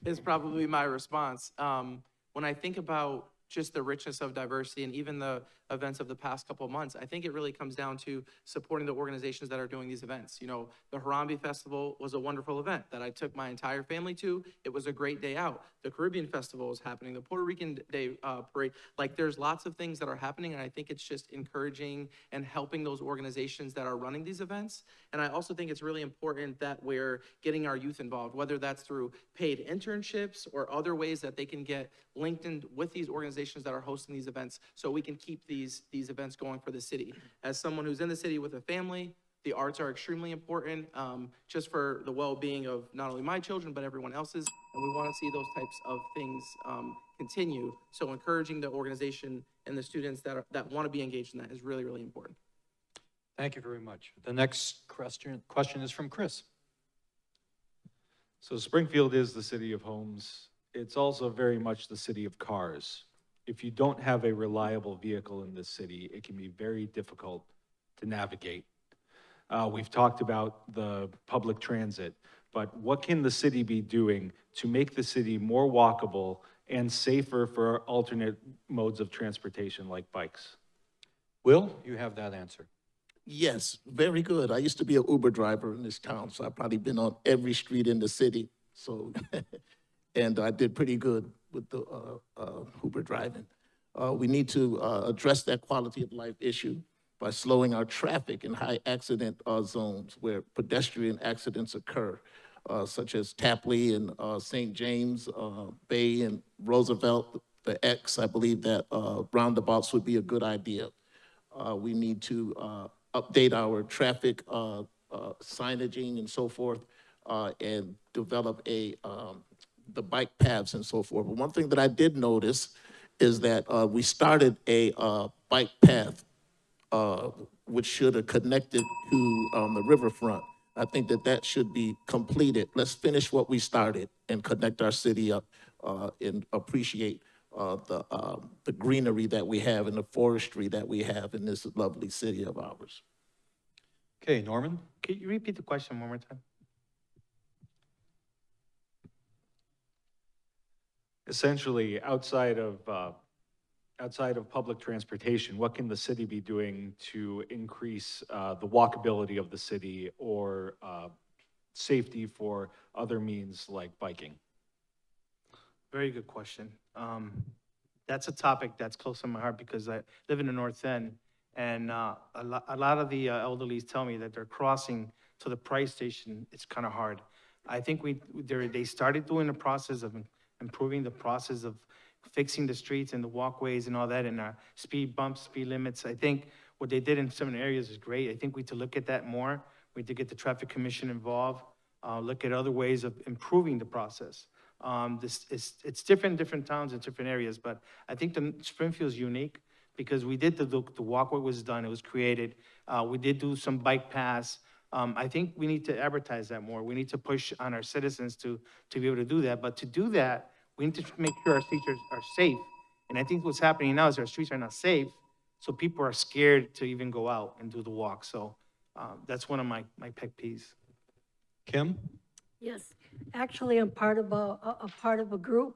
is probably my response. When I think about just the richness of diversity and even the events of the past couple of months. I think it really comes down to supporting the organizations that are doing these events. You know, the Harambe Festival was a wonderful event that I took my entire family to. It was a great day out. The Caribbean Festival is happening, the Puerto Rican Day Parade. Like, there's lots of things that are happening, and I think it's just encouraging and helping those organizations that are running these events. And I also think it's really important that we're getting our youth involved, whether that's through paid internships or other ways that they can get linked in with these organizations that are hosting these events, so we can keep these events going for the city. As someone who's in the city with a family, the arts are extremely important, just for the well-being of not only my children, but everyone else's. And we want to see those types of things continue. So encouraging the organization and the students that want to be engaged in that is really, really important. Thank you very much. The next question is from Chris. So Springfield is the city of homes. It's also very much the city of cars. If you don't have a reliable vehicle in this city, it can be very difficult to navigate. We've talked about the public transit, but what can the city be doing to make the city more walkable and safer for alternate modes of transportation like bikes? Will, you have that answer. Yes, very good. I used to be an Uber driver in this town, so I've probably been on every street in the city. So, and I did pretty good with the Uber driving. We need to address that quality of life issue by slowing our traffic in high accident zones where pedestrian accidents occur, such as Tapley and St. James, Bay and Roosevelt, the X. I believe that roundabouts would be a good idea. We need to update our traffic signaging and so forth, and develop the bike paths and so forth. But one thing that I did notice is that we started a bike path which should have connected to the riverfront. I think that should be completed. Let's finish what we started and connect our city up and appreciate the greenery that we have and the forestry that we have in this lovely city of ours. Okay, Norman? Can you repeat the question one more time? Essentially, outside of public transportation, what can the city be doing to increase the walkability of the city or safety for other means like biking? Very good question. That's a topic that's close to my heart because I live in the North End, and a lot of the elderly tell me that they're crossing to the Price station. It's kind of hard. I think they started doing the process of improving the process of fixing the streets and the walkways and all that, and speed bumps, speed limits. I think what they did in some areas is great. I think we need to look at that more. We need to get the Traffic Commission involved, look at other ways of improving the process. It's different towns and different areas, but I think Springfield's unique because we did the walkway was done, it was created. We did do some bike paths. I think we need to advertise that more. We need to push on our citizens to be able to do that. But to do that, we need to make sure our streets are safe. And I think what's happening now is our streets are not safe, so people are scared to even go out and do the walk. So that's one of my pet peeves. Kim? Yes, actually, I'm part of a group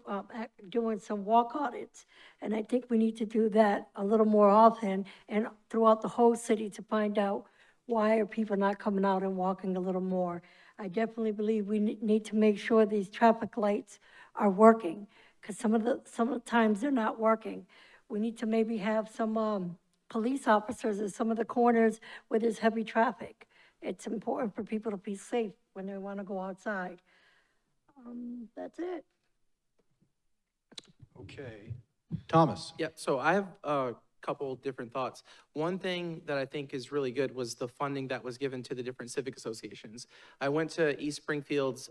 doing some walk audits, and I think we need to do that a little more often and throughout the whole city to find out why are people not coming out and walking a little more. I definitely believe we need to make sure these traffic lights are working, because some of the times they're not working. We need to maybe have some police officers at some of the corners where there's heavy traffic. It's important for people to be safe when they want to go outside. That's it. Okay. Thomas? Yeah, so I have a couple different thoughts. One thing that I think is really good was the funding that was given to the different civic associations. I went to East Springfield's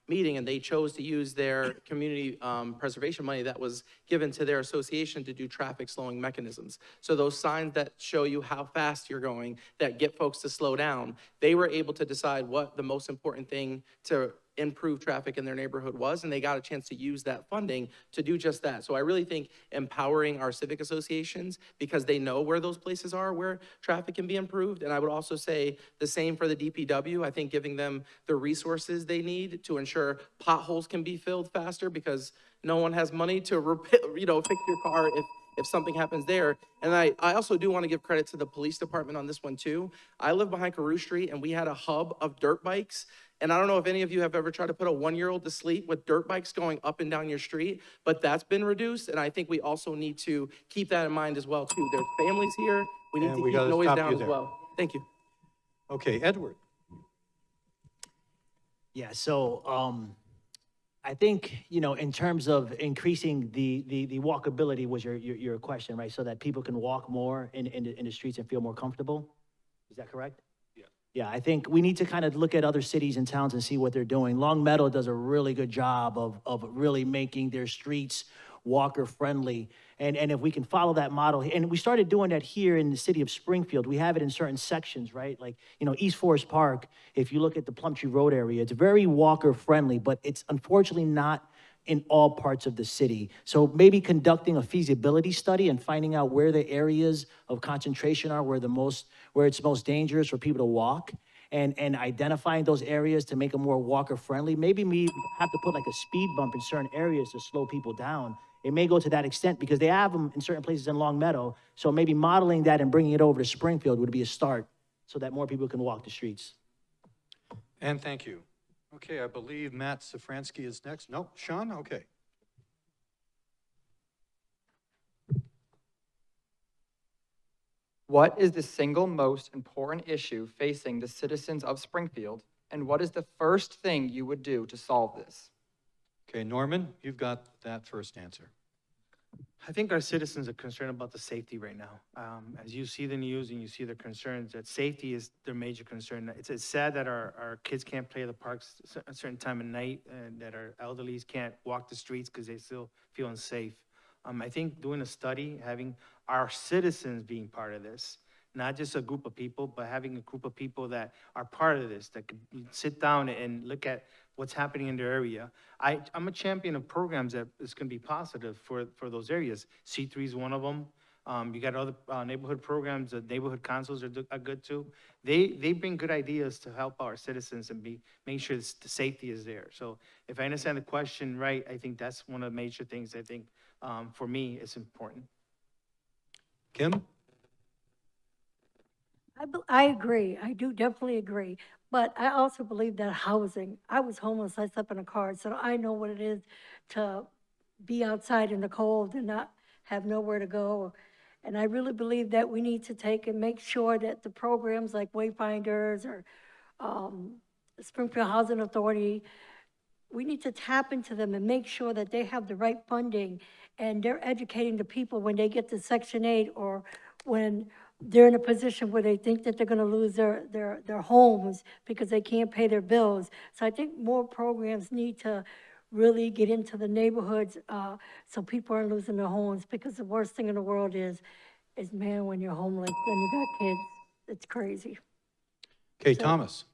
meeting, and they chose to use their community preservation money that was given to their association to do traffic slowing mechanisms. So those signs that show you how fast you're going, that get folks to slow down, they were able to decide what the most important thing to improve traffic in their neighborhood was, and they got a chance to use that funding to do just that. So I really think empowering our civic associations, because they know where those places are where traffic can be improved. And I would also say the same for the DPW. I think giving them the resources they need to ensure potholes can be filled faster, because no one has money to fix your car if something happens there. And I also do want to give credit to the police department on this one too. I live behind Carew Street and we had a hub of dirt bikes. And I don't know if any of you have ever tried to put a 1-year-old to sleep with dirt bikes going up and down your street, but that's been reduced. And I think we also need to keep that in mind as well too. There's families here. We need And to we keep gotta noise stop down you as there. well. Thank you. Okay, Edward. Yeah, so I think, you know, in terms of increasing the walkability was your question, right? So that people can walk more in the streets and feel more comfortable? Is that correct? Yeah, I think we need to kind of look at other cities and towns and see what they're doing. Long Meadow does a really good job of really making their streets walker-friendly. And if we can follow that model, and we started doing that here in the city of Springfield. We have it in certain sections, right? Like, you know, East Forest Park, if you look at the Plumtree Road area, it's very walker-friendly, but it's unfortunately not in all parts of the city. So maybe conducting a feasibility study and finding out where the areas of concentration are, where it's most dangerous for people to walk, and identifying those areas to make them more walker-friendly. Maybe we have to put like a speed bump in certain areas to slow people down. It may go to that extent because they have them in certain places in Long Meadow. So maybe modeling that and bringing it over to Springfield would be a start so that more people can walk the streets. And thank you. Okay, I believe Matt Safransky is next. No, Sean? Okay. What is the single most important issue facing the citizens of Springfield, and what is the first thing you would do to solve this? Okay, Norman, you've got that first answer. I think our citizens are concerned about the safety right now. As you see the news and you see their concerns, that safety is their major concern. It's sad that our kids can't play at the parks at a certain time of night, and that our elderlies can't walk the streets because they still feel unsafe. I think doing a study, having our citizens being part of this, not just a group of people, but having a group of people that are part of this, that could sit down and look at what's happening in their area. I'm a champion of programs that is going to be positive for those areas. C3 is one of them. You got other neighborhood programs. Neighborhood councils are good too. They bring good ideas to help our citizens and make sure the safety is there. So if I understand the question right, I think that's one of the major things I think for me is important. Kim? I agree. I do definitely agree. But I also believe that housing, I was homeless, I slept in a car, so I know what it is to be outside in the cold and not have nowhere to go. And I really believe that we need to take and make sure that the programs like Wayfinders or Springfield Housing Authority, we need to tap into them and make sure that they have the right funding and they're educating the people when they get to Section 8 or when they're in a position where they think that they're going to lose their homes because they can't pay their bills. So I think more programs need to really get into the neighborhoods so people aren't losing their homes, because the worst thing in the world is man, when you're homeless and you got kids, it's crazy. Okay, Thomas.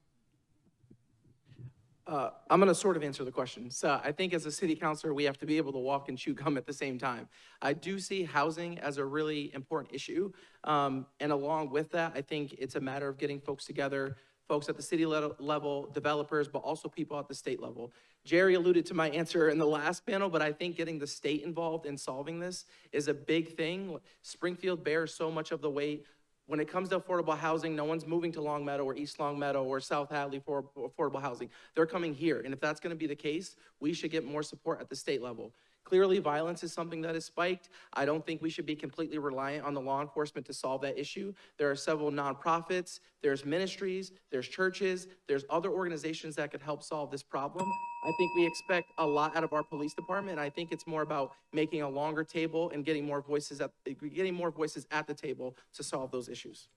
I'm going to sort of answer the question. So I think as a city councilor, we have to be able to walk and chew gum at the same time. I do see housing as a really important issue. And along with that, I think it's a matter of getting folks together, folks at the city level, developers, but also people at the state level. Jerry alluded to my answer in the last panel, but I think getting the state involved in solving this is a big thing. Springfield bears so much of the weight. When it comes to affordable housing, no one's moving to Long Meadow or East Long Meadow or South Hadley for affordable housing. They're coming here. And if that's going to be the case, we should get more support at the state level. Clearly, violence is something that is spiked. I don't think we should be completely reliant on the law enforcement to solve that issue. There are several nonprofits, there's ministries, there's churches, there's other organizations that could help solve this problem. I think we expect a lot out of our police department. I think it's more about making a longer table and getting more voices at the table to solve those issues.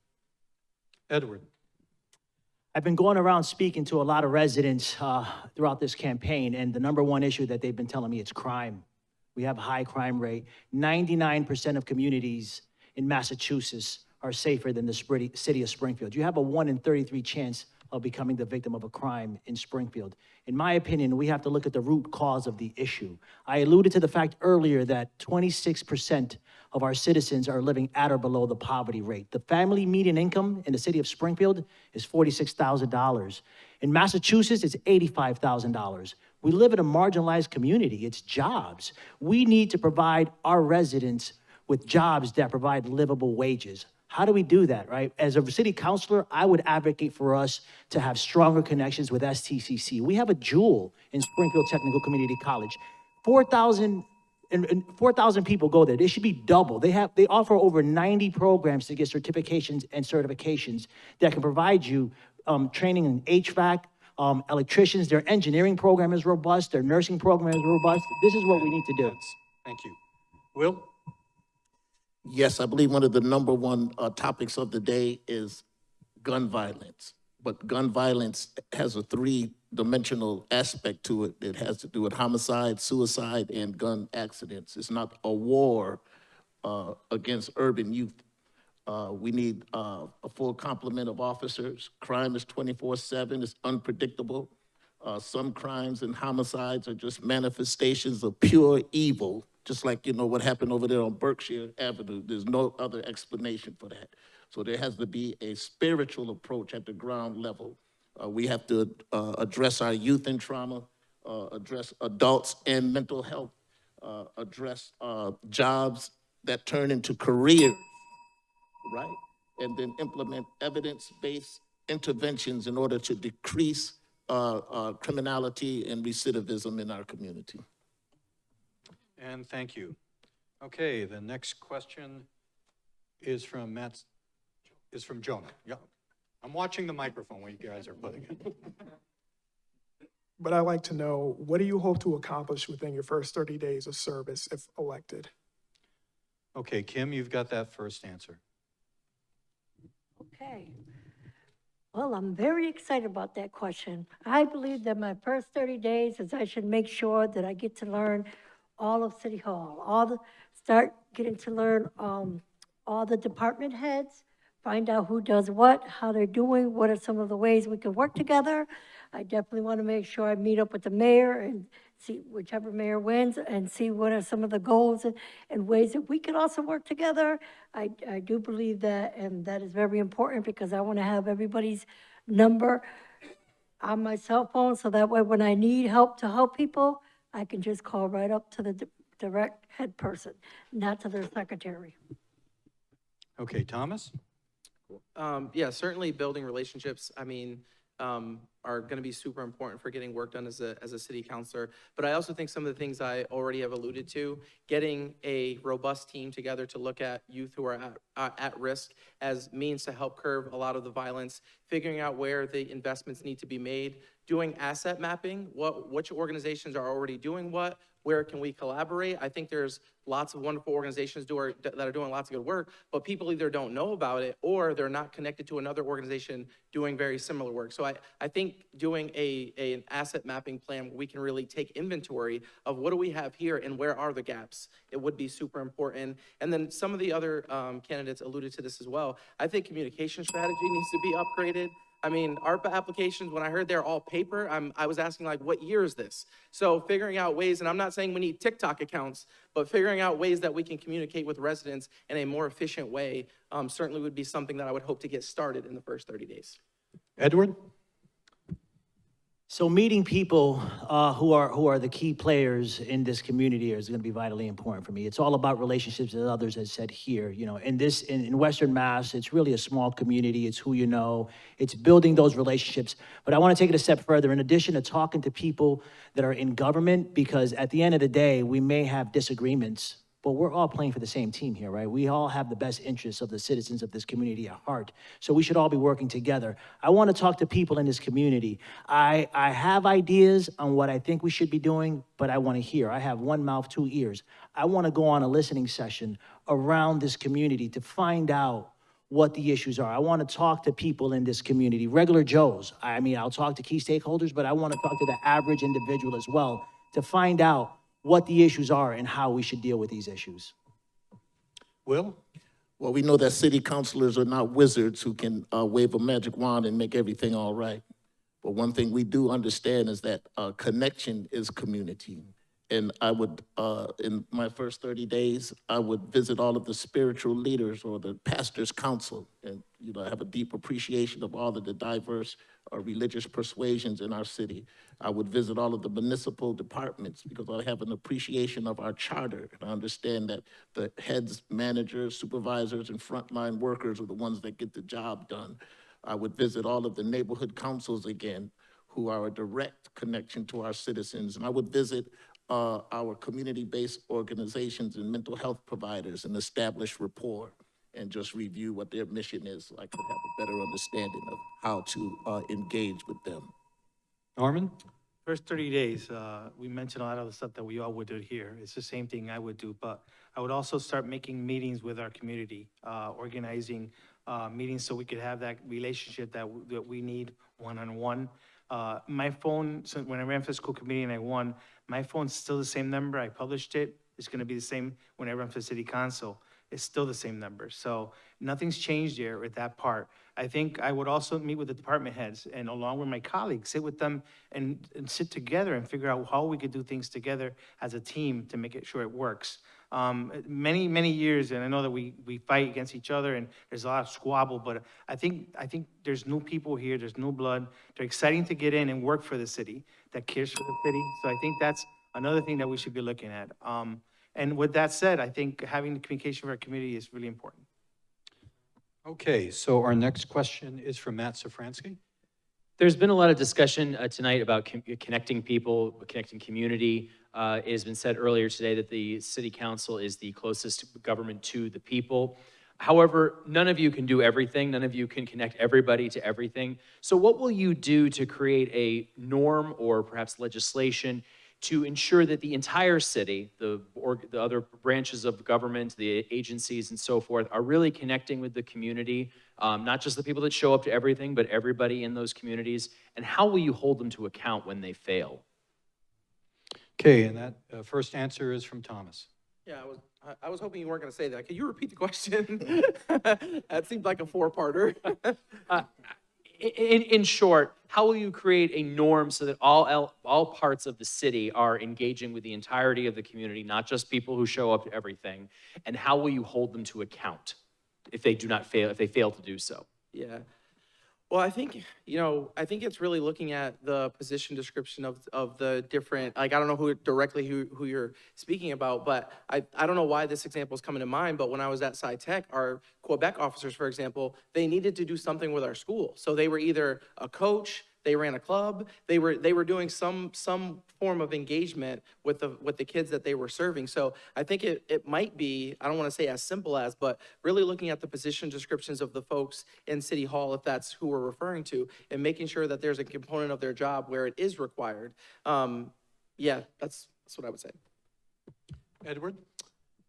Edward. I've been going around speaking to a lot of residents throughout this campaign, and the number one issue that they've been telling me is crime. We have a high crime rate. 99% of communities in Massachusetts are safer than the city of Springfield. You have a 1 in 33 chance of becoming the victim of a crime in Springfield. In my opinion, we have to look at the root cause of the issue. I alluded to the fact earlier that 26% of our citizens are living at or below the poverty rate. The family median income in the city of Springfield is $46,000. In Massachusetts, it's $85,000. We live in a marginalized community. It's jobs. We need to provide our residents with jobs that provide livable wages. How do we do that, right? As a city councilor, I would advocate for us to have stronger connections with STCC. We have a jewel in Springfield Technical Community College. 4,000 and 4,000 people go there. They should be double. They offer over 90 programs to get certifications and certifications that can provide you training in HVAC, electricians. Their engineering program is robust. Their nursing program is robust. This is what we need to do. Thank you. Will? Yes, I believe one of the number one topics of the day is gun violence. But gun violence has a three-dimensional aspect to it. It has to do with homicide, suicide, and gun accidents. It's not a war against urban youth. We need a full complement of officers. Crime is 24/7, it's unpredictable. Some crimes and homicides are just manifestations of pure evil, just like, what happened over there on Berkshire Avenue. There's no other explanation for that. So there has to be a spiritual approach at the ground level. We have to address our youth and trauma, address adults and mental health, address jobs that turn into careers, right? And then implement evidence-based interventions in order to decrease criminality and recidivism in our community. And thank you. Okay, the next question is from Jonah. Yeah. I'm watching the microphone when you guys are putting it. But I'd like to know, what do you hope to accomplish within your first 30 days of service if elected? Okay, Kim, you've got that first answer. Okay. Well, I'm very excited about that question. I believe that my first 30 days is I should make sure that I get to learn all of City Hall, start getting to learn all the department heads, find out who does what, how they're doing, what are some of the ways we can work together. I definitely want to make sure I meet up with the mayor and see whichever mayor wins and see what are some of the goals and ways that we can also work together. I do believe that, and that is very important because I want to have everybody's number on my cell phone so that way when I need help to help people, I can just call right up to the direct head person, not to their secretary. Okay, Thomas? Yeah, certainly building relationships, are going to be super important for getting work done as a city councilor. But I also think some of the things I already have alluded to, getting a robust team together to look at youth who are at risk as means to help curb a lot of the violence, figuring out where the investments need to be made, doing asset mapping, which organizations are already doing what, where can we collaborate? I think there's lots of wonderful organizations that are doing lots of good work, but people either don't know about it or they're not connected to another organization doing very similar work. So I think doing an asset mapping plan where we can really take inventory of what do we have here and where are the gaps, it would be super important. And then some of the other candidates alluded to this as well. I think communication strategy needs to be upgraded. ARPA applications, when I heard they're all paper, I was asking what year is this? So figuring out ways, and I'm not saying we need TikTok accounts, but figuring out ways that we can communicate with residents in a more efficient way certainly would be something that I would hope to get started in the first 30 days. Edward? So meeting people who are the key players in this community is going to be vitally important for me. It's all about relationships, as others have said here. In Western Mass, it's really a small community. It's who you know. It's building those relationships. But I want to take it a step further. In addition to talking to people that are in government, because at the end of the day, we may have disagreements, but we're all playing for the same team here, right? We all have the best interests of the citizens of this community at heart. So we should all be working together. I want to talk to people in this community. I have ideas on what I think we should be doing, but I want to hear. I have one mouth, two ears. I want to go on a listening session around this community to find out what the issues are. I want to talk to people in this community, regular Joes. I'll talk to key stakeholders, but I want to talk to the average individual as well to find out what the issues are and how we should deal with these issues. Will? Well, we know that city councilors are not wizards who can wave a magic wand and make everything all right. But one thing we do understand is that connection is community. And I would, in my first 30 days, I would visit all of the spiritual leaders or the pastor's council and, have a deep appreciation of all of the diverse religious persuasions in our city. I would visit all of the municipal departments because I have an appreciation of our charter. And I understand that the heads, managers, supervisors, and frontline workers are the ones that get the job done. I would visit all of the neighborhood councils again, who are a direct connection to our citizens. And I would visit our community-based organizations and mental health providers and establish rapport and just review what their mission is so I could have a better understanding of how to engage with them. Norman? First 30 days, we mentioned a lot of the stuff that we all would do here. It's the same thing I would do, but I would also start making meetings with our community, organizing meetings so we could have that relationship that we need one-on-one. My phone, so when I ran for school committee and I won, my phone's still the same number. I published it. It's gonna be the same when I run for city council. It's still the same number. So nothing's changed there with that part. I think I would also meet with the department heads and along with my colleagues, sit with them and sit together and figure out how we could do things together as a team to make it sure it works. Many years, and I know that we fight against each other and there's a lot of squabble, but I think there's new people here, there's new blood. They're exciting to get in and work for the city, that cares for the city. So I think that's another thing that we should be looking at. And with that said, I think having the communication with our community is really important. Okay, so our next question is from Matt Safransky. There's been a lot of discussion tonight about connecting people, connecting community. It has been said earlier today that the city council is the closest government to the people. However, none of you can do everything. None of you can connect everybody to everything. So what will you do to create a norm or perhaps legislation to ensure that the entire city, the other branches of government, the agencies and so forth, are really connecting with the community, not just the people that show up to everything, but everybody in those communities? And how will you hold them to account when they fail? Okay, and that first answer is from Thomas. Yeah, I was hoping you weren't going to say that. Can you repeat the question? That seemed like a four-parter. In short, how will you create a norm so that all parts of the city are engaging with the entirety of the community, not just people who show up to everything? And how will you hold them to account if they fail to do so? Yeah. Well, I think it's really looking at the position description of the different, like, I don't know who you're speaking about, but I don't know why this example is coming to mind, but when I was at SciTech, our Quebec officers, for example, they needed to do something with our school. So they were either a coach, they ran a club, they were doing some form of engagement with the kids that they were serving. So I think it might be, I don't want to say as simple as, but really looking at the position descriptions of the folks in City Hall, if that's who we're referring to, and making sure that there's a component of their job where it is required. Yeah, that's what I would say. Edward?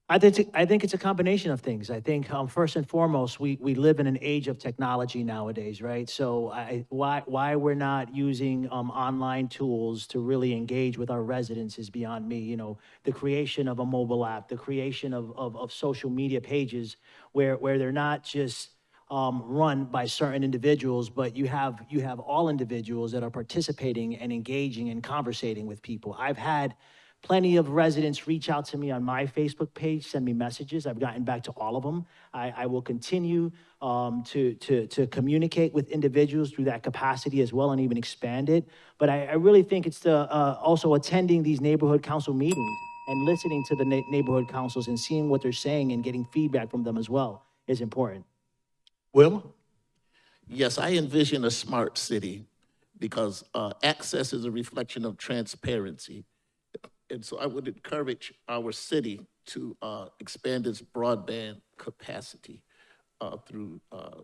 I think it's a combination of things. I think first and foremost, we live in an age of technology nowadays, right? So why we're not using online tools to really engage with our residents is beyond me. You know, the creation of a mobile app, the creation of social media pages where they're not just run by certain individuals, but you have all individuals that are participating and engaging and conversating with people. I've had plenty of residents reach out to me on my Facebook page, send me messages. I've gotten back to all of them. I will continue to communicate with individuals through that capacity as well and even expand it. But I really think it's also attending these neighborhood council meetings and listening to the neighborhood councils and seeing what they're saying and getting feedback from them as well is important. Will? Yes, I envision a smart city because access is a reflection of transparency. And so I would encourage our city to expand its broadband capacity through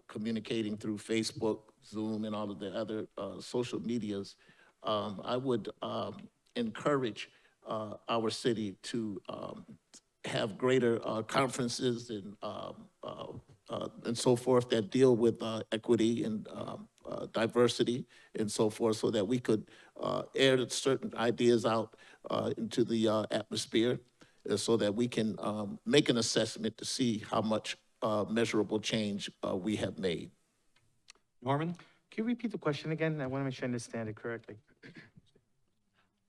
communicating through Facebook, Zoom, and all of the other social medias. I would encourage our city to have greater conferences and so forth that deal with equity and diversity and so forth, so that we could air certain ideas out into the atmosphere, so that we can make an assessment to see how much measurable change we have made. Norman? Can you repeat the question again? I want to make sure I understand it correctly.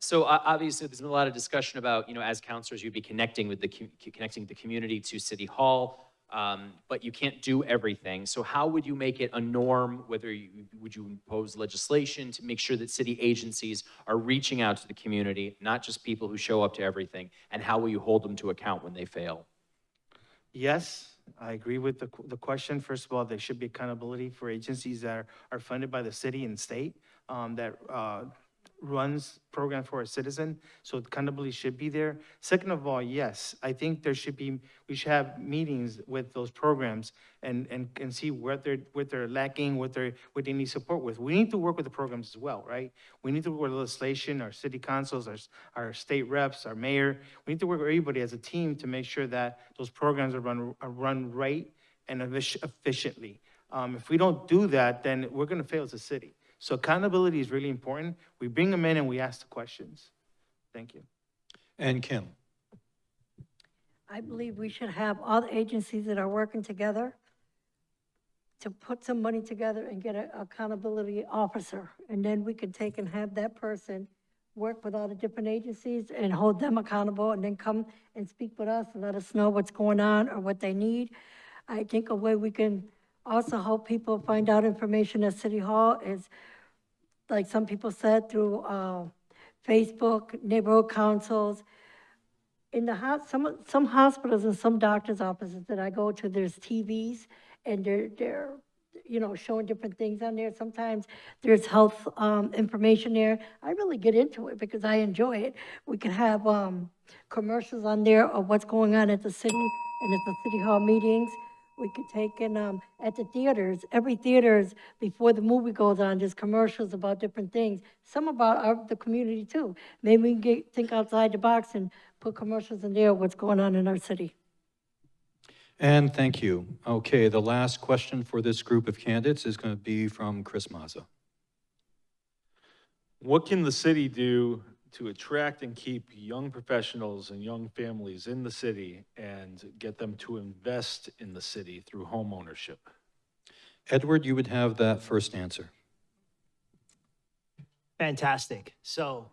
So obviously, there's been a lot of discussion about, as counselors, you'd be connecting with connecting the community to City Hall, but you can't do everything. So how would you make it a norm? Would you impose legislation to make sure that city agencies are reaching out to the community, not just people who show up to everything? And how will you hold them to account when they fail? Yes, I agree with the question. First of all, there should be accountability for agencies that are funded by the city and state, that runs programs for a citizen, so accountability should be there. Second of all, yes, I think we should have meetings with those programs and see what they're lacking, what they need support with. We need to work with the programs as well, right? We need to work with legislation, our city councils, our state reps, our mayor. We need to work with everybody as a team to make sure that those programs are run right and efficiently. If we don't do that, then we're gonna fail as a city. So accountability is really important. We bring them in and we ask the questions. Thank you. And Kim? I believe we should have all the agencies that are working together to put some money together and get an accountability officer. And then we can take and have that person work with all the different agencies and hold them accountable, and then come and speak with us and let us know what's going on or what they need. I think a way we can also help people find out information at City Hall is, like some people said, through Facebook, neighborhood councils. In the some hospitals and some doctor's offices that I go to, there's TVs, and they're showing different things on there. Sometimes there's health information there. I really get into it because I enjoy it. We can have commercials on there of what's going on at the city and at the City Hall meetings. We could take in, at the theaters, every theaters, before the movie goes on, there's commercials about different things, some about the community too. Maybe we can think outside the box and put commercials in there, what's going on in our city. And thank you. Okay, the last question for this group of candidates is going to be from Chris Mazza. What can the city do to attract and keep young professionals and young families in the city and get them to invest in the city through home ownership? Edward, you would have that first answer. Fantastic. So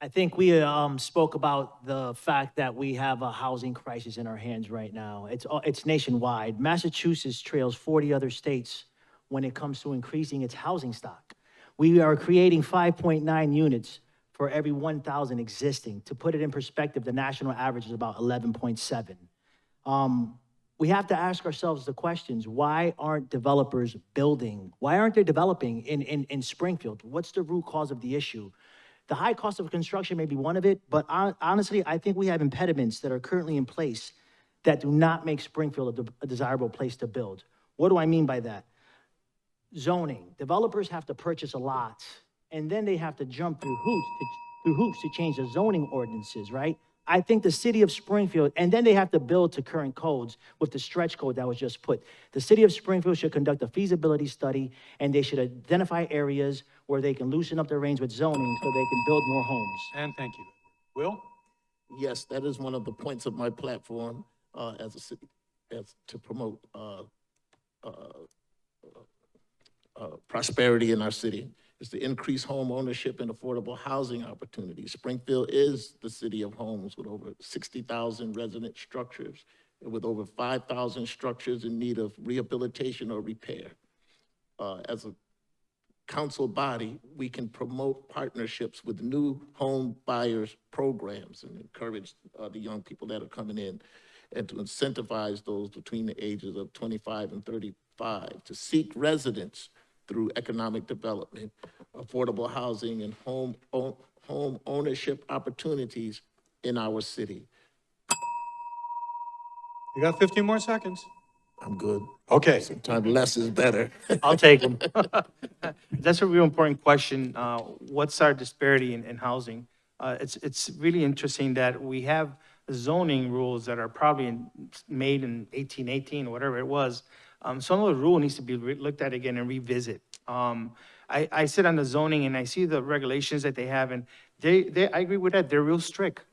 I think we spoke about the fact that we have a housing crisis in our hands right now. It's nationwide. Massachusetts trails 40 other states when it comes to increasing its housing stock. We are creating 5.9 units for every 1,000 existing. To put it in perspective, the national average is about 11.7. We have to ask ourselves the questions: why aren't developers building? Why aren't they developing in Springfield? What's the root cause of the issue? The high cost of construction may be one of it, but honestly, I think we have impediments that are currently in place that do not make Springfield a desirable place to build. What do I mean by that? Zoning. Developers have to purchase a lot, and then they have to jump through hoops to change the zoning ordinances, right? I think the city of Springfield, and then they have to build to current codes with the stretch code that was just put. The city of Springfield should conduct a feasibility study, and they should identify areas where they can loosen up their reins with zoning so they can build more homes. And thank you. Will? Yes, that is one of the points of my platform as a city, to promote prosperity in our city, is to increase home ownership and affordable housing opportunities. Springfield is the city of homes with over 60,000 resident structures and with over 5,000 structures in need of rehabilitation or repair. As a council body, we can promote partnerships with new home buyers programs and encourage the young people that are coming in, and to incentivize those between the ages of 25 and 35 to seek residence through economic development, affordable housing, and home ownership opportunities in our city. You got 15 more seconds. I'm good. Okay. Sometimes less is better. I'll take them. That's a real important question. What's our disparity in housing? It's really interesting that we have zoning rules that are probably made in 1818 or whatever it was. Some of the rule needs to be looked at again and revisit. I sit on the zoning and I see the regulations that they have, and I agree with that. They're real strict.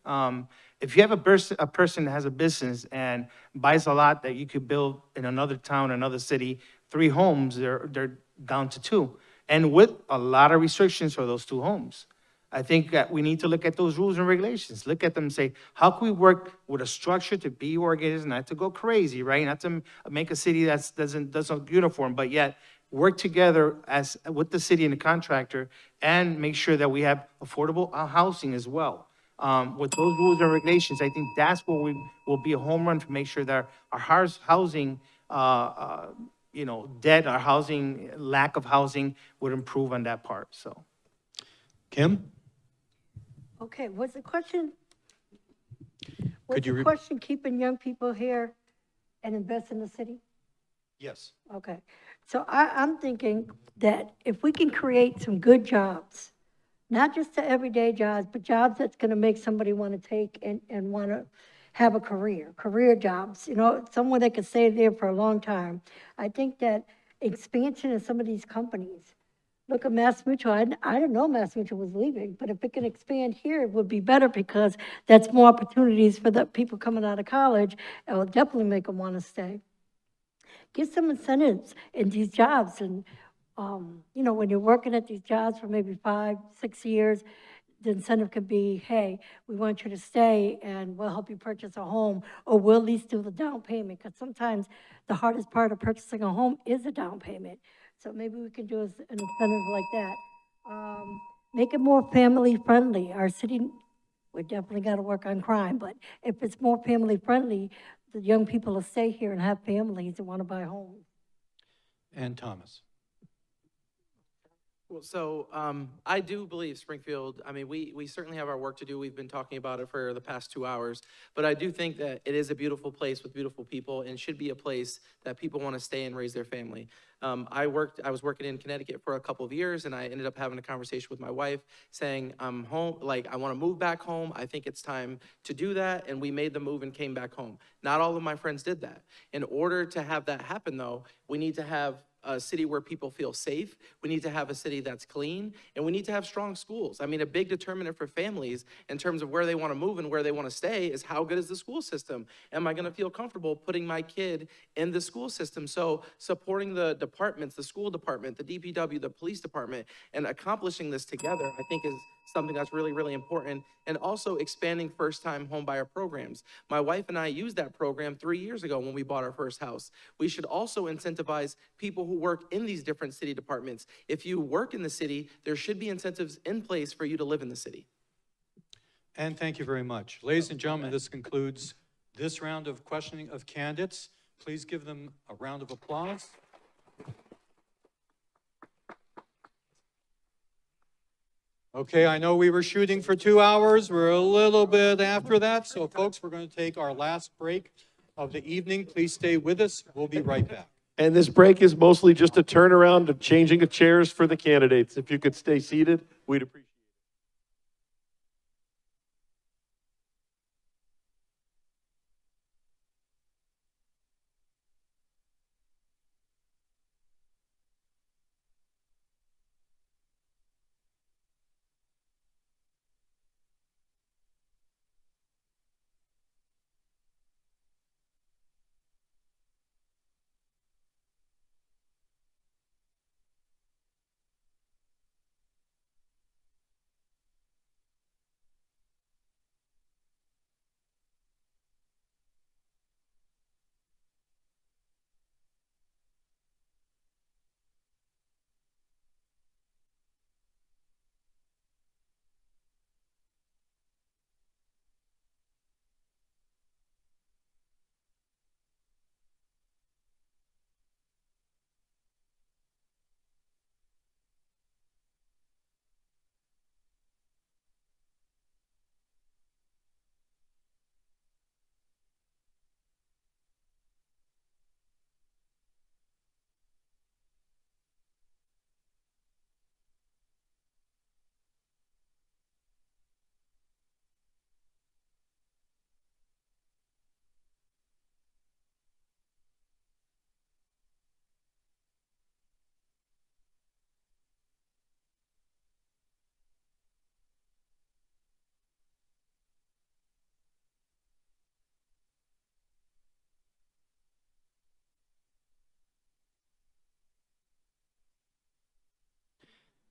If you have a person that has a business and buys a lot that you could build in another town, another city, 3 homes, they're down to 2, and with a lot of restrictions for those 2 homes. I think that we need to look at those rules and regulations, look at them and say, how can we work with a structure to be organized, not to go crazy, right? Not to make a city that doesn't uniform, but yet work together as, with the city and the contractor and make sure that we have affordable housing as well. With those rules and regulations, I think that's where we will be a home run to make sure that our housing, debt, our housing, lack of housing would improve on that part, so. Kim? Okay, was the question, Could you keeping young people here and invest in the city? Yes. Okay, so I'm thinking that if we can create some good jobs, not just the everyday jobs, but jobs that's gonna make somebody wanna take and wanna have a career jobs, someone that could stay there for a long time. I think that expansion of some of these companies, look at Mass Mutual, I didn't know Mass Mutual was leaving, but if it can expand here, it would be better because that's more opportunities for the people coming out of college. It will definitely make them wanna stay. Get some incentives in these jobs and, when you're working at these jobs for maybe 5, 6 years, the incentive could be, hey, we want you to stay and we'll help you purchase a home, or we'll at least do the down payment, because sometimes the hardest part of purchasing a home is the down payment. So maybe we can do an incentive like that. Make it more family friendly. Our city, we definitely got to work on crime, but if it's more family friendly, the young people will stay here and have families and want to buy homes. And Thomas? Well, so I do believe Springfield, I mean, we certainly have our work to do. We've been talking about it for the past 2 hours, but I do think that it is a beautiful place with beautiful people and should be a place that people want to stay and raise their family. I was working in Connecticut for a couple of years, and I ended up having a conversation with my wife saying, I'm home, like I want to move back home. I think it's time to do that. And we made the move and came back home. Not all of my friends did that. In order to have that happen though, we need to have a city where people feel safe. We need to have a city that's clean, and we need to have strong schools. I mean, a big determinant for families in terms of where they want to move and where they want to stay is how good is the school system? Am I going to feel comfortable putting my kid in the school system? So supporting the departments, the school department, the DPW, the police department, and accomplishing this together, I think is something that's really, really important. And also expanding first-time homebuyer programs. My wife and I used that program 3 years ago when we bought our first house. We should also incentivize people who work in these different city departments. If you work in the city, there should be incentives in place for you to live in the city. And thank you very much. Ladies and gentlemen, this concludes this round of questioning of candidates. Please give them a round of applause. Okay, I know we were shooting for 2 hours. We're a little bit after that. So folks, we're going to take our last break of the evening. Please stay with us. We'll be right back. And this break is mostly just a turnaround of changing of chairs for the candidates. If you could stay seated, we'd appreciate it.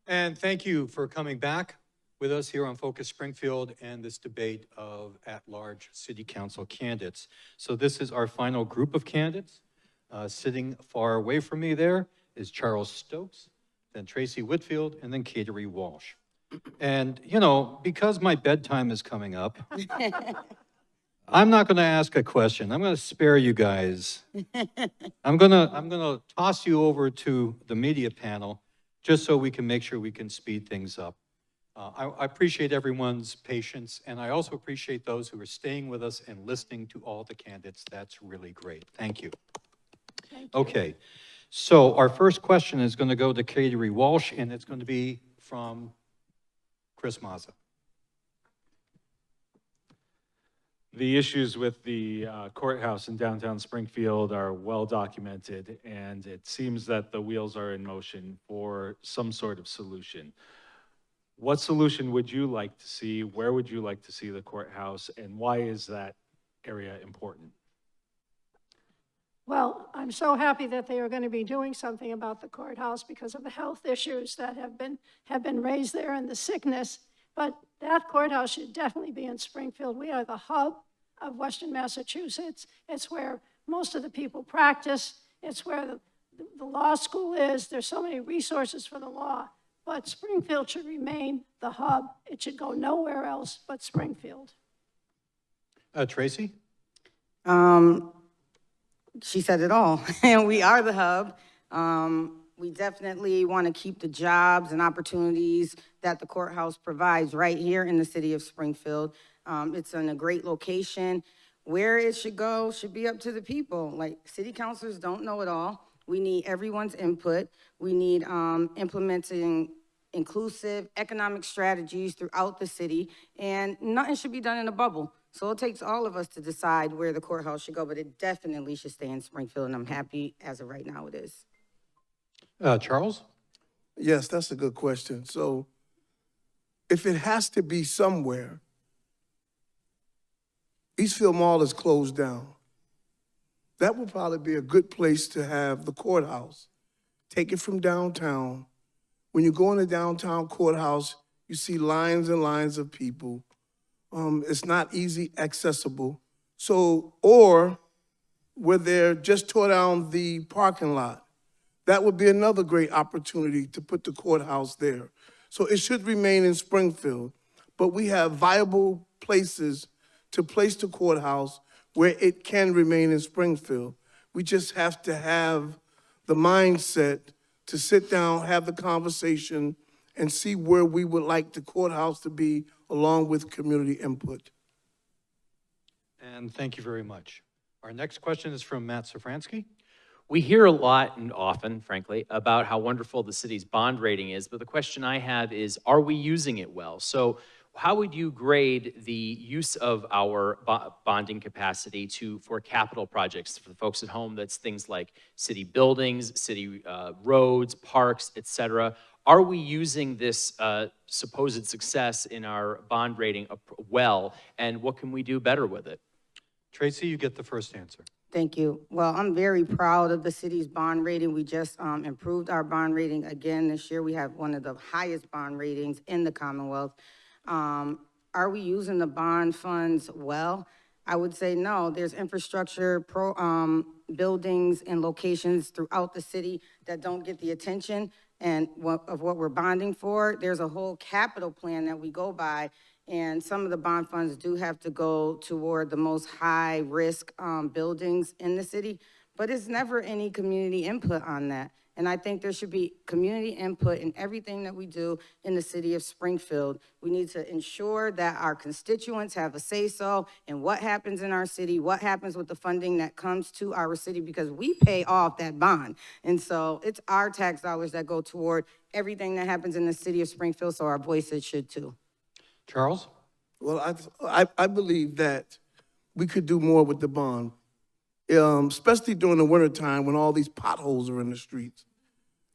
And thank you for coming back. with us here on Focus Springfield and this debate of at-large city council candidates. So this is our final group of candidates. Sitting far away from me there is Charles Stokes, then Tracy Whitfield, and then Kateri Walsh. And, you know, because my bedtime is coming up, I'm not going to ask a question. I'm going to spare you guys. I'm going to toss you over to the media panel just so we can make sure we can speed things up. I appreciate everyone's patience, and I also appreciate those who are staying with us and listening to all the candidates. That's really great. Thank you. Okay, so our first question is going to go to Kateri Walsh, and it's going to be from Chris Mazza. The issues with the courthouse in downtown Springfield are well documented, and it seems that the wheels are in motion for some sort of solution. What solution would you like to see? Where would you like to see the courthouse, and why is that area important? Well, I'm so happy that they are going to be doing something about the courthouse because of the health issues that have been raised there and the sickness. But that courthouse should definitely be in Springfield. We are the hub of Western Massachusetts. It's where most of the people practice. It's where the law school is. There's so many resources for the law. But Springfield should remain the hub. It should go nowhere else but Springfield. Tracy? She said it all. We are the hub. We definitely want to keep the jobs and opportunities that the courthouse provides right here in the city of Springfield. It's in a great location. Where it should go should be up to the people. Like, city councilors don't know it all. We need everyone's input. We need implementing inclusive economic strategies throughout the city, and nothing should be done in a bubble. So it takes all of us to decide where the courthouse should go, but it definitely should stay in Springfield, and I'm happy as of right now it is. Charles? Yes, that's a good question. So if it has to be somewhere, Eastfield Mall is closed down. That would probably be a good place to have the courthouse. Take it from downtown. When you go in the downtown courthouse, you see lines and lines of people. It's not easy accessible. So, or where they're just tore down the parking lot, that would be another great opportunity to put the courthouse there. So it should remain in Springfield, but we have viable places to place the courthouse where it can remain in Springfield. We just have to have the mindset to sit down, have the conversation, and see where we would like the courthouse to be, along with community input. And thank you very much. Our next question is from Matt Safransky. We hear a lot and often, frankly, about how wonderful the city's bond rating is, but the question I have is, are we using it well? So how would you grade the use of our bonding capacity for capital projects? For the folks at home, that's things like city buildings, city roads, parks, et cetera. Are we using this supposed success in our bond rating well, and what can we do better with it? Tracy, you get the first answer. Thank you. Well, I'm very proud of the city's bond rating. We just improved our bond rating again this year. We have one of the highest bond ratings in the Commonwealth. Are we using the bond funds well? I would say no. There's infrastructure, buildings and locations throughout the city that don't get the attention and of what we're bonding for. There's a whole capital plan that we go by, and some of the bond funds do have to go toward the most high-risk buildings in the city, but it's never any community input on that. And I think there should be community input in everything that we do in the city of Springfield. We need to ensure that our constituents have a say-so in what happens in our city, what happens with the funding that comes to our city, because we pay off that bond. And so it's our tax dollars that go toward everything that happens in the city of Springfield, so our voices should too. Charles? Well, I believe that we could do more with the bond, especially during the wintertime when all these potholes are in the streets.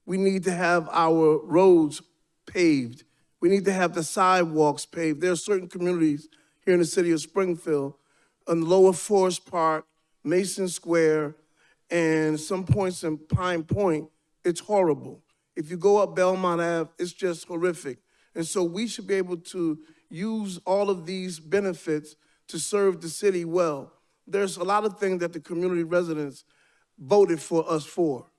We need to have our roads paved. We need to have the sidewalks paved. There are certain communities here in the city of Springfield, on Lower Forest Park, Mason Square, and some points in Pine Point, it's horrible. If you go up Belmont Ave, it's just horrific. And so we should be able to use all of these benefits to serve the city well. There's a lot of things that the community residents voted for us for.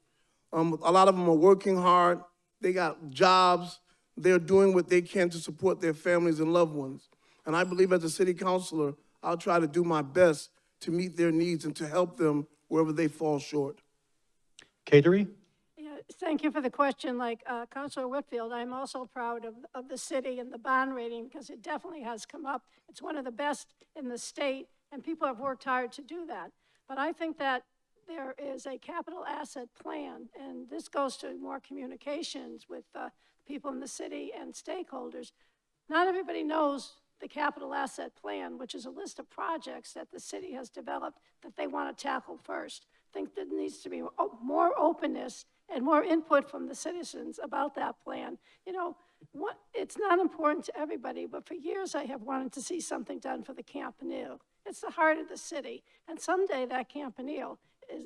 A lot of them are working hard, they got jobs, they're doing what they can to support their families and loved ones. And I believe as a city councilor, I'll try to do my best to meet their needs and to help them wherever they fall short. Catering? Yeah, thank you for the question. Like Councilor Whitfield, I'm also proud of the city and the bond rating because it definitely has come up. It's one of the best in the state, and people have worked hard to do that. But I think that there is a capital asset plan, and this goes to more communications with people in the city and stakeholders. Not everybody knows the capital asset plan, which is a list of projects that the city has developed that they want to tackle first. I think there needs to be more openness and more input from the citizens about that plan. You know, it's not important to everybody, but for years I have wanted to see something done for the Campanile. It's the heart of the city, and someday that Campanile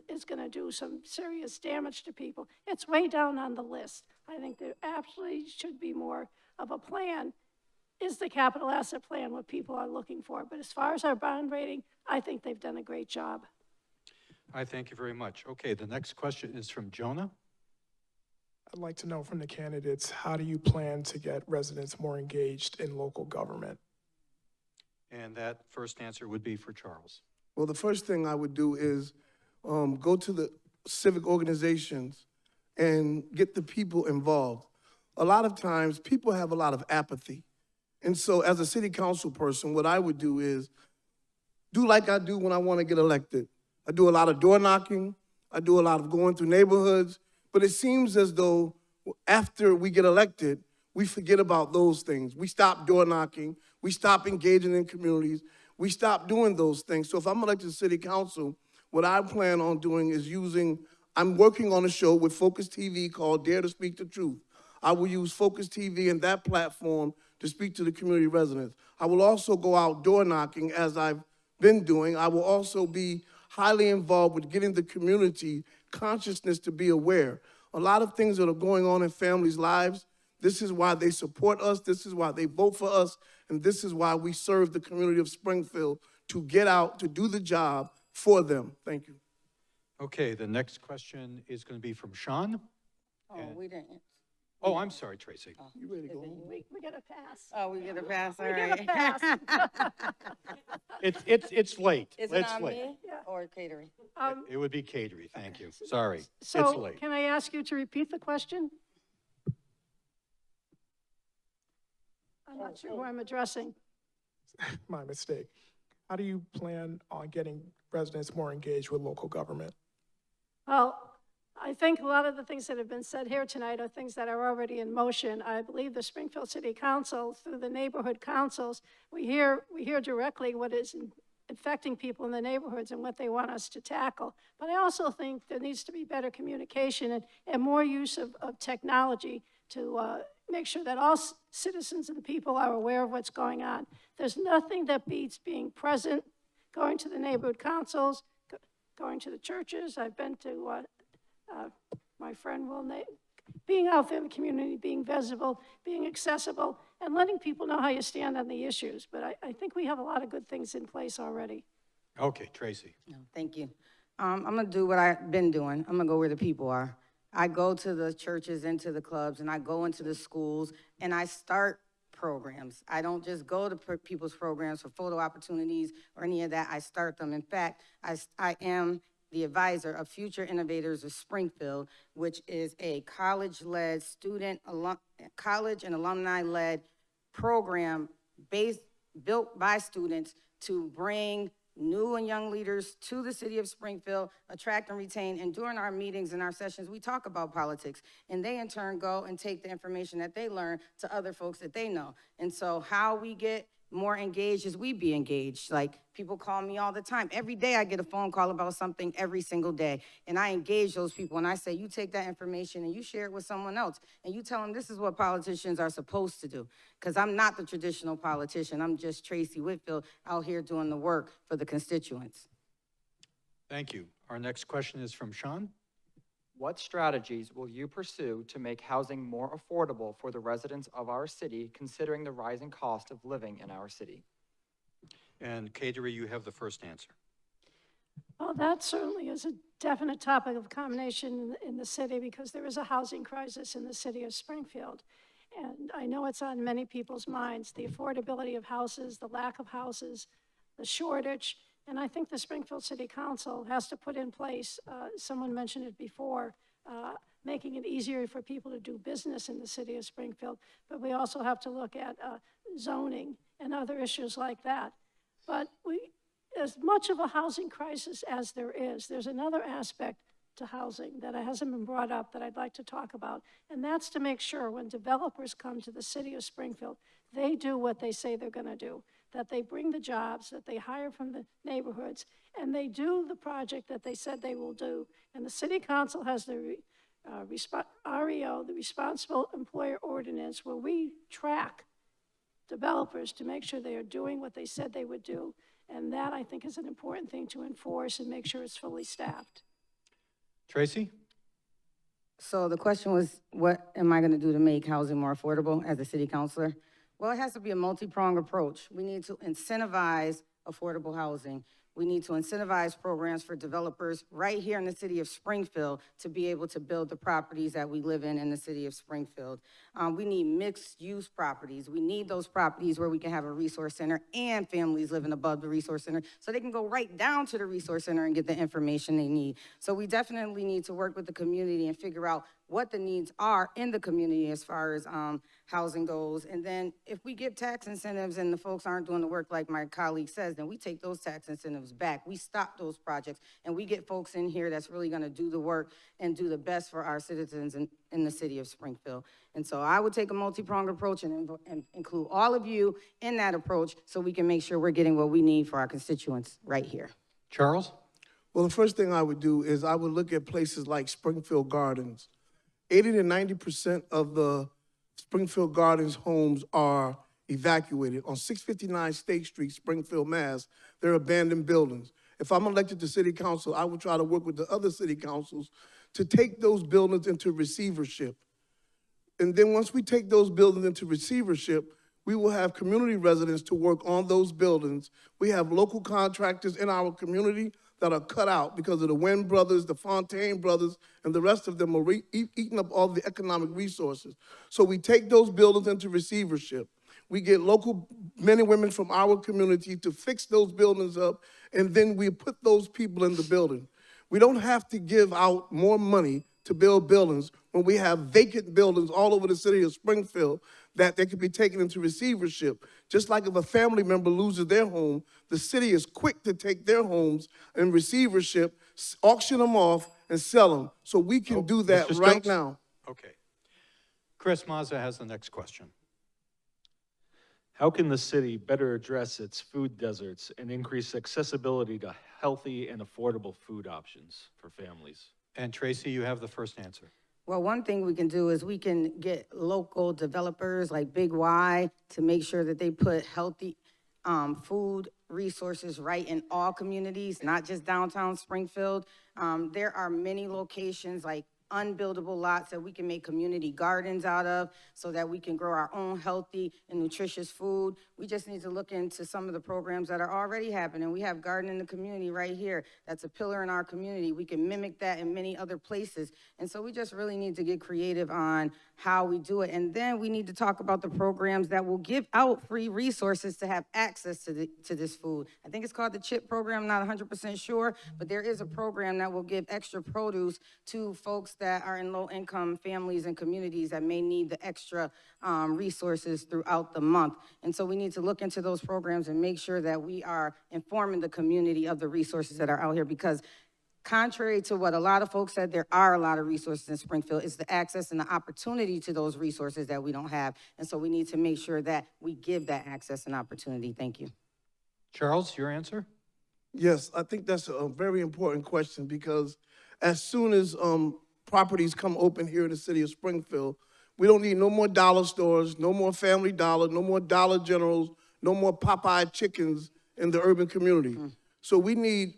is going to do some serious damage to people. It's way down on the list. I think there absolutely should be more of a plan. Is the capital asset plan what people are looking for? But as far as our bond rating, I think they've done a great job. I thank you very much. Okay, the next question is from Jonah. I'd like to know from the candidates, how do you plan to get residents more engaged in local government? And that first answer would be for Charles. Well, the first thing I would do is go to the civic organizations and get the people involved. A lot of times, people have a lot of apathy. And so as a city council person, what I would do is do like I do when I want to get elected. I do a lot of door knocking. I do a lot of going through neighborhoods. But it seems as though after we get elected, we forget about those things. We stop door knocking. We stop engaging in communities. We stop doing those things. So if I'm elected to city council, what I plan on doing is I'm working on a show with Focus TV called Dare to Speak the Truth. I will use Focus TV and that platform to speak to the community residents. I will also go out door knocking as I've been doing. I will also be highly involved with getting the community consciousness to be aware. A lot of things that are going on in families' lives, this is why they support us, this is why they vote for us, and this is why we serve the community of Springfield to get out, to do the job for them. Thank you. Okay, the next question is going to be from Sean. Oh, we didn't. Oh, I'm sorry, Tracy. You ready to go home? We get a pass. Oh, we get a pass, all We right. get a pass. It's late. Is It's it on late. me or catering? It would be catering, thank you. Sorry, it's So late. can I ask you to repeat the question? I'm not sure who I'm addressing. My mistake. How do you plan on getting residents more engaged with local government? Well, I think a lot of the things that have been said here tonight are things that are already in motion. I believe the Springfield City Council, through the neighborhood councils, we hear directly what is affecting people in the neighborhoods and what they want us to tackle. But I also think there needs to be better communication and more use of technology to make sure that all citizens and people are aware of what's going on. There's nothing that beats being present, going to the neighborhood councils, going to the churches. I've been to, my friend will name, being out there in the community, being visible, being accessible, and letting people know how you stand on the issues. But I think we have a lot of good things in place already. Okay, Tracy. No, thank you. I'm gonna do what I've been doing. I'm gonna go where the people are. I go to the churches and to the clubs, and I go into the schools, and I start programs. I don't just go to people's programs for photo opportunities or any of that. I start them. In fact, I am the advisor of Future Innovators of Springfield, which is a college-led college and alumni-led program built by students to bring new and young leaders to the city of Springfield, attract and retain, and during our meetings and our sessions, we talk about politics, and they in turn go and take the information that they learn to other folks that they know. And so how we get more engaged is we be engaged. Like, people call me all the time. Every day I get a phone call about something every single day, and I engage those people, and I say, you take that information and you share it with someone else, and you tell them this is what politicians are supposed to do, because I'm not the traditional politician. I'm just Tracy Whitfield out here doing the work for the constituents. Thank you. Our next question is from Sean. What strategies will you pursue to make housing more affordable for the residents of our city, considering the rising cost of living in our city? And Kadri, you have the first answer. Well, that certainly is a definite topic of combination in the city because there is a housing crisis in the city of Springfield. And I know it's on many people's minds, the affordability of houses, the lack of houses, the shortage. And I think the Springfield City Council has to put in place, someone mentioned it before, making it easier for people to do business in the city of Springfield. But we also have to look at zoning and other issues like that. But as much of a housing crisis as there is, there's another aspect to housing that hasn't been brought up that I'd like to talk about. And that's to make sure when developers come to the city of Springfield, they do what they say they're going to do, that they bring the jobs, that they hire from the neighborhoods, and they do the project that they said they will do. And the city council has the REO, the Responsible Employer Ordinance, where we track developers to make sure they are doing what they said they would do. And that, I think, is an important thing to enforce and make sure it's fully staffed. Tracy? So the question was, what am I gonna do to make housing more affordable as a city councilor? Well, it has to be a multi-pronged approach. We need to incentivize affordable housing. We need to incentivize programs for developers right here in the city of Springfield to be able to build the properties that we live in the city of Springfield. We need mixed-use properties. We need those properties where we can have a resource center and families living above the resource center so they can go right down to the resource center and get the information they need. So we definitely need to work with the community and figure out what the needs are in the community as far as housing goes. And then if we give tax incentives and the folks aren't doing the work like my colleague says, then we take those tax incentives back. We stop those projects and we get folks in here that's really gonna do the work and do the best for our citizens in the city of Springfield. And so I would take a multi-pronged approach and include all of you in that approach so we can make sure we're getting what we need for our constituents right here. Charles? Well, the first thing I would do is I would look at places like Springfield Gardens. 80 to 90% of the Springfield Gardens homes are evacuated. On 659 State Street, Springfield, Mass., they're abandoned buildings. If I'm elected to city council, I would try to work with the other city councils to take those buildings into receivership. And then once we take those buildings into receivership, we will have community residents to work on those buildings. We have local contractors in our community that are cut out because of the Wynn brothers, the Fontaine brothers, and the rest of them are eating up all the economic resources. So we take those buildings into receivership. We get local men and women from our community to fix those buildings up, and then we put those people in the building. We don't have to give out more money to build buildings when we have vacant buildings all over the city of Springfield that they could be taken into receivership. Just like if a family member loses their home, the city is quick to take their homes in receivership, auction them off, and sell them. So we can do that Mr. right Stokes? now. Okay. Chris Mazza has the next question. How can the city better address its food deserts and increase accessibility to healthy and affordable food options for families? And Tracy, you have the first answer. Well, one thing we can do is we can get local developers like Big Y to make sure that they put healthy food resources right in all communities, not just downtown Springfield. There are many locations like unbuildable lots that we can make community gardens out of so that we can grow our own healthy and nutritious food. We just need to look into some of the programs that are already happening. We have Garden in the Community right here. That's a pillar in our community. We can mimic that in many other places. And so we just really need to get creative on how we do it. And then we need to talk about the programs that will give out free resources to have access to this food. I think it's called the CHIP program, not 100% sure, but there is a program that will give extra produce to folks that are in low-income families and communities that may need the extra resources throughout the month. And so we need to look into those programs and make sure that we are informing the community of the resources that are out here, because contrary to what a lot of folks said, there are a lot of resources in Springfield. It's the access and the opportunity to those resources that we don't have. And so we need to make sure that we give that access and opportunity. Thank you. Charles, your answer? Yes, I think that's a very important question, because as soon as properties come open here in the city of Springfield, we don't need no more dollar stores, no more Family Dollar, no more Dollar Generals, no more Popeye chickens in the urban community. So we need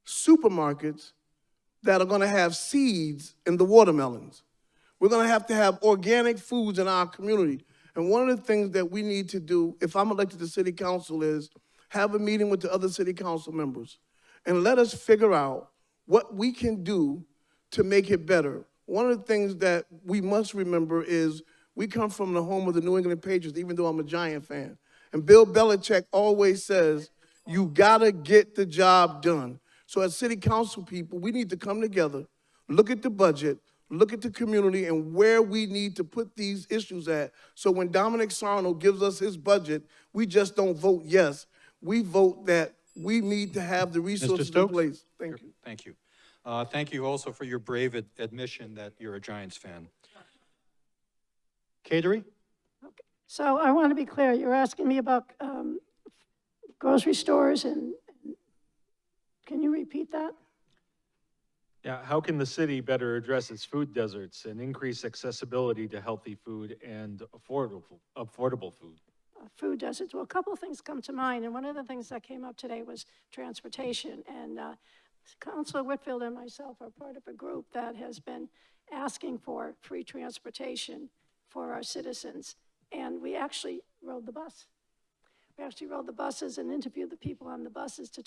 supermarkets that are gonna have seeds in the watermelons. We're gonna have to have organic foods in our community. And one of the things that we need to do, if I'm elected to city council, is have a meeting with the other city council members and let us figure out what we can do to make it better. One of the things that we must remember is we come from the home of the New England Patriots, even though I'm a Giant fan. And Bill Belichick always says, you gotta get the job done. So as city council people, we need to come together, look at the budget, look at the community and where we need to put these issues at. So when Dominic Sarno gives us his budget, we just don't vote yes. We vote that we need to have the resources in place. Thank you. Thank you. Thank you also for your brave admission that you're a Giants fan. Catering? So I want to be clear, you're asking me about grocery stores and can you repeat that? Yeah, how can the city better address its food deserts and increase accessibility to healthy food and affordable food? Food deserts. Well, a couple of things come to mind, and one of the things that came up today was transportation. And Councilor Whitfield and myself are part of a group that has been asking for free transportation for our citizens, and we actually rode the bus. We actually rode the buses and interviewed the people on the buses to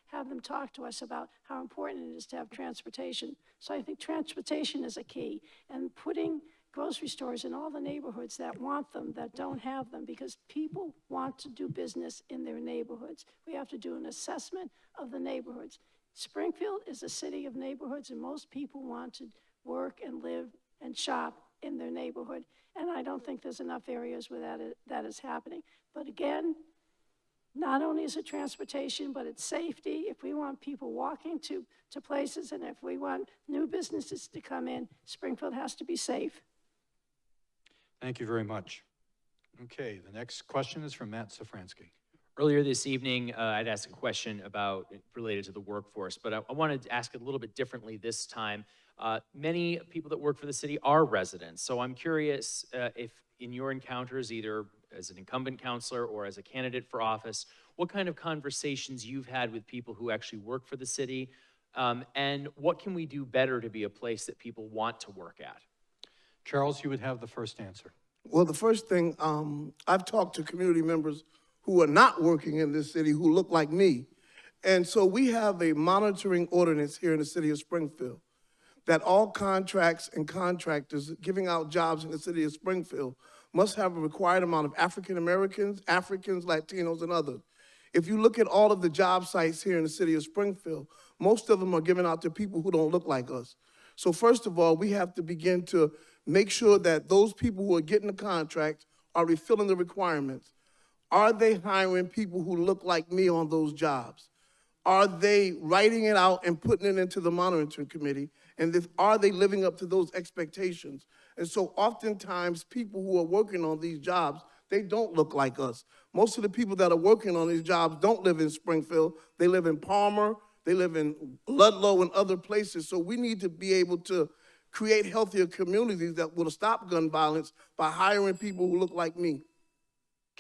have them talk to us about how important it is to have transportation. So I think transportation is a key, and putting grocery stores in all the neighborhoods that want them, that don't have them, because people want to do business in their neighborhoods. We have to do an assessment of the neighborhoods. Springfield is a city of neighborhoods, and most people want to work and live and shop in their neighborhood. And I don't think there's enough areas where that is happening. But again, not only is it transportation, but it's safety. If we want people walking to places, and if we want new businesses to come in, Springfield has to be safe. Thank you very much. Okay, the next question is from Matt Safransky. Earlier this evening, I'd asked a question related to the workforce, but I wanted to ask it a little bit differently this time. Many people that work for the city are residents, so I'm curious if in your encounters, either as an incumbent councilor or as a candidate for office, what kind of conversations you've had with people who actually work for the city, and what can we do better to be a place that people want to work at? Charles, you would have the first answer. Well, the first thing, I've talked to community members who are not working in this city who look like me. And so we have a monitoring ordinance here in the city of Springfield that all contracts and contractors giving out jobs in the city of Springfield must have a required amount of African Americans, Africans, Latinos, and others. If you look at all of the job sites here in the city of Springfield, most of them are given out to people who don't look like us. So first of all, we have to begin to make sure that those people who are getting the contracts are fulfilling the requirements. Are they hiring people who look like me on those jobs? Are they writing it out and putting it into the monitoring committee? And are they living up to those expectations? And so oftentimes people who are working on these jobs, they don't look like us. Most of the people that are working on these jobs don't live in Springfield. They live in Palmer, they live in Ludlow and other places. So we need to be able to create healthier communities that will stop gun violence by hiring people who look like me.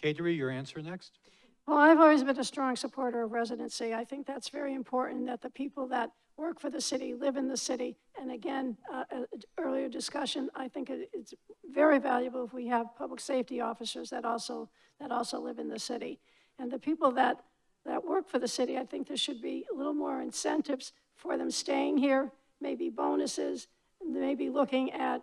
Kadri, your answer next. Well, I've always been a strong supporter of residency. I think that's very important, that the people that work for the city live in the city. And again, earlier discussion, I think it's very valuable if we have public safety officers that also live in the city. And the people that work for the city, I think there should be a little more incentives for them staying here, maybe bonuses, maybe looking at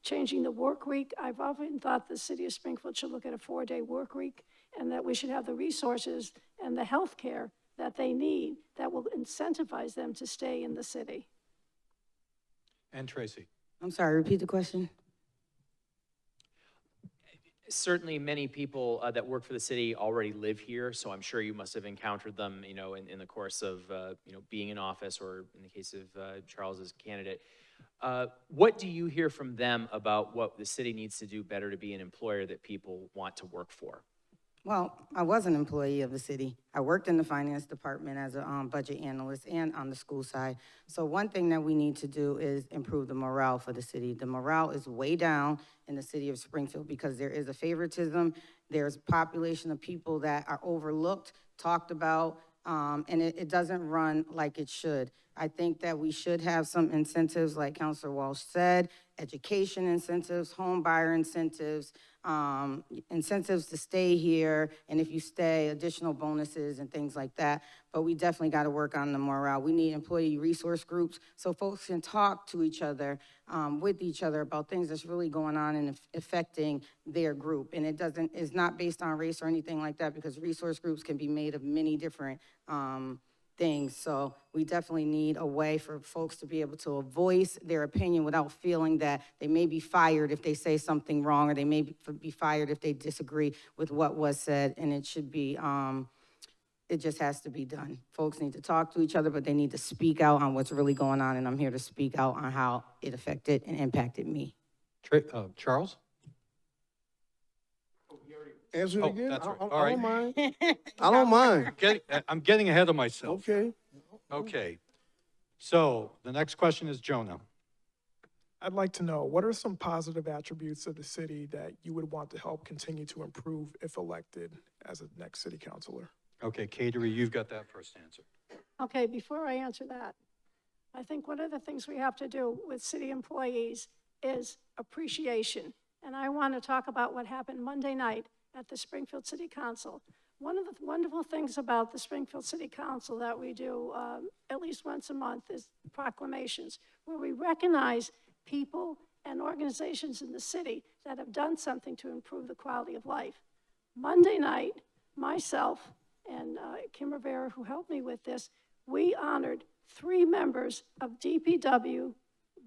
changing the work week. I've often thought the city of Springfield should look at a 4-day work week, and that we should have the resources and the health care that they need that will incentivize them to stay in the city. And Tracy. I'm sorry, repeat the question. Certainly many people that work for the city already live here, so I'm sure you must have encountered them, in the course of, being in office, or in the case of Charles as candidate. What do you hear from them about what the city needs to do better to be an employer that people want to work for? Well, I was an employee of the city. I worked in the finance department as a budget analyst and on the school side. So one thing that we need to do is improve the morale for the city. The morale is way down in the city of Springfield because there is a favoritism. There's a population of people that are overlooked, talked about, and it doesn't run like it should. I think that we should have some incentives, like Councilor Walsh said, education incentives, home buyer incentives, incentives to stay here, and if you stay, additional bonuses and things like that. But we definitely got to work on the morale. We need employee resource groups so folks can talk to each other, with each other about things that's really going on and affecting their group. And it's not based on race or anything like that, because resource groups can be made of many different things. So we definitely need a way for folks to be able to voice their opinion without feeling that they may be fired if they say something wrong, or they may be fired if they disagree with what was said. And it should be, it just has to be done. Folks need to talk to each other, but they need to speak out on what's really going on. And I'm here to speak out on how it affected and impacted me. Charles? Answer it again? That's right. I All right. don't mind. I don't mind. I'm getting ahead of myself. Okay. Okay. So the next question is Jonah. I'd like to know, what are some positive attributes of the city that you would want to help continue to improve if elected as a next city councilor? Okay, Cateri, you've got that first answer. Okay, before I answer that, I think one of the things we have to do with city employees is appreciation. And I want to talk about what happened Monday night at the Springfield City Council. One of the wonderful things about the Springfield City Council that we do at least once a month is proclamations, where we recognize people and organizations in the city that have done something to improve the quality of life. Monday night, myself and Kim Rivera, who helped me with this, we honored 3 members of DPW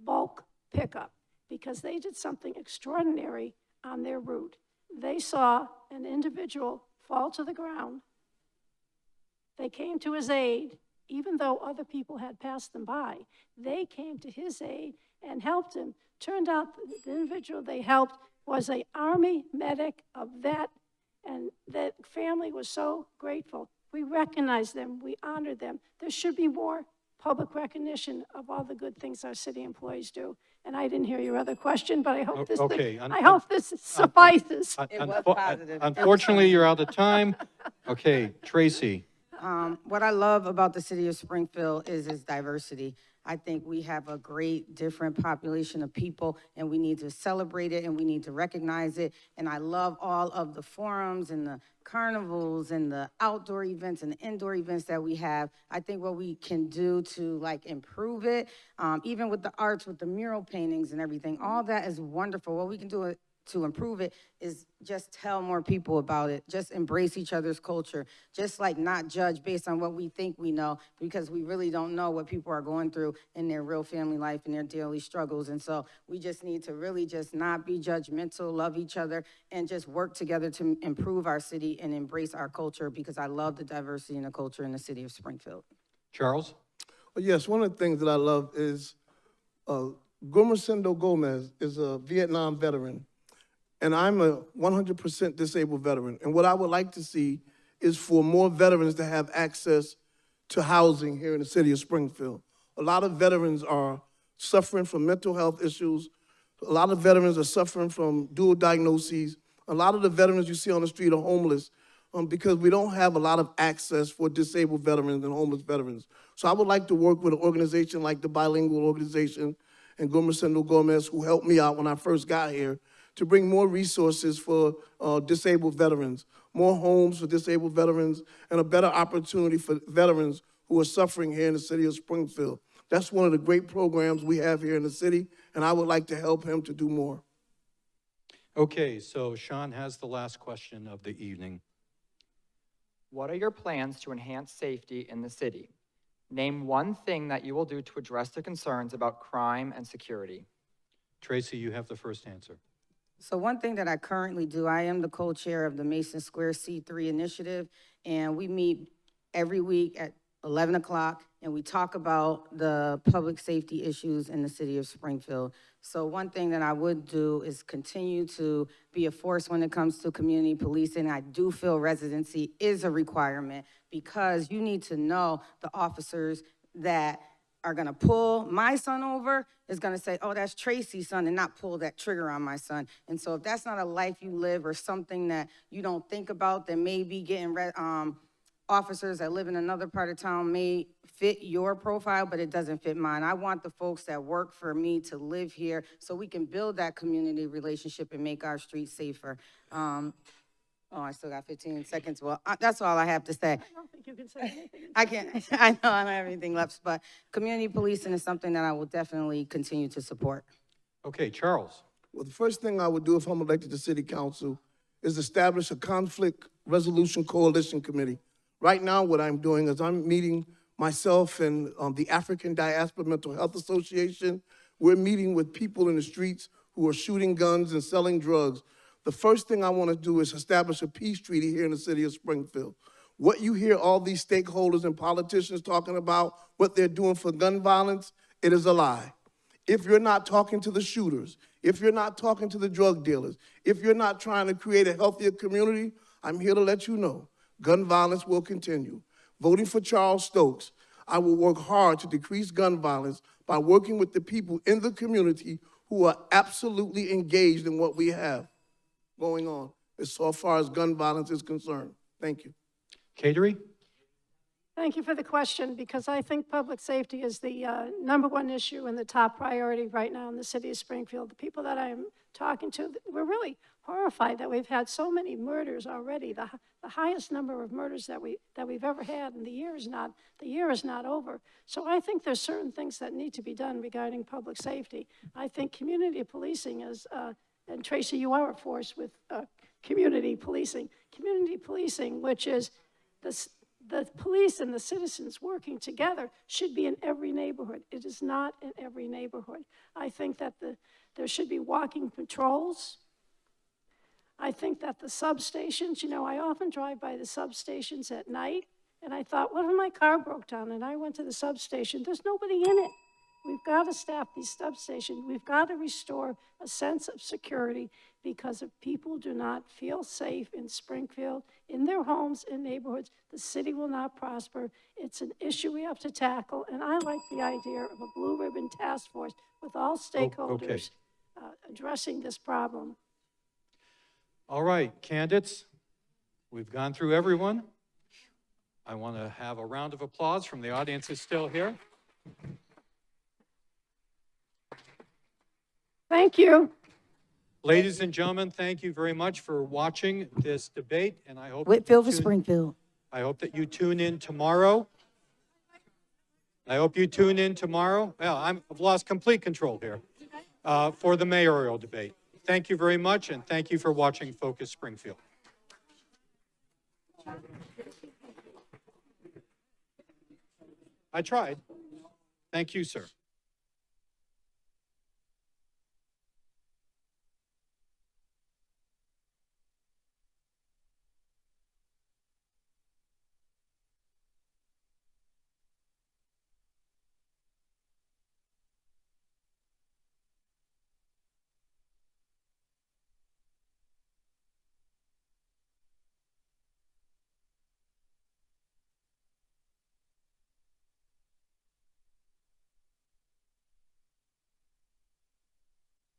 bulk pickup because they did something extraordinary on their route. They saw an individual fall to the ground. They came to his aid, even though other people had passed them by. They came to his aid and helped him. Turned out the individual they helped was an Army medic, a vet, and that family was so grateful. We recognized them, we honored them. There should be more public recognition of all the good things our city employees do. And I didn't hear your other question, but I hope this suffices. It was positive. Unfortunately, you're out of time. Okay, Tracy. What I love about the city of Springfield is its diversity. I think we have a great different population of people, and we need to celebrate it and we need to recognize it. And I love all of the forums and the carnivals and the outdoor events and the indoor events that we have. I think what we can do to like improve it, even with the arts, with the mural paintings and everything, all that is wonderful. What we can do to improve it is just tell more people about it, just embrace each other's culture, just like not judge based on what we think we know, because we really don't know what people are going through in their real family life and their daily struggles. And so we just need to really just not be judgmental, love each other, and just work together to improve our city and embrace our culture, because I love the diversity and the culture in the city of Springfield. Charles? Well, yes, one of the things that I love is Gumersindo Gomez is a Vietnam veteran. And I'm a 100% disabled veteran. And what I would like to see is for more veterans to have access to housing here in the city of Springfield. A lot of veterans are suffering from mental health issues. A lot of veterans are suffering from dual diagnoses. A lot of the veterans you see on the street are homeless because we don't have a lot of access for disabled veterans and homeless veterans. So I would like to work with an organization like the Bilingual Organization and Gumersindo Gomez, who helped me out when I first got here, to bring more resources for disabled veterans, more homes for disabled veterans, and a better opportunity for veterans who are suffering here in the city of Springfield. That's one of the great programs we have here in the city, and I would like to help him to do more. Okay, so Sean has the last question of the evening. What are your plans to enhance safety in the city? Name one thing that you will do to address the concerns about crime and security. Tracy, you have the first answer. So one thing that I currently do, I am the co-chair of the Mason Square C3 initiative, and we meet every week at 11 o'clock, and we talk about the public safety issues in the city of Springfield. So one thing that I would do is continue to be a force when it comes to community policing. I do feel residency is a requirement, because you need to know the officers that are gonna pull my son over is gonna say, oh, that's Tracy's son, and not pull that trigger on my son. And so if that's not a life you live or something that you don't think about, then maybe getting officers that live in another part of town may fit your profile, but it doesn't fit mine. I want the folks that work for me to live here so we can build that community relationship and make our streets safer. I still got 15 seconds. Well, that's all I have to say. I don't think you can say anything. I can't, I know I don't have anything left, but community policing is something that I will definitely continue to support. Okay, Charles. Well, the first thing I would do if I'm elected to city council is establish a conflict resolution coalition committee. Right now, what I'm doing is I'm meeting myself and the African Diaspora Mental Health Association. We're meeting with people in the streets who are shooting guns and selling drugs. The first thing I want to do is establish a peace treaty here in the city of Springfield. What you hear all these stakeholders and politicians talking about, what they're doing for gun violence, it is a lie. If you're not talking to the shooters, if you're not talking to the drug dealers, if you're not trying to create a healthier community, I'm here to let you know, gun violence will continue. Voting for Charles Stokes, I will work hard to decrease gun violence by working with the people in the community who are absolutely engaged in what we have going on as far as gun violence is concerned. Thank you. Catering? Thank you for the question, because I think public safety is the #1 issue and the top priority right now in the city of Springfield. The people that I'm talking to, we're really horrified that we've had so many murders already, the highest number of murders that we've ever had, and the year is not over. So I think there's certain things that need to be done regarding public safety. I think community policing is, and Tracy, you are a force with community policing. Community policing, which is the police and the citizens working together, should be in every neighborhood. It is not in every neighborhood. I think that there should be walking patrols. I think that the substations, I often drive by the substations at night, and I thought, what if my car broke down and I went to the substation? There's nobody in it. We've got to staff these substations. We've got to restore a sense of security, because if people do not feel safe in Springfield, in their homes, in neighborhoods, the city will not prosper. It's an issue we have to tackle, and I like the idea of a blue ribbon task force with all stakeholders addressing this problem. All right, candidates, we've gone through everyone. I want to have a round of applause from the audience who's still here. Thank you. Ladies and gentlemen, thank you very much for watching this debate, and I hope Whitfield for Springfield. I hope that you tune in tomorrow. Well, I've lost complete control here for the mayoral debate. Thank you very much, and thank you for watching Focus Springfield. I tried. Thank you, sir.